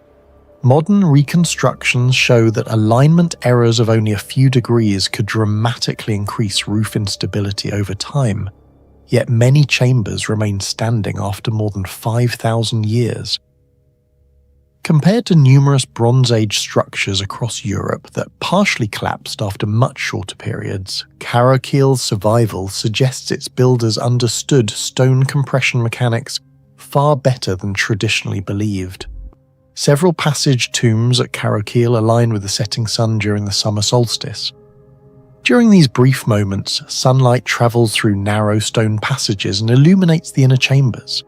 Modern reconstructions show that alignment errors of only a few degrees could dramatically increase roof instability over time, yet many chambers remain standing after more than 5,000 years. Compared to numerous Bronze Age structures across Europe that partially collapsed after much shorter periods, Carrakeel's survival suggests its builders understood stone compression mechanics far better than traditionally believed. Several passage tombs at Carrakeel align with the setting sun during the summer solstice. During these brief moments, sunlight travels through narrow stone passages and illuminates the inner chambers.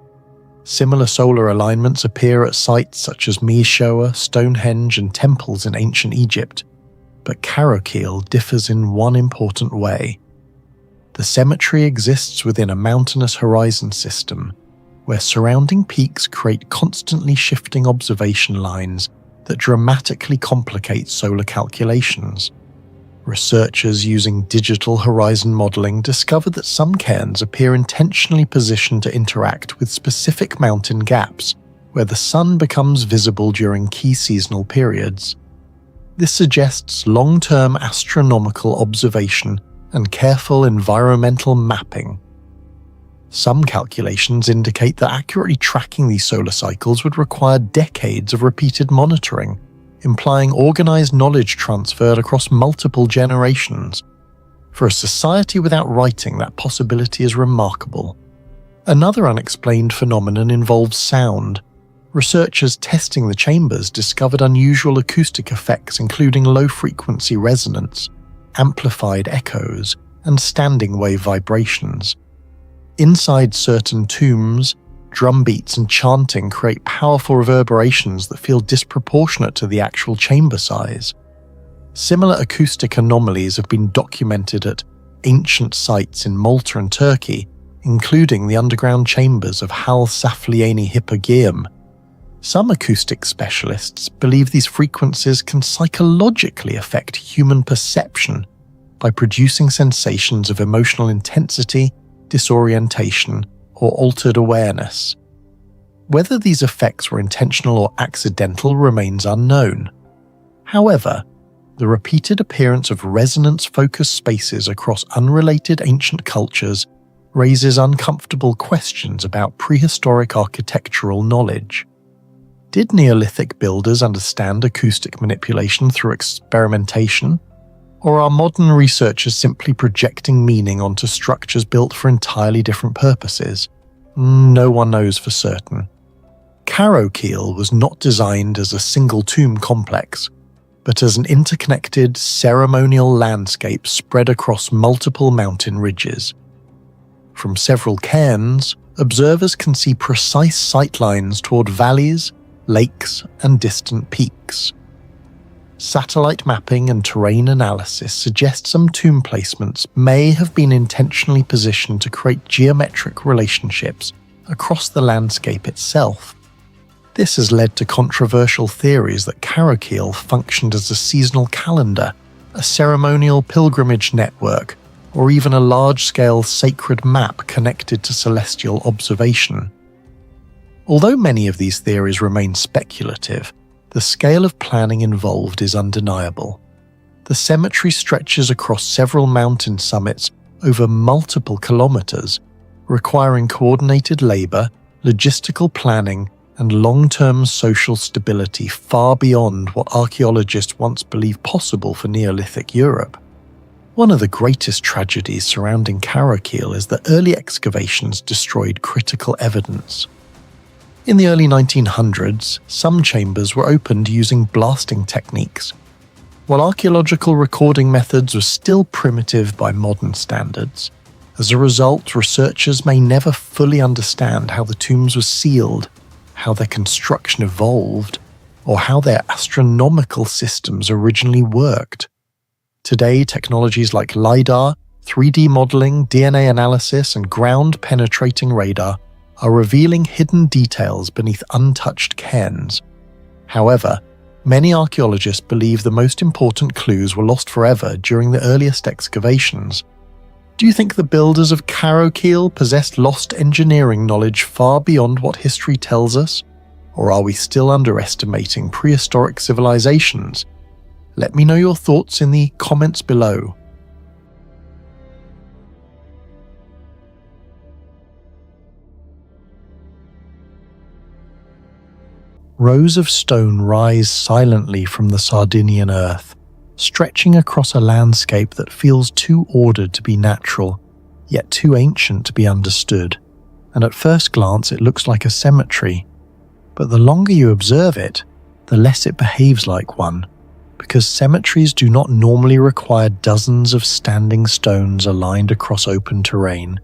Similar solar alignments appear at sites such as Meeshoa, Stonehenge, and temples in ancient Egypt, but Carrakeel differs in one important way. The cemetery exists within a mountainous horizon system, where surrounding peaks create constantly shifting observation lines that dramatically complicate solar calculations. Researchers using digital horizon modeling discovered that some cairns appear intentionally positioned to interact with specific mountain gaps, where the sun becomes visible during key seasonal periods. This suggests long-term astronomical observation and careful environmental mapping. Some calculations indicate that accurately tracking these solar cycles would require decades of repeated monitoring, implying organized knowledge transferred across multiple generations. For a society without writing, that possibility is remarkable. Another unexplained phenomenon involves sound. Researchers testing the chambers discovered unusual acoustic effects including low-frequency resonance, amplified echoes, and standing wave vibrations. Inside certain tombs, drum beats and chanting create powerful reverberations that feel disproportionate to the actual chamber size. Similar acoustic anomalies have been documented at ancient sites in Malta and Turkey, including the underground chambers of Hal Saflieni Hypogeum. Some acoustic specialists believe these frequencies can psychologically affect human perception, by producing sensations of emotional intensity, disorientation, or altered awareness. Whether these effects were intentional or accidental remains unknown. However, the repeated appearance of resonance-focused spaces across unrelated ancient cultures raises uncomfortable questions about prehistoric architectural knowledge. Did Neolithic builders understand acoustic manipulation through experimentation? Or are modern researchers simply projecting meaning onto structures built for entirely different purposes? No one knows for certain. Carrowkeel was not designed as a single tomb complex, but as an interconnected ceremonial landscape spread across multiple mountain ridges. From several cairns, observers can see precise sightlines toward valleys, lakes, and distant peaks. Satellite mapping and terrain analysis suggest some tomb placements may have been intentionally positioned to create geometric relationships across the landscape itself. This has led to controversial theories that Carrowkeel functioned as a seasonal calendar, a ceremonial pilgrimage network, or even a large-scale sacred map connected to celestial observation. Although many of these theories remain speculative, the scale of planning involved is undeniable. The cemetery stretches across several mountain summits over multiple kilometers, requiring coordinated labor, logistical planning, and long-term social stability far beyond what archaeologists once believed possible for Neolithic Europe. One of the greatest tragedies surrounding Carrowkeel is that early excavations destroyed critical evidence. In the early 1900s, some chambers were opened using blasting techniques. While archaeological recording methods were still primitive by modern standards, as a result, researchers may never fully understand how the tombs were sealed, how their construction evolved, or how their astronomical systems originally worked. Today, technologies like LiDAR, 3D modeling, DNA analysis, and ground-penetrating radar are revealing hidden details beneath untouched cairns. However, many archaeologists believe the most important clues were lost forever during the earliest excavations. Do you think the builders of Carrowkeel possessed lost engineering knowledge far beyond what history tells us? Or are we still underestimating prehistoric civilizations? Let me know your thoughts in the comments below. Rows of stone rise silently from the Sardinian earth, stretching across a landscape that feels too ordered to be natural, yet too ancient to be understood. And at first glance it looks like a cemetery, but the longer you observe it, the less it behaves like one, because cemeteries do not normally require dozens of standing stones aligned across open terrain,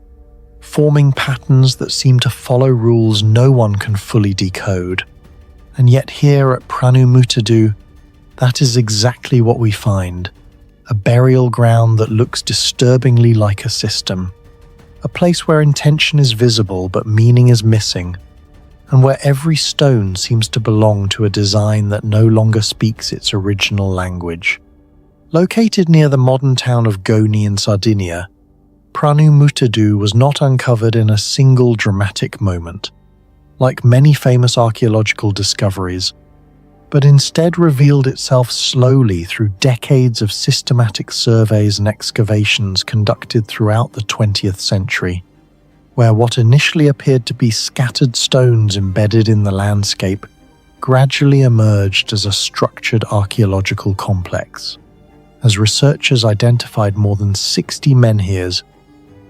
forming patterns that seem to follow rules no one can fully decode. And yet here at Pranumutadu, that is exactly what we find. A burial ground that looks disturbingly like a system. A place where intention is visible but meaning is missing. And where every stone seems to belong to a design that no longer speaks its original language. Located near the modern town of Goni in Sardinia, Pranumutadu was not uncovered in a single dramatic moment, like many famous archaeological discoveries, but instead revealed itself slowly through decades of systematic surveys and excavations conducted throughout the 20th century, where what initially appeared to be scattered stones embedded in the landscape gradually emerged as a structured archaeological complex. As researchers identified more than 60 menhirs,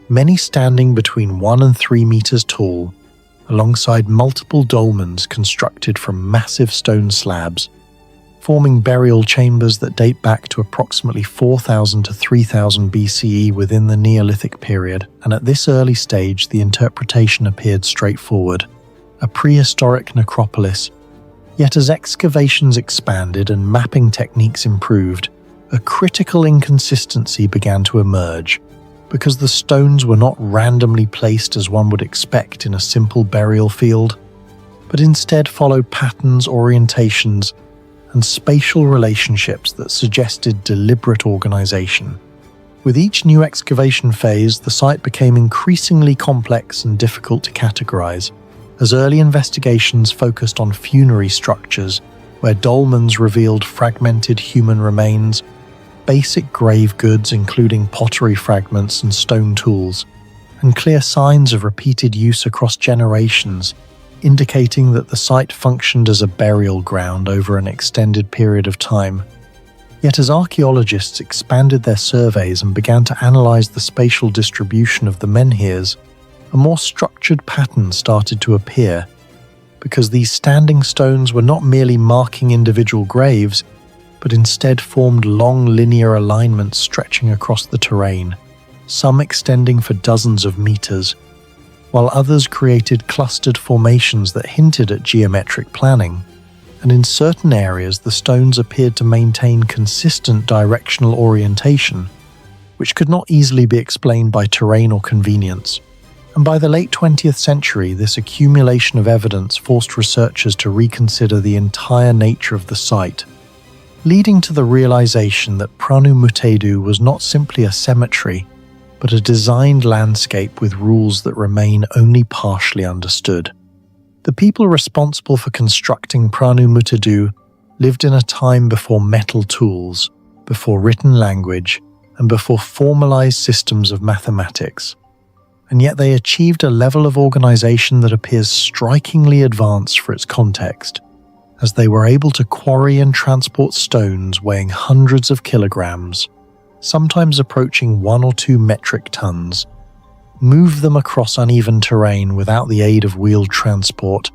many standing between 1 and 3 meters tall, alongside multiple dolmens constructed from massive stone slabs, forming burial chambers that date back to approximately 4000 to 3000 BCE within the Neolithic period, and at this early stage the interpretation appeared straightforward, a prehistoric necropolis. Yet as excavations expanded and mapping techniques improved, a critical inconsistency began to emerge, because the stones were not randomly placed as one would expect in a simple burial field, but instead followed patterns, orientations, and spatial relationships that suggested deliberate organization. With each new excavation phase, the site became increasingly complex and difficult to categorize, as early investigations focused on funerary structures, where dolmens revealed fragmented human remains, basic grave goods including pottery fragments and stone tools, and clear signs of repeated use across generations, indicating that the site functioned as a burial ground over an extended period of time. Yet as archaeologists expanded their surveys and began to analyze the spatial distribution of the menhirs, a more structured pattern started to appear, because these standing stones were not merely marking individual graves, but instead formed long linear alignments stretching across the terrain, some extending for dozens of meters, while others created clustered formations that hinted at geometric planning. And in certain areas the stones appeared to maintain consistent directional orientation, which could not easily be explained by terrain or convenience. And by the late 20th century, this accumulation of evidence forced researchers to reconsider the entire nature of the site, leading to the realization that Pranu Mutedu was not simply a cemetery, but a designed landscape with rules that remain only partially understood. The people responsible for constructing Pranu Mutedu lived in a time before metal tools, before written language, and before formalized systems of mathematics. And yet they achieved a level of organization that appears strikingly advanced for its context, as they were able to quarry and transport stones weighing hundreds of kilograms, sometimes approaching 1 or 2 metric tons, move them across uneven terrain without the aid of wheeled transport,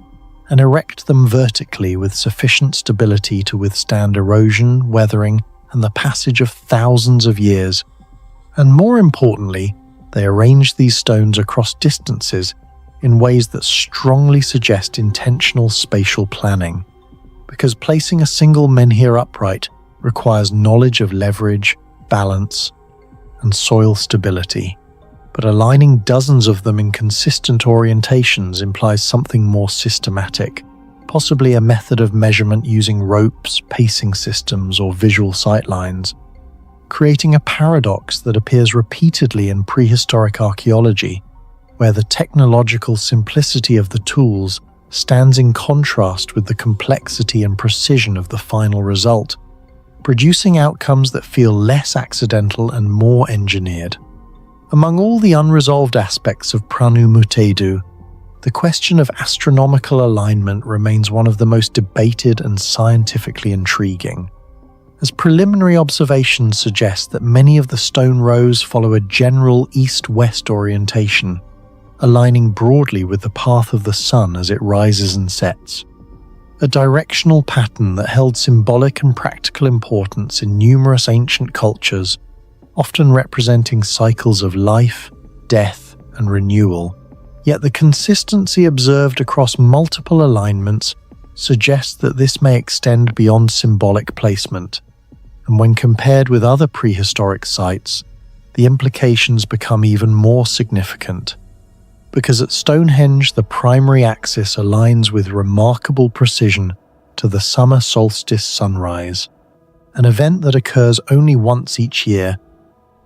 and erect them vertically with sufficient stability to withstand erosion, weathering, and the passage of thousands of years. And more importantly, they arranged these stones across distances in ways that strongly suggest intentional spatial planning, because placing a single menhir upright requires knowledge of leverage, balance, and soil stability. But aligning dozens of them in consistent orientations implies something more systematic, possibly a method of measurement using ropes, pacing systems, or visual sightlines, creating a paradox that appears repeatedly in prehistoric archaeology, where the technological simplicity of the tools stands in contrast with the complexity and precision of the final result, producing outcomes that feel less accidental and more engineered. Among all the unresolved aspects of Pranu Mutedu, the question of astronomical alignment remains one of the most debated and scientifically intriguing, as preliminary observations suggest that many of the stone rows follow a general east-west orientation, aligning broadly with the path of the sun as it rises and sets, a directional pattern that held symbolic and practical importance in numerous ancient cultures, often representing cycles of life, death, and renewal. Yet the consistency observed across multiple alignments suggests that this may extend beyond symbolic placement, and when compared with other prehistoric sites, the implications become even more significant. Because at Stonehenge, the primary axis aligns with remarkable precision to the summer solstice sunrise, an event that occurs only once each year,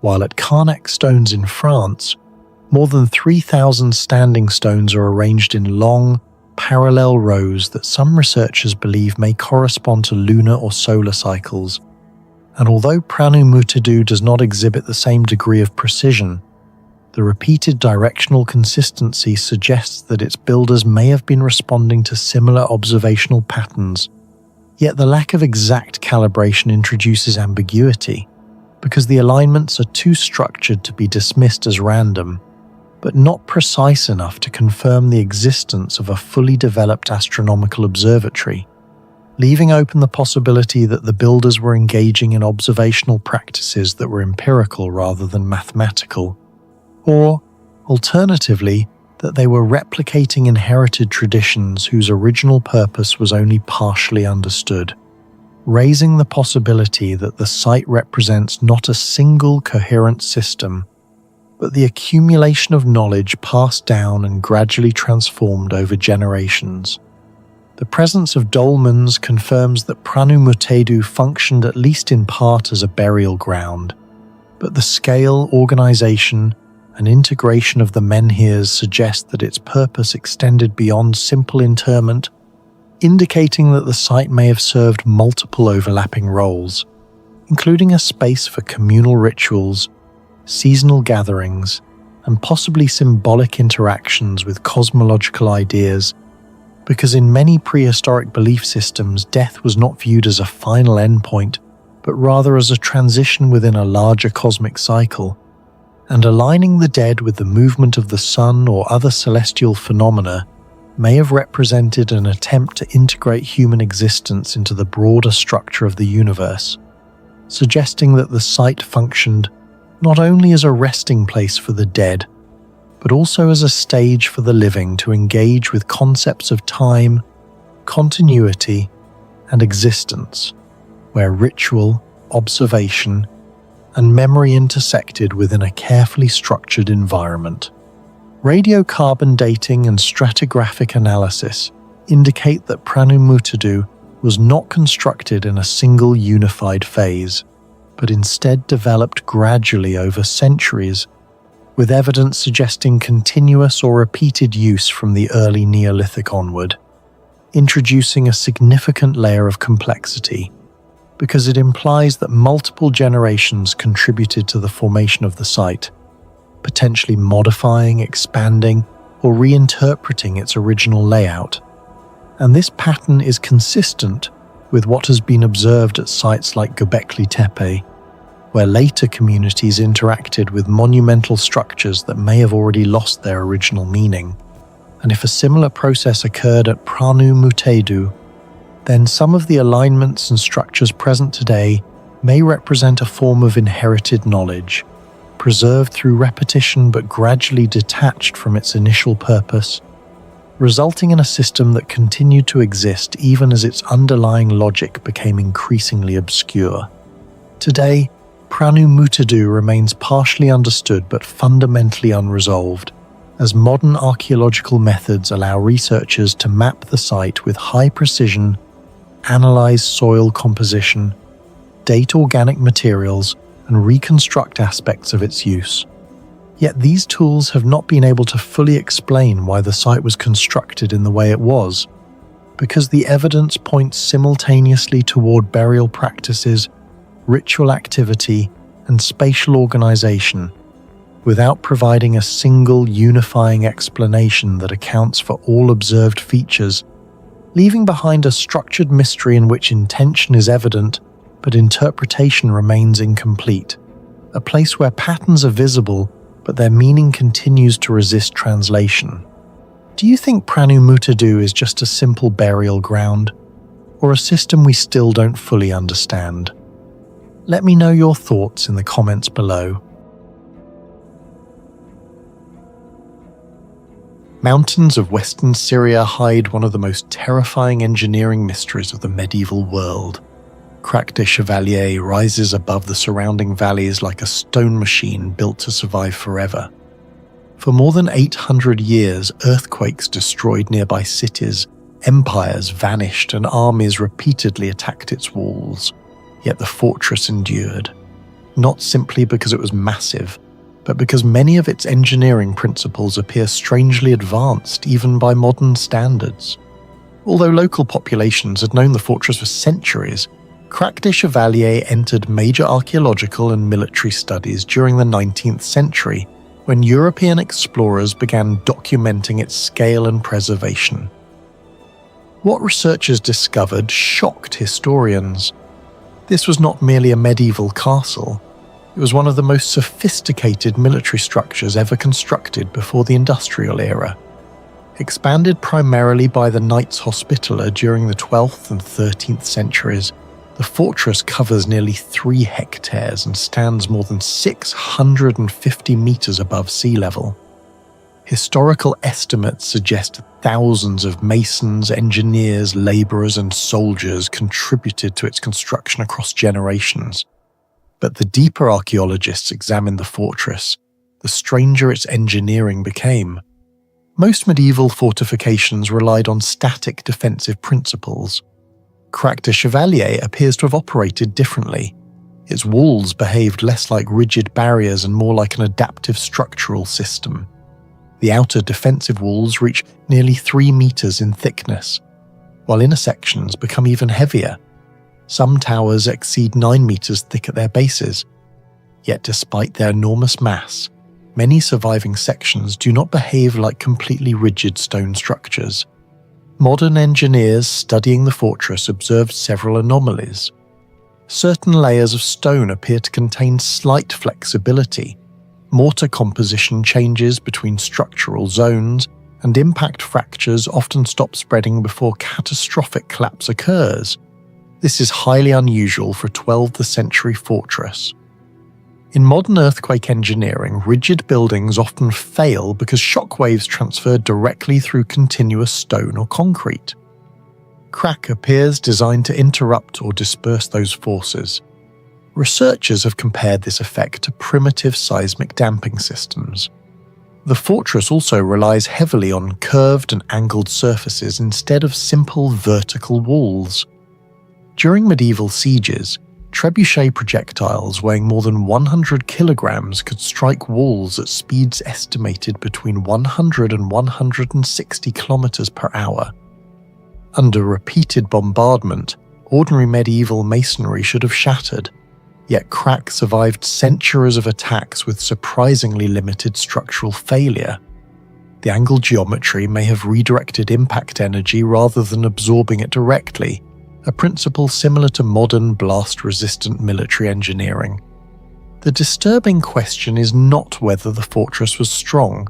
while at Carnac stones in France, more than 3,000 standing stones are arranged in long, parallel rows that some researchers believe may correspond to lunar or solar cycles. And although Pranu Mutedu does not exhibit the same degree of precision, the repeated directional consistency suggests that its builders may have been responding to similar observational patterns. Yet the lack of exact calibration introduces ambiguity, because the alignments are too structured to be dismissed as random, but not precise enough to confirm the existence of a fully developed astronomical observatory, leaving open the possibility that the builders were engaging in observational practices that were empirical rather than mathematical, or, alternatively, that they were replicating inherited traditions whose original purpose was only partially understood, raising the possibility that the site represents not a single coherent system, but the accumulation of knowledge passed down and gradually transformed over generations. The presence of dolmens confirms that Pranu Mutedu functioned at least in part as a burial ground, but the scale, organization, and integration of the menhirs suggest that its purpose extended beyond simple interment, indicating that the site may have served multiple overlapping roles, including a space for communal rituals, seasonal gatherings, and possibly symbolic interactions with cosmological ideas, because in many prehistoric belief systems, death was not viewed as a final endpoint, but rather as a transition within a larger cosmic cycle, and aligning the dead with the movement of the sun or other celestial phenomena may have represented an attempt to integrate human existence into the broader structure of the universe, suggesting that the site functioned not only as a resting place for the dead, but also as a stage for the living to engage with concepts of time, continuity, and existence, where ritual, observation, and memory intersected within a carefully structured environment. Radiocarbon dating and stratigraphic analysis indicate that Pranumutadu was not constructed in a single unified phase, but instead developed gradually over centuries, with evidence suggesting continuous or repeated use from the early Neolithic onward, introducing a significant layer of complexity, because it implies that multiple generations contributed to the formation of the site, potentially modifying, expanding, or reinterpreting its original layout. And this pattern is consistent with what has been observed at sites like Göbekli Tepe, where later communities interacted with monumental structures that may have already lost their original meaning. And if a similar process occurred at Pranumutadu, then some of the alignments and structures present today may represent a form of inherited knowledge, preserved through repetition but gradually detached from its initial purpose, resulting in a system that continued to exist even as its underlying logic became increasingly obscure. Today, Pranumutadu remains partially understood but fundamentally unresolved, as modern archaeological methods allow researchers to map the site with high precision, analyze soil composition, date organic materials, and reconstruct aspects of its use. Yet these tools have not been able to fully explain why the site was constructed in the way it was, because the evidence points simultaneously toward burial practices, ritual activity, and spatial organization, without providing a single unifying explanation that accounts for all observed features, leaving behind a structured mystery in which intention is evident but interpretation remains incomplete, a place where patterns are visible but their meaning continues to resist translation. Do you think Pranumutadu is just a simple burial ground, or a system we still don't fully understand? Let me know your thoughts in the comments below. Mountains of Western Syria hide one of the most terrifying engineering mysteries of the medieval world. Crac des Chevaliers rises above the surrounding valleys like a stone machine built to survive forever. For more than 800 years, earthquakes destroyed nearby cities, empires vanished, and armies repeatedly attacked its walls. Yet the fortress endured, not simply because it was massive, but because many of its engineering principles appear strangely advanced even by modern standards. Although local populations had known the fortress for centuries, Crac des Chevaliers entered major archaeological and military studies during the 19th century, when European explorers began documenting its scale and preservation. What researchers discovered shocked historians. This was not merely a medieval castle. It was one of the most sophisticated military structures ever constructed before the industrial era. Expanded primarily by the Knights Hospitaller during the 12th and 13th centuries, the fortress covers nearly 3 hectares and stands more than 650 meters above sea level. Historical estimates suggest thousands of masons, engineers, laborers, and soldiers contributed to its construction across generations. But the deeper archaeologists examined the fortress, the stranger its engineering became. Most medieval fortifications relied on static defensive principles. Crac des Chevaliers appears to have operated differently. Its walls behaved less like rigid barriers and more like an adaptive structural system. The outer defensive walls reach nearly 3 meters in thickness, while inner sections become even heavier. Some towers exceed 9 meters thick at their bases. Yet despite their enormous mass, many surviving sections do not behave like completely rigid stone structures. Modern engineers studying the fortress observed several anomalies. Certain layers of stone appear to contain slight flexibility. Mortar composition changes between structural zones, and impact fractures often stop spreading before catastrophic collapse occurs. This is highly unusual for a 12th century fortress. In modern earthquake engineering, rigid buildings often fail because shockwaves transfer directly through continuous stone or concrete. Crack appears designed to interrupt or disperse those forces. Researchers have compared this effect to primitive seismic damping systems. The fortress also relies heavily on curved and angled surfaces instead of simple vertical walls. During medieval sieges, trebuchet projectiles weighing more than 100 kilograms could strike walls at speeds estimated between 100 and 160 kilometers per hour. Under repeated bombardment, ordinary medieval masonry should have shattered, yet crack survived centuries of attacks with surprisingly limited structural failure. The angled geometry may have redirected impact energy rather than absorbing it directly, a principle similar to modern blast-resistant military engineering. The disturbing question is not whether the fortress was strong.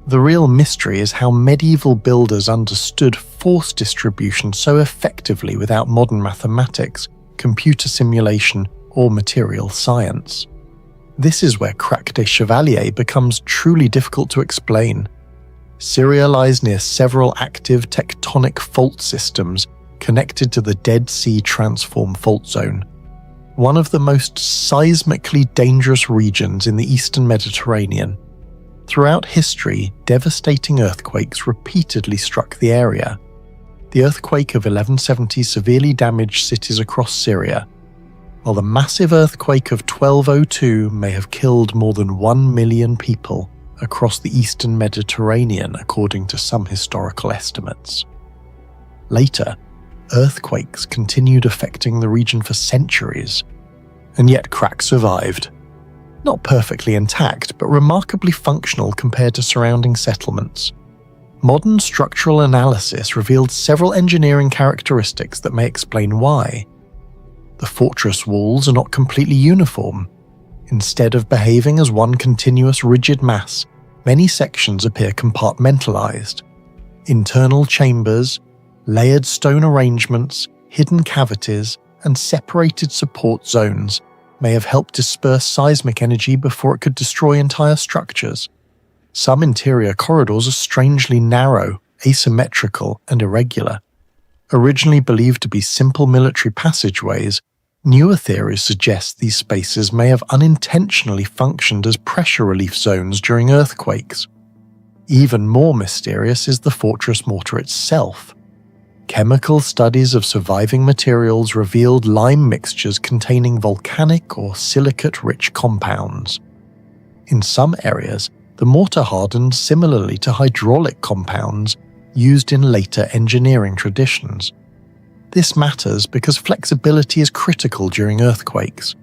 The real mystery is how medieval builders understood force distribution so effectively without modern mathematics, computer simulation, or material science. This is where Crac des Chevaliers becomes truly difficult to explain. Syria lies near several active tectonic fault systems connected to the Dead Sea Transform Fault Zone, one of the most seismically dangerous regions in the eastern Mediterranean. Throughout history, devastating earthquakes repeatedly struck the area. The earthquake of 1170 severely damaged cities across Syria, while the massive earthquake of 1202 may have killed more than 1 million people across the eastern Mediterranean, according to some historical estimates. Later, earthquakes continued affecting the region for centuries, and yet Crac survived. Not perfectly intact, but remarkably functional compared to surrounding settlements. Modern structural analysis revealed several engineering characteristics that may explain why. The fortress walls are not completely uniform. Instead of behaving as one continuous rigid mass, many sections appear compartmentalized. Internal chambers, layered stone arrangements, hidden cavities, and separated support zones may have helped disperse seismic energy before it could destroy entire structures. Some interior corridors are strangely narrow, asymmetrical, and irregular. Originally believed to be simple military passageways, newer theories suggest these spaces may have unintentionally functioned as pressure relief zones during earthquakes. Even more mysterious is the fortress mortar itself. Chemical studies of surviving materials revealed lime mixtures containing volcanic or silicate-rich compounds. In some areas, the mortar hardened similarly to hydraulic compounds used in later engineering traditions. This matters because flexibility is critical during earthquakes.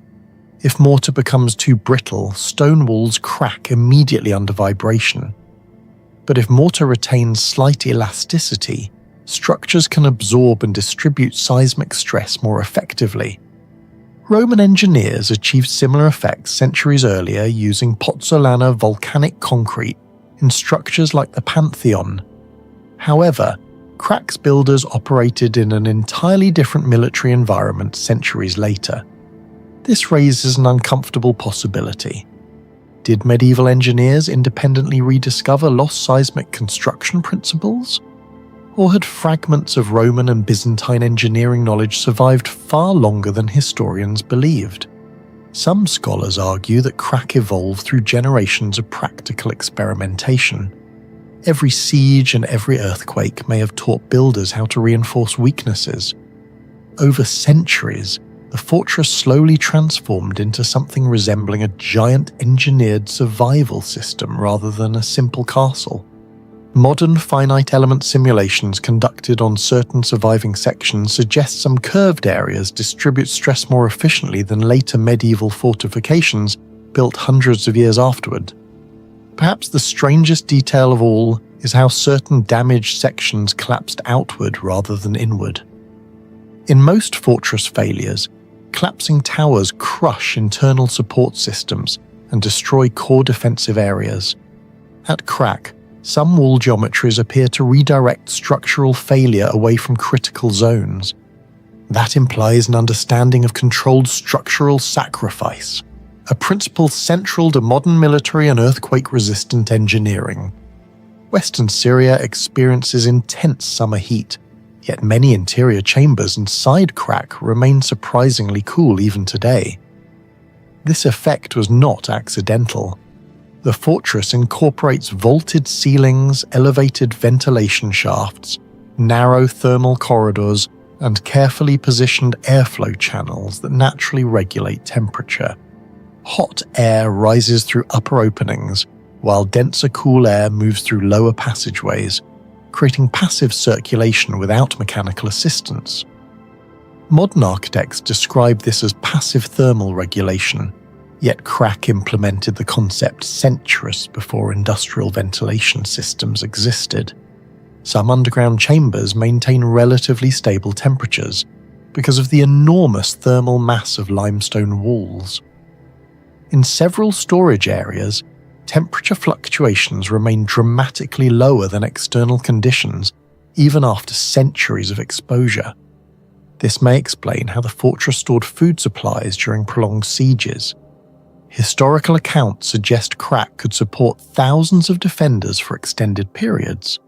If mortar becomes too brittle, stone walls crack immediately under vibration. But if mortar retains slight elasticity, structures can absorb and distribute seismic stress more effectively. Roman engineers achieved similar effects centuries earlier using pozzolana volcanic concrete in structures like the Pantheon. However, Crac's builders operated in an entirely different military environment centuries later. This raises an uncomfortable possibility. Did medieval engineers independently rediscover lost seismic construction principles? Or had fragments of Roman and Byzantine engineering knowledge survived far longer than historians believed? Some scholars argue that Crac evolved through generations of practical experimentation. Every siege and every earthquake may have taught builders how to reinforce weaknesses. Over centuries, the fortress slowly transformed into something resembling a giant engineered survival system rather than a simple castle. Modern finite element simulations conducted on certain surviving sections suggest some curved areas distribute stress more efficiently than later medieval fortifications built hundreds of years afterward. Perhaps the strangest detail of all is how certain damaged sections collapsed outward rather than inward. In most fortress failures, collapsing towers crush internal support systems and destroy core defensive areas. At Krak, some wall geometries appear to redirect structural failure away from critical zones. That implies an understanding of controlled structural sacrifice, a principle central to modern military and earthquake-resistant engineering. Western Syria experiences intense summer heat, yet many interior chambers inside Krak remain surprisingly cool even today. This effect was not accidental. The fortress incorporates vaulted ceilings, elevated ventilation shafts, narrow thermal corridors, and carefully positioned airflow channels that naturally regulate temperature. Hot air rises through upper openings, while denser cool air moves through lower passageways, creating passive circulation without mechanical assistance. Modern architects describe this as passive thermal regulation, yet Krak implemented the concept centuries before industrial ventilation systems existed. Some underground chambers maintain relatively stable temperatures because of the enormous thermal mass of limestone walls. In several storage areas, temperature fluctuations remain dramatically lower than external conditions, even after centuries of exposure. This may explain how the fortress stored food supplies during prolonged sieges. Historical accounts suggest Krak could support thousands of defenders for extended periods.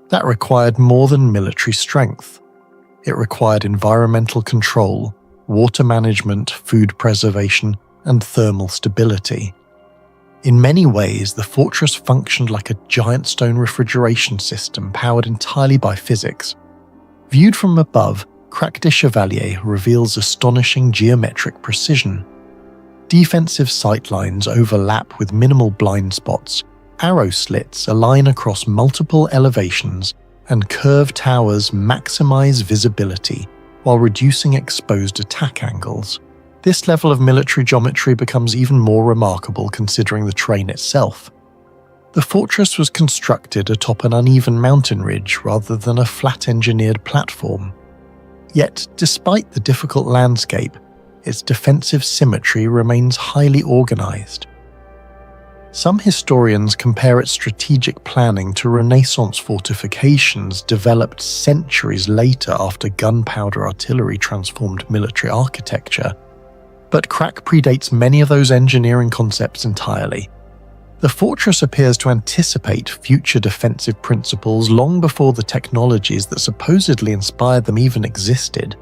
That required more than military strength. It required environmental control, water management, food preservation, and thermal stability. In many ways, the fortress functioned like a giant stone refrigeration system powered entirely by physics. Viewed from above, Krak des Chevaliers reveals astonishing geometric precision. Defensive sightlines overlap with minimal blind spots, arrow slits align across multiple elevations, and curved towers maximize visibility while reducing exposed attack angles. This level of military geometry becomes even more remarkable considering the terrain itself. The fortress was constructed atop an uneven mountain ridge rather than a flat-engineered platform. Yet, despite the difficult landscape, its defensive symmetry remains highly organized. Some historians compare its strategic planning to Renaissance fortifications developed centuries later after gunpowder artillery transformed military architecture. But Krak predates many of those engineering concepts entirely. The fortress appears to anticipate future defensive principles long before the technologies that supposedly inspired them even existed.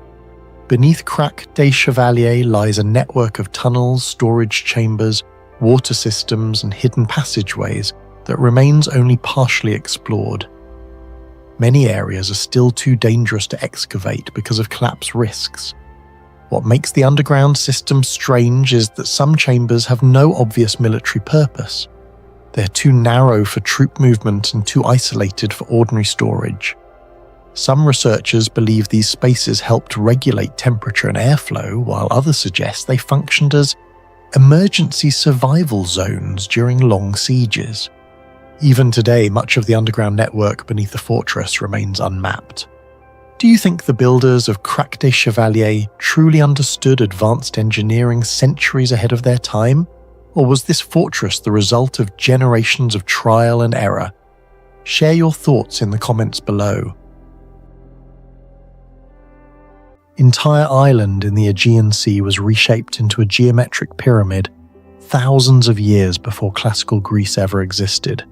Beneath Krak des Chevaliers lies a network of tunnels, storage chambers, water systems, and hidden passageways that remains only partially explored. Many areas are still too dangerous to excavate because of collapse risks. What makes the underground system strange is that some chambers have no obvious military purpose. They're too narrow for troop movement and too isolated for ordinary storage. Some researchers believe these spaces helped regulate temperature and airflow, while others suggest they functioned as emergency survival zones during long sieges. Even today, much of the underground network beneath the fortress remains unmapped. Do you think the builders of Krak des Chevaliers truly understood advanced engineering centuries ahead of their time? Or was this fortress the result of generations of trial and error? Share your thoughts in the comments below. Entire island in the Aegean Sea was reshaped into a geometric pyramid thousands of years before classical Greece ever existed.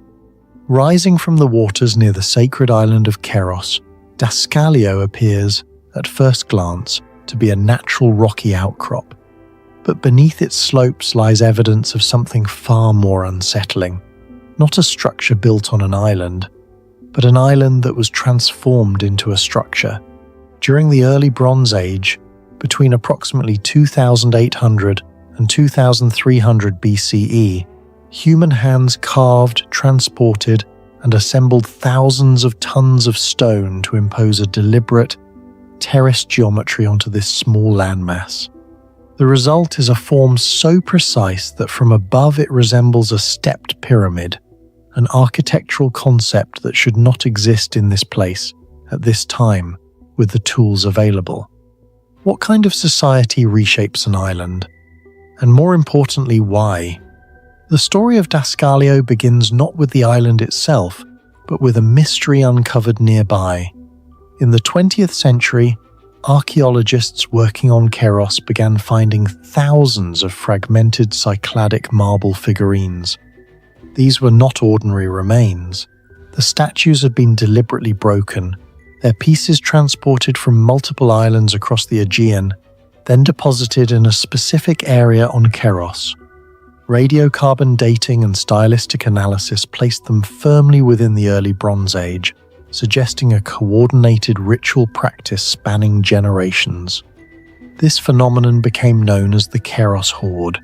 Rising from the waters near the sacred island of Keros, Daskalio appears, at first glance, to be a natural rocky outcrop, but beneath its slopes lies evidence of something far more unsettling. Not a structure built on an island, but an island that was transformed into a structure. During the early Bronze Age, between approximately 2800 and 2300 BCE, human hands carved, transported, and assembled thousands of tons of stone to impose a deliberate, terraced geometry onto this small landmass. The result is a form so precise that from above it resembles a stepped pyramid, an architectural concept that should not exist in this place at this time with the tools available. What kind of society reshapes an island? And more importantly, why? The story of Daskalio begins not with the island itself, but with a mystery uncovered nearby. In the 20th century, archaeologists working on Keros began finding thousands of fragmented Cycladic marble figurines. These were not ordinary remains. The statues had been deliberately broken, their pieces transported from multiple islands across the Aegean, then deposited in a specific area on Keros. Radiocarbon dating and stylistic analysis placed them firmly within the early Bronze Age, suggesting a coordinated ritual practice spanning generations. This phenomenon became known as the Keros Hoard,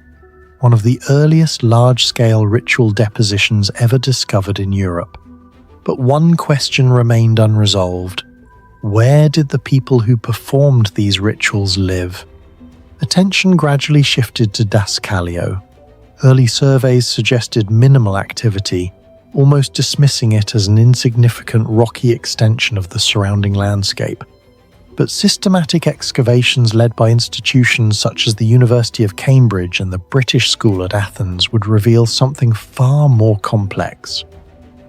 one of the earliest large-scale ritual depositions ever discovered in Europe. But one question remained unresolved. Where did the people who performed these rituals live? Attention gradually shifted to Daskalio. Early surveys suggested minimal activity, almost dismissing it as an insignificant rocky extension of the surrounding landscape. But systematic excavations led by institutions such as the University of Cambridge and the British School at Athens would reveal something far more complex.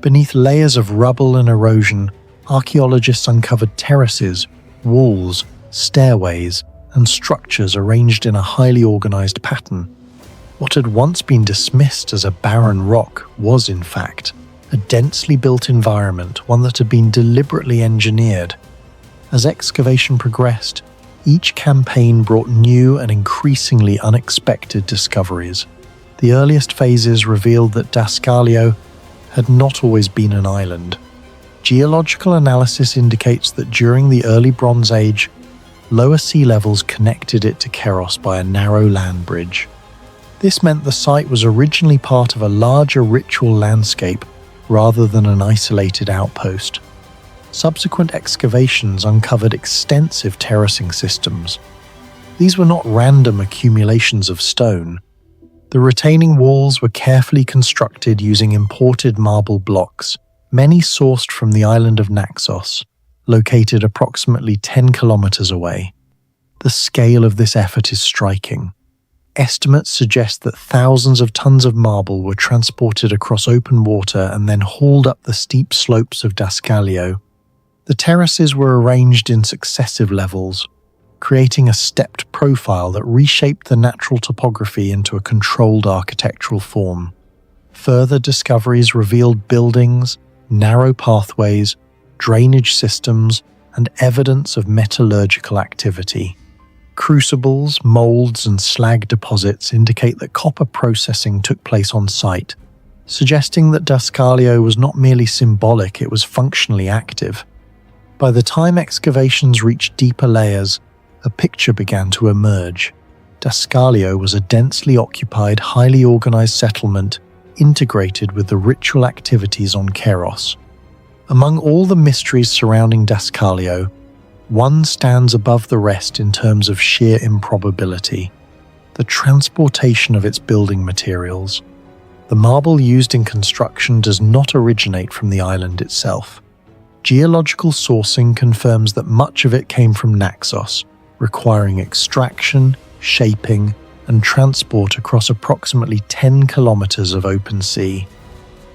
Beneath layers of rubble and erosion, archaeologists uncovered terraces, walls, stairways, and structures arranged in a highly organized pattern. What had once been dismissed as a barren rock was, in fact, a densely built environment, one that had been deliberately engineered. As excavation progressed, each campaign brought new and increasingly unexpected discoveries. The earliest phases revealed that Daskalio had not always been an island. Geological analysis indicates that during the early Bronze Age, lower sea levels connected it to Keros by a narrow land bridge. This meant the site was originally part of a larger ritual landscape rather than an isolated outpost. Subsequent excavations uncovered extensive terracing systems. These were not random accumulations of stone. The retaining walls were carefully constructed using imported marble blocks, many sourced from the island of Naxos, located approximately 10 kilometers away. The scale of this effort is striking. Estimates suggest that thousands of tons of marble were transported across open water and then hauled up the steep slopes of Daskalio. The terraces were arranged in successive levels, creating a stepped profile that reshaped the natural topography into a controlled architectural form. Further discoveries revealed buildings, narrow pathways, drainage systems, and evidence of metallurgical activity. Crucibles, molds, and slag deposits indicate that copper processing took place on site, suggesting that Daskalio was not merely symbolic, it was functionally active. By the time excavations reached deeper layers, a picture began to emerge. Daskalio was a densely occupied, highly organized settlement integrated with the ritual activities on Keros. Among all the mysteries surrounding Daskalio, one stands above the rest in terms of sheer improbability: the transportation of its building materials. The marble used in construction does not originate from the island itself. Geological sourcing confirms that much of it came from Naxos, requiring extraction, shaping, and transport across approximately 10 kilometers of open sea.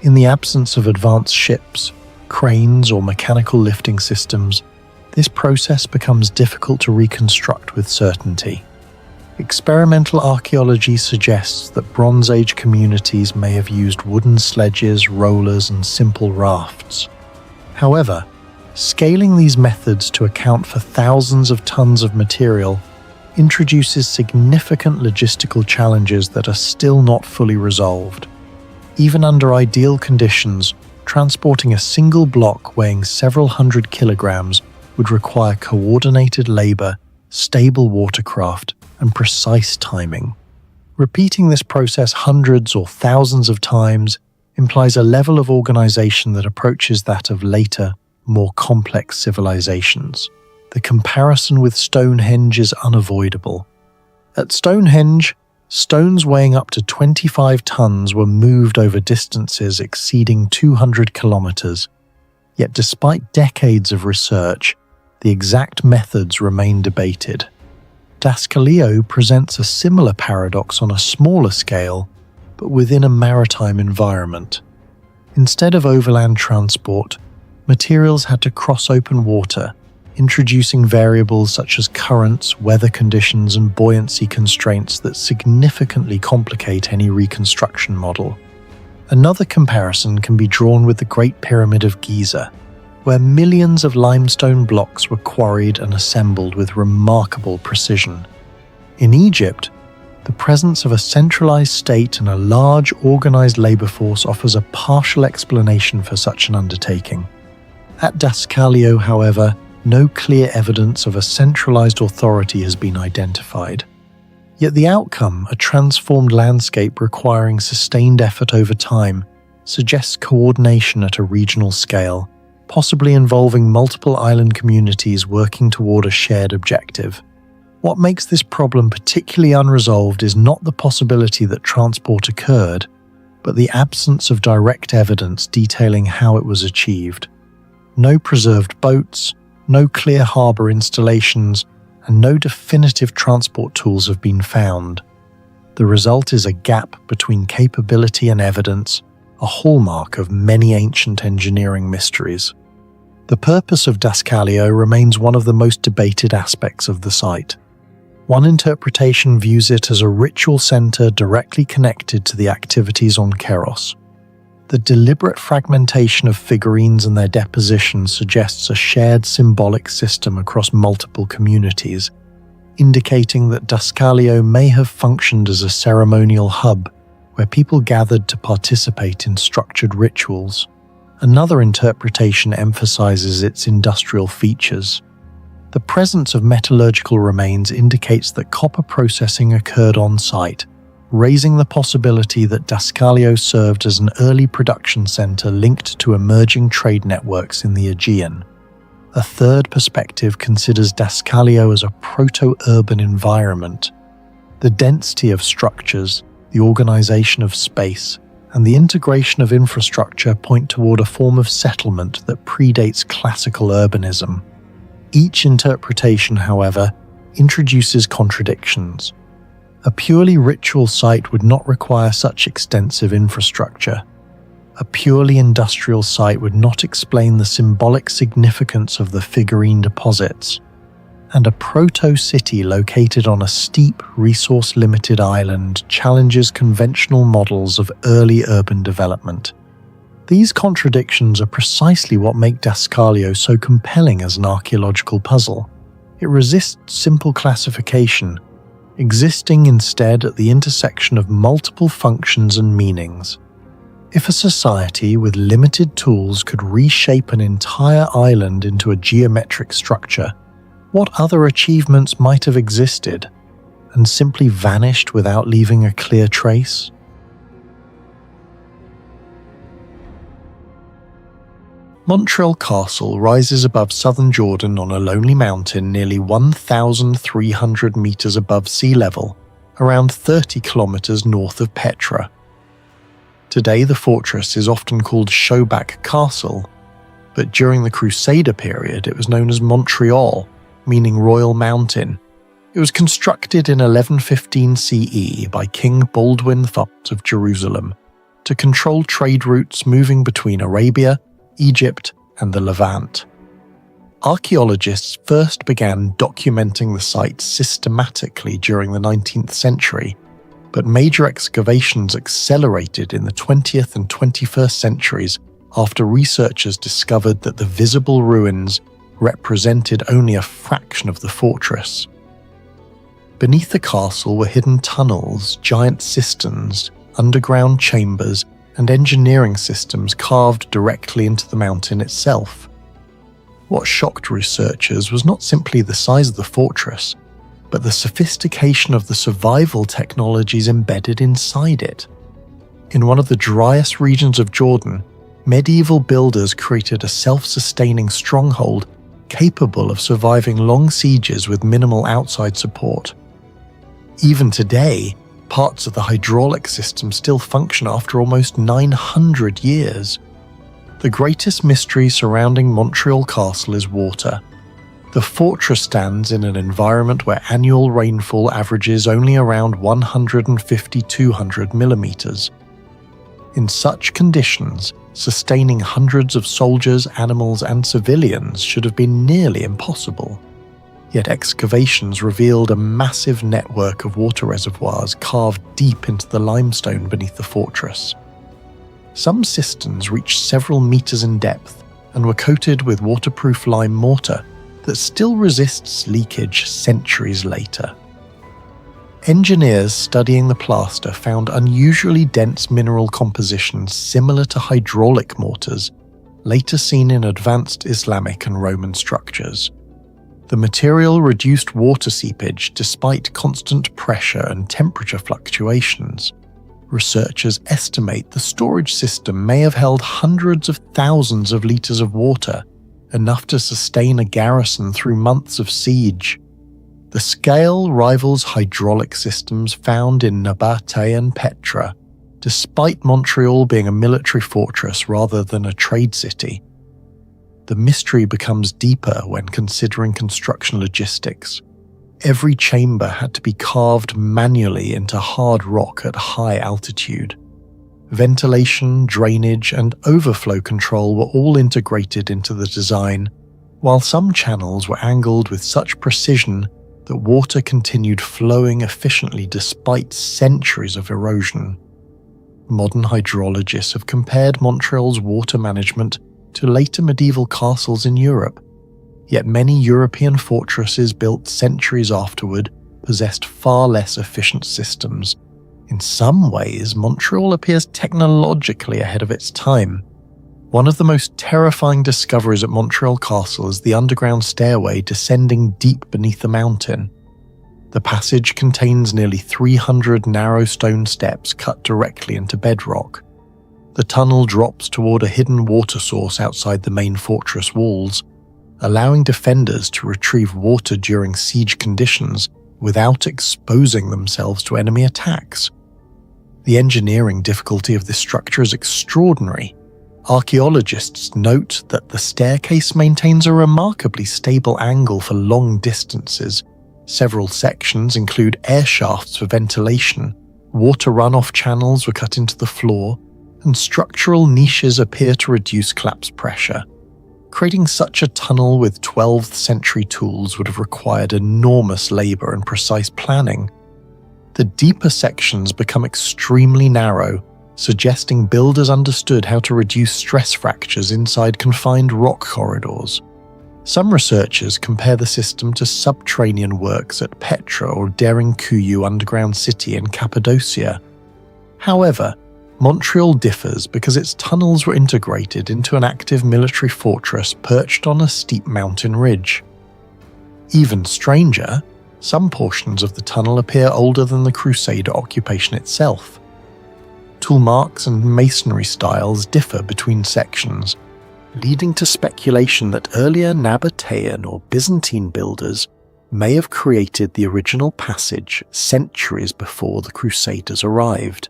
In the absence of advanced ships, cranes, or mechanical lifting systems, this process becomes difficult to reconstruct with certainty. Experimental archaeology suggests that Bronze Age communities may have used wooden sledges, rollers, and simple rafts. However, scaling these methods to account for thousands of tons of material introduces significant logistical challenges that are still not fully resolved. Even under ideal conditions, transporting a single block weighing several hundred kilograms would require coordinated labor stable watercraft, and precise timing. Repeating this process hundreds or thousands of times implies a level of organization that approaches that of later, more complex civilizations. The comparison with Stonehenge is unavoidable. At Stonehenge, stones weighing up to 25 tons were moved over distances exceeding 200 kilometers. Yet despite decades of research, the exact methods remain debated. Daskaleo presents a similar paradox on a smaller scale, but within a maritime environment. Instead of overland transport, materials had to cross open water, introducing variables such as currents, weather conditions, and buoyancy constraints that significantly complicate any reconstruction model. Another comparison can be drawn with the Great Pyramid of Giza, where millions of limestone blocks were quarried and assembled with remarkable precision. In Egypt, the presence of a centralized state and a large, organized labor force offers a partial explanation for such an undertaking. At Daskaleo, however, no clear evidence of a centralized authority has been identified. Yet the outcome, a transformed landscape requiring sustained effort over time, suggests coordination at a regional scale, possibly involving multiple island communities working toward a shared objective. What makes this problem particularly unresolved is not the possibility that transport occurred, but the absence of direct evidence detailing how it was achieved. No preserved boats, no clear harbour installations, and no definitive transport tools have been found. The result is a gap between capability and evidence, a hallmark of many ancient engineering mysteries. The purpose of Daskaleo remains one of the most debated aspects of the site. One interpretation views it as a ritual centre directly connected to the activities on Keros. The deliberate fragmentation of figurines and their deposition suggests a shared symbolic system across multiple communities, indicating that Daskaleo may have functioned as a ceremonial hub where people gathered to participate in structured rituals. Another interpretation emphasizes its industrial features. The presence of metallurgical remains indicates that copper processing occurred on site, raising the possibility that Daskaleo served as an early production center linked to emerging trade networks in the Aegean. A third perspective considers Daskaleo as a proto-urban environment. The density of structures, the organization of space, and the integration of infrastructure point toward a form of settlement that predates classical urbanism. Each interpretation, however, introduces contradictions. A purely ritual site would not require such extensive infrastructure. A purely industrial site would not explain the symbolic significance of the figurine deposits. And a proto-city located on a steep, resource-limited island challenges conventional models of early urban development. These contradictions are precisely what make Daskaleo so compelling as an archaeological puzzle. It resists simple classification, existing instead at the intersection of multiple functions and meanings. If a society with limited tools could reshape an entire island into a geometric structure, what other achievements might have existed and simply vanished without leaving a clear trace? Montreal Castle rises above southern Jordan on a lonely mountain nearly 1,300 meters above sea level, around 30 kilometers north of Petra. Today the fortress is often called Shobak Castle, but during the Crusader period it was known as Montreal, meaning Royal Mountain. It was constructed in 1115 CE by King Baldwin IV of Jerusalem to control trade routes moving between Arabia, Egypt, and the Levant. Archaeologists first began documenting the site systematically during the 19th century, but major excavations accelerated in the 20th and 21st centuries after researchers discovered that the visible ruins represented only a fraction of the fortress. Beneath the castle were hidden tunnels, giant cisterns, underground chambers, and engineering systems carved directly into the mountain itself. What shocked researchers was not simply the size of the fortress, but the sophistication of the survival technologies embedded inside it. In one of the driest regions of Jordan, medieval builders created a self-sustaining stronghold capable of surviving long sieges with minimal outside support. Even today, parts of the hydraulic system still function after almost 900 years. The greatest mystery surrounding Montreal Castle is water. The fortress stands in an environment where annual rainfall averages only around 150-200 millimeters. In such conditions, sustaining hundreds of soldiers, animals, and civilians should have been nearly impossible. Yet excavations revealed a massive network of water reservoirs carved deep into the limestone beneath the fortress. Some cisterns reached several meters in depth and were coated with waterproof lime mortar that still resists leakage centuries later. Engineers studying the plaster found unusually dense mineral compositions similar to hydraulic mortars, later seen in advanced Islamic and Roman structures. The material reduced water seepage despite constant pressure and temperature fluctuations. Researchers estimate the storage system may have held hundreds of thousands of liters of water, enough to sustain a garrison through months of siege. The scale rivals hydraulic systems found in Nabateh and Petra, despite Montreal being a military fortress rather than a trade city. The mystery becomes deeper when considering construction logistics. Every chamber had to be carved manually into hard rock at high altitude. Ventilation, drainage, and overflow control were all integrated into the design, while some channels were angled with such precision that water continued flowing efficiently despite centuries of erosion. Modern hydrologists have compared Montreal's water management to later medieval castles in Europe, yet many European fortresses built centuries afterward possessed far less efficient systems. In some ways, Montreal appears technologically ahead of its time. One of the most terrifying discoveries at Montreal Castle is the underground stairway descending deep beneath the mountain. The passage contains nearly 300 narrow stone steps cut directly into bedrock. The tunnel drops toward a hidden water source outside the main fortress walls, allowing defenders to retrieve water during siege conditions without exposing themselves to enemy attacks. The engineering difficulty of this structure is extraordinary. Archaeologists note that the staircase maintains a remarkably stable angle for long distances. Several sections include air shafts for ventilation, water runoff channels were cut into the floor, and structural niches appear to reduce collapse pressure. Creating such a tunnel with 12th century tools would have required enormous labor and precise planning. The deeper sections become extremely narrow, suggesting builders understood how to reduce stress fractures inside confined rock corridors. Some researchers compare the system to subterranean works at Petra or Derinkuyu underground city in Cappadocia. However, Montreal differs because its tunnels were integrated into an active military fortress perched on a steep mountain ridge. Even stranger, some portions of the tunnel appear older than the Crusader occupation itself. Tool marks and masonry styles differ between sections, leading to speculation that earlier Nabatean or Byzantine builders may have created the original passage centuries before the Crusaders arrived.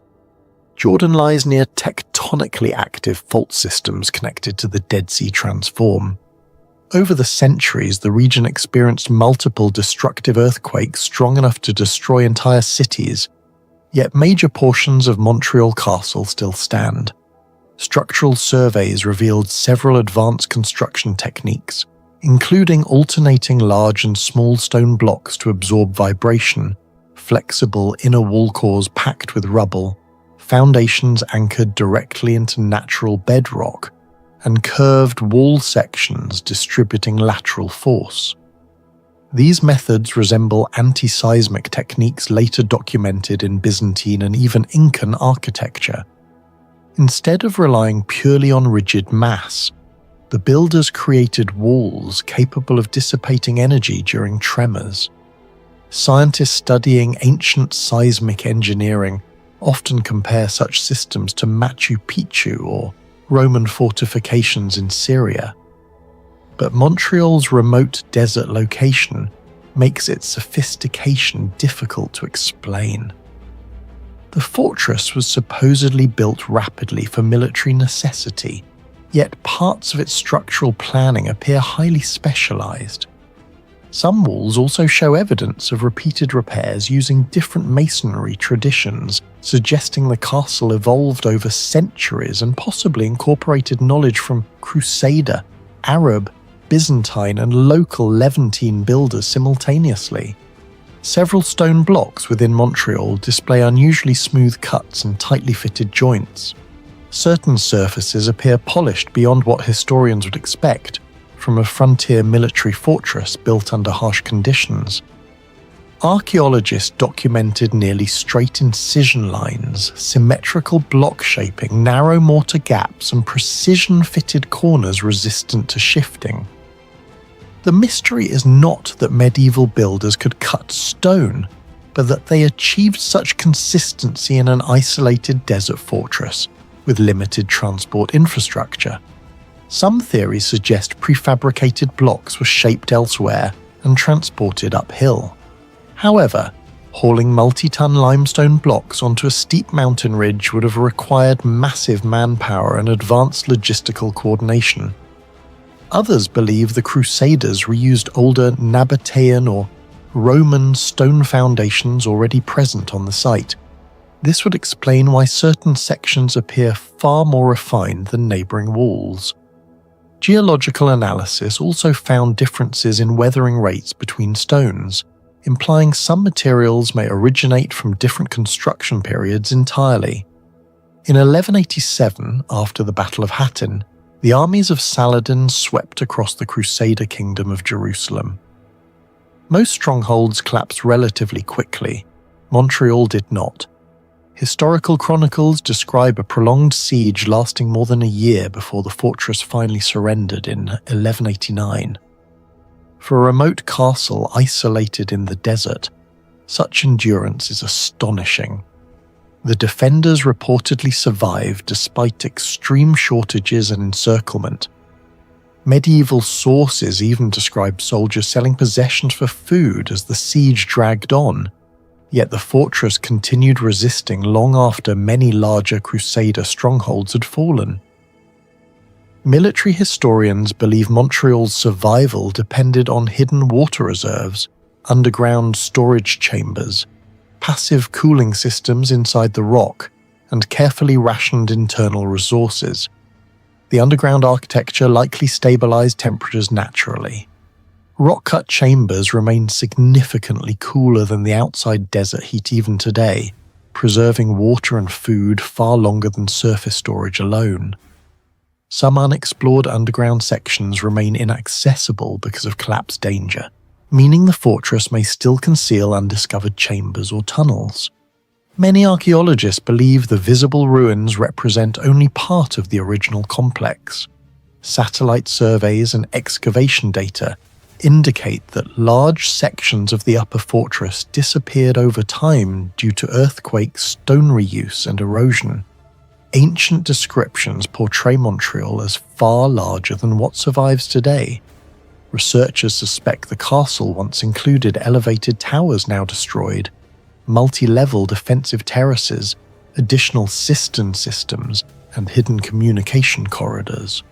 Jordan lies near tectonically active fault systems connected to the Dead Sea Transform. Over the centuries, the region experienced multiple destructive earthquakes strong enough to destroy entire cities, yet major portions of Montreal Castle still stand. Structural surveys revealed several advanced construction techniques, including alternating large and small stone blocks to absorb vibration, flexible inner wall cores packed with rubble, foundations anchored directly into natural bedrock, and curved wall sections distributing lateral force. These methods resemble anti-seismic techniques later documented in Byzantine and even Incan architecture. Instead of relying purely on rigid mass, The builders created walls capable of dissipating energy during tremors. Scientists studying ancient seismic engineering often compare such systems to Machu Picchu or Roman fortifications in Syria. But Montreal's remote desert location makes its sophistication difficult to explain. The fortress was supposedly built rapidly for military necessity, yet parts of its structural planning appear highly specialized. Some walls also show evidence of repeated repairs using different masonry traditions, suggesting the castle evolved over centuries and possibly incorporated knowledge from Crusader, Arab, Byzantine, and local Levantine builders simultaneously. Several stone blocks within Montreal display unusually smooth cuts and tightly fitted joints. Certain surfaces appear polished beyond what historians would expect from a frontier military fortress built under harsh conditions. Archaeologists documented nearly straight incision lines, symmetrical block shaping, narrow mortar gaps, and precision-fitted corners resistant to shifting. The mystery is not that medieval builders could cut stone, but that they achieved such consistency in an isolated desert fortress with limited transport infrastructure. Some theories suggest prefabricated blocks were shaped elsewhere and transported uphill. However, hauling multi-ton limestone blocks onto a steep mountain ridge would have required massive manpower and advanced logistical coordination. Others believe the Crusaders reused older Nabatean or Roman stone foundations already present on the site. This would explain why certain sections appear far more refined than neighbouring walls. Geological analysis also found differences in weathering rates between stones, implying some materials may originate from different construction periods entirely. In 1187, after the Battle of Hattin, the armies of Saladin swept across the Crusader kingdom of Jerusalem. Most strongholds collapsed relatively quickly. Montreal did not. Historical chronicles describe a prolonged siege lasting more than a year before the fortress finally surrendered in 1189. For a remote castle isolated in the desert, such endurance is astonishing. The defenders reportedly survived despite extreme shortages and encirclement. Medieval sources even describe soldiers selling possessions for food as the siege dragged on. Yet the fortress continued resisting long after many larger Crusader strongholds had fallen. Military historians believe Montreal's survival depended on hidden water reserves, underground storage chambers, passive cooling systems inside the rock, and carefully rationed internal resources. The underground architecture likely stabilized temperatures naturally. Rock-cut chambers remain significantly cooler than the outside desert heat even today, preserving water and food far longer than surface storage alone. Some unexplored underground sections remain inaccessible because of collapse danger, meaning the fortress may still conceal undiscovered chambers or tunnels. Many archaeologists believe the visible ruins represent only part of the original complex. Satellite surveys and excavation data indicate that large sections of the upper fortress disappeared over time due to earthquakes, stone reuse, and erosion. Ancient descriptions portray Montreal as far larger than what survives today. Researchers suspect the castle once included elevated towers now destroyed, multi-level defensive terraces, additional cistern systems, and hidden communication corridors.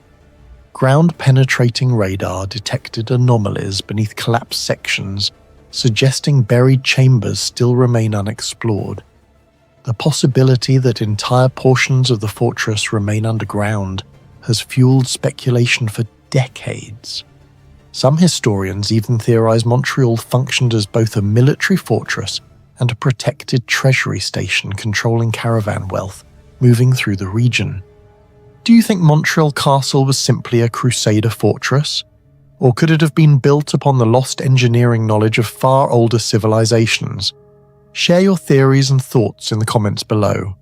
Ground-penetrating radar detected anomalies beneath collapsed sections, suggesting buried chambers still remain unexplored. The possibility that entire portions of the fortress remain underground has fueled speculation for decades. Some historians even theorize Montreal functioned as both a military fortress and a protected treasury station controlling caravan wealth moving through the region. Do you think Montreal Castle was simply a Crusader fortress? Or could it have been built upon the lost engineering knowledge of far older civilizations? Share your theories and thoughts in the comments below.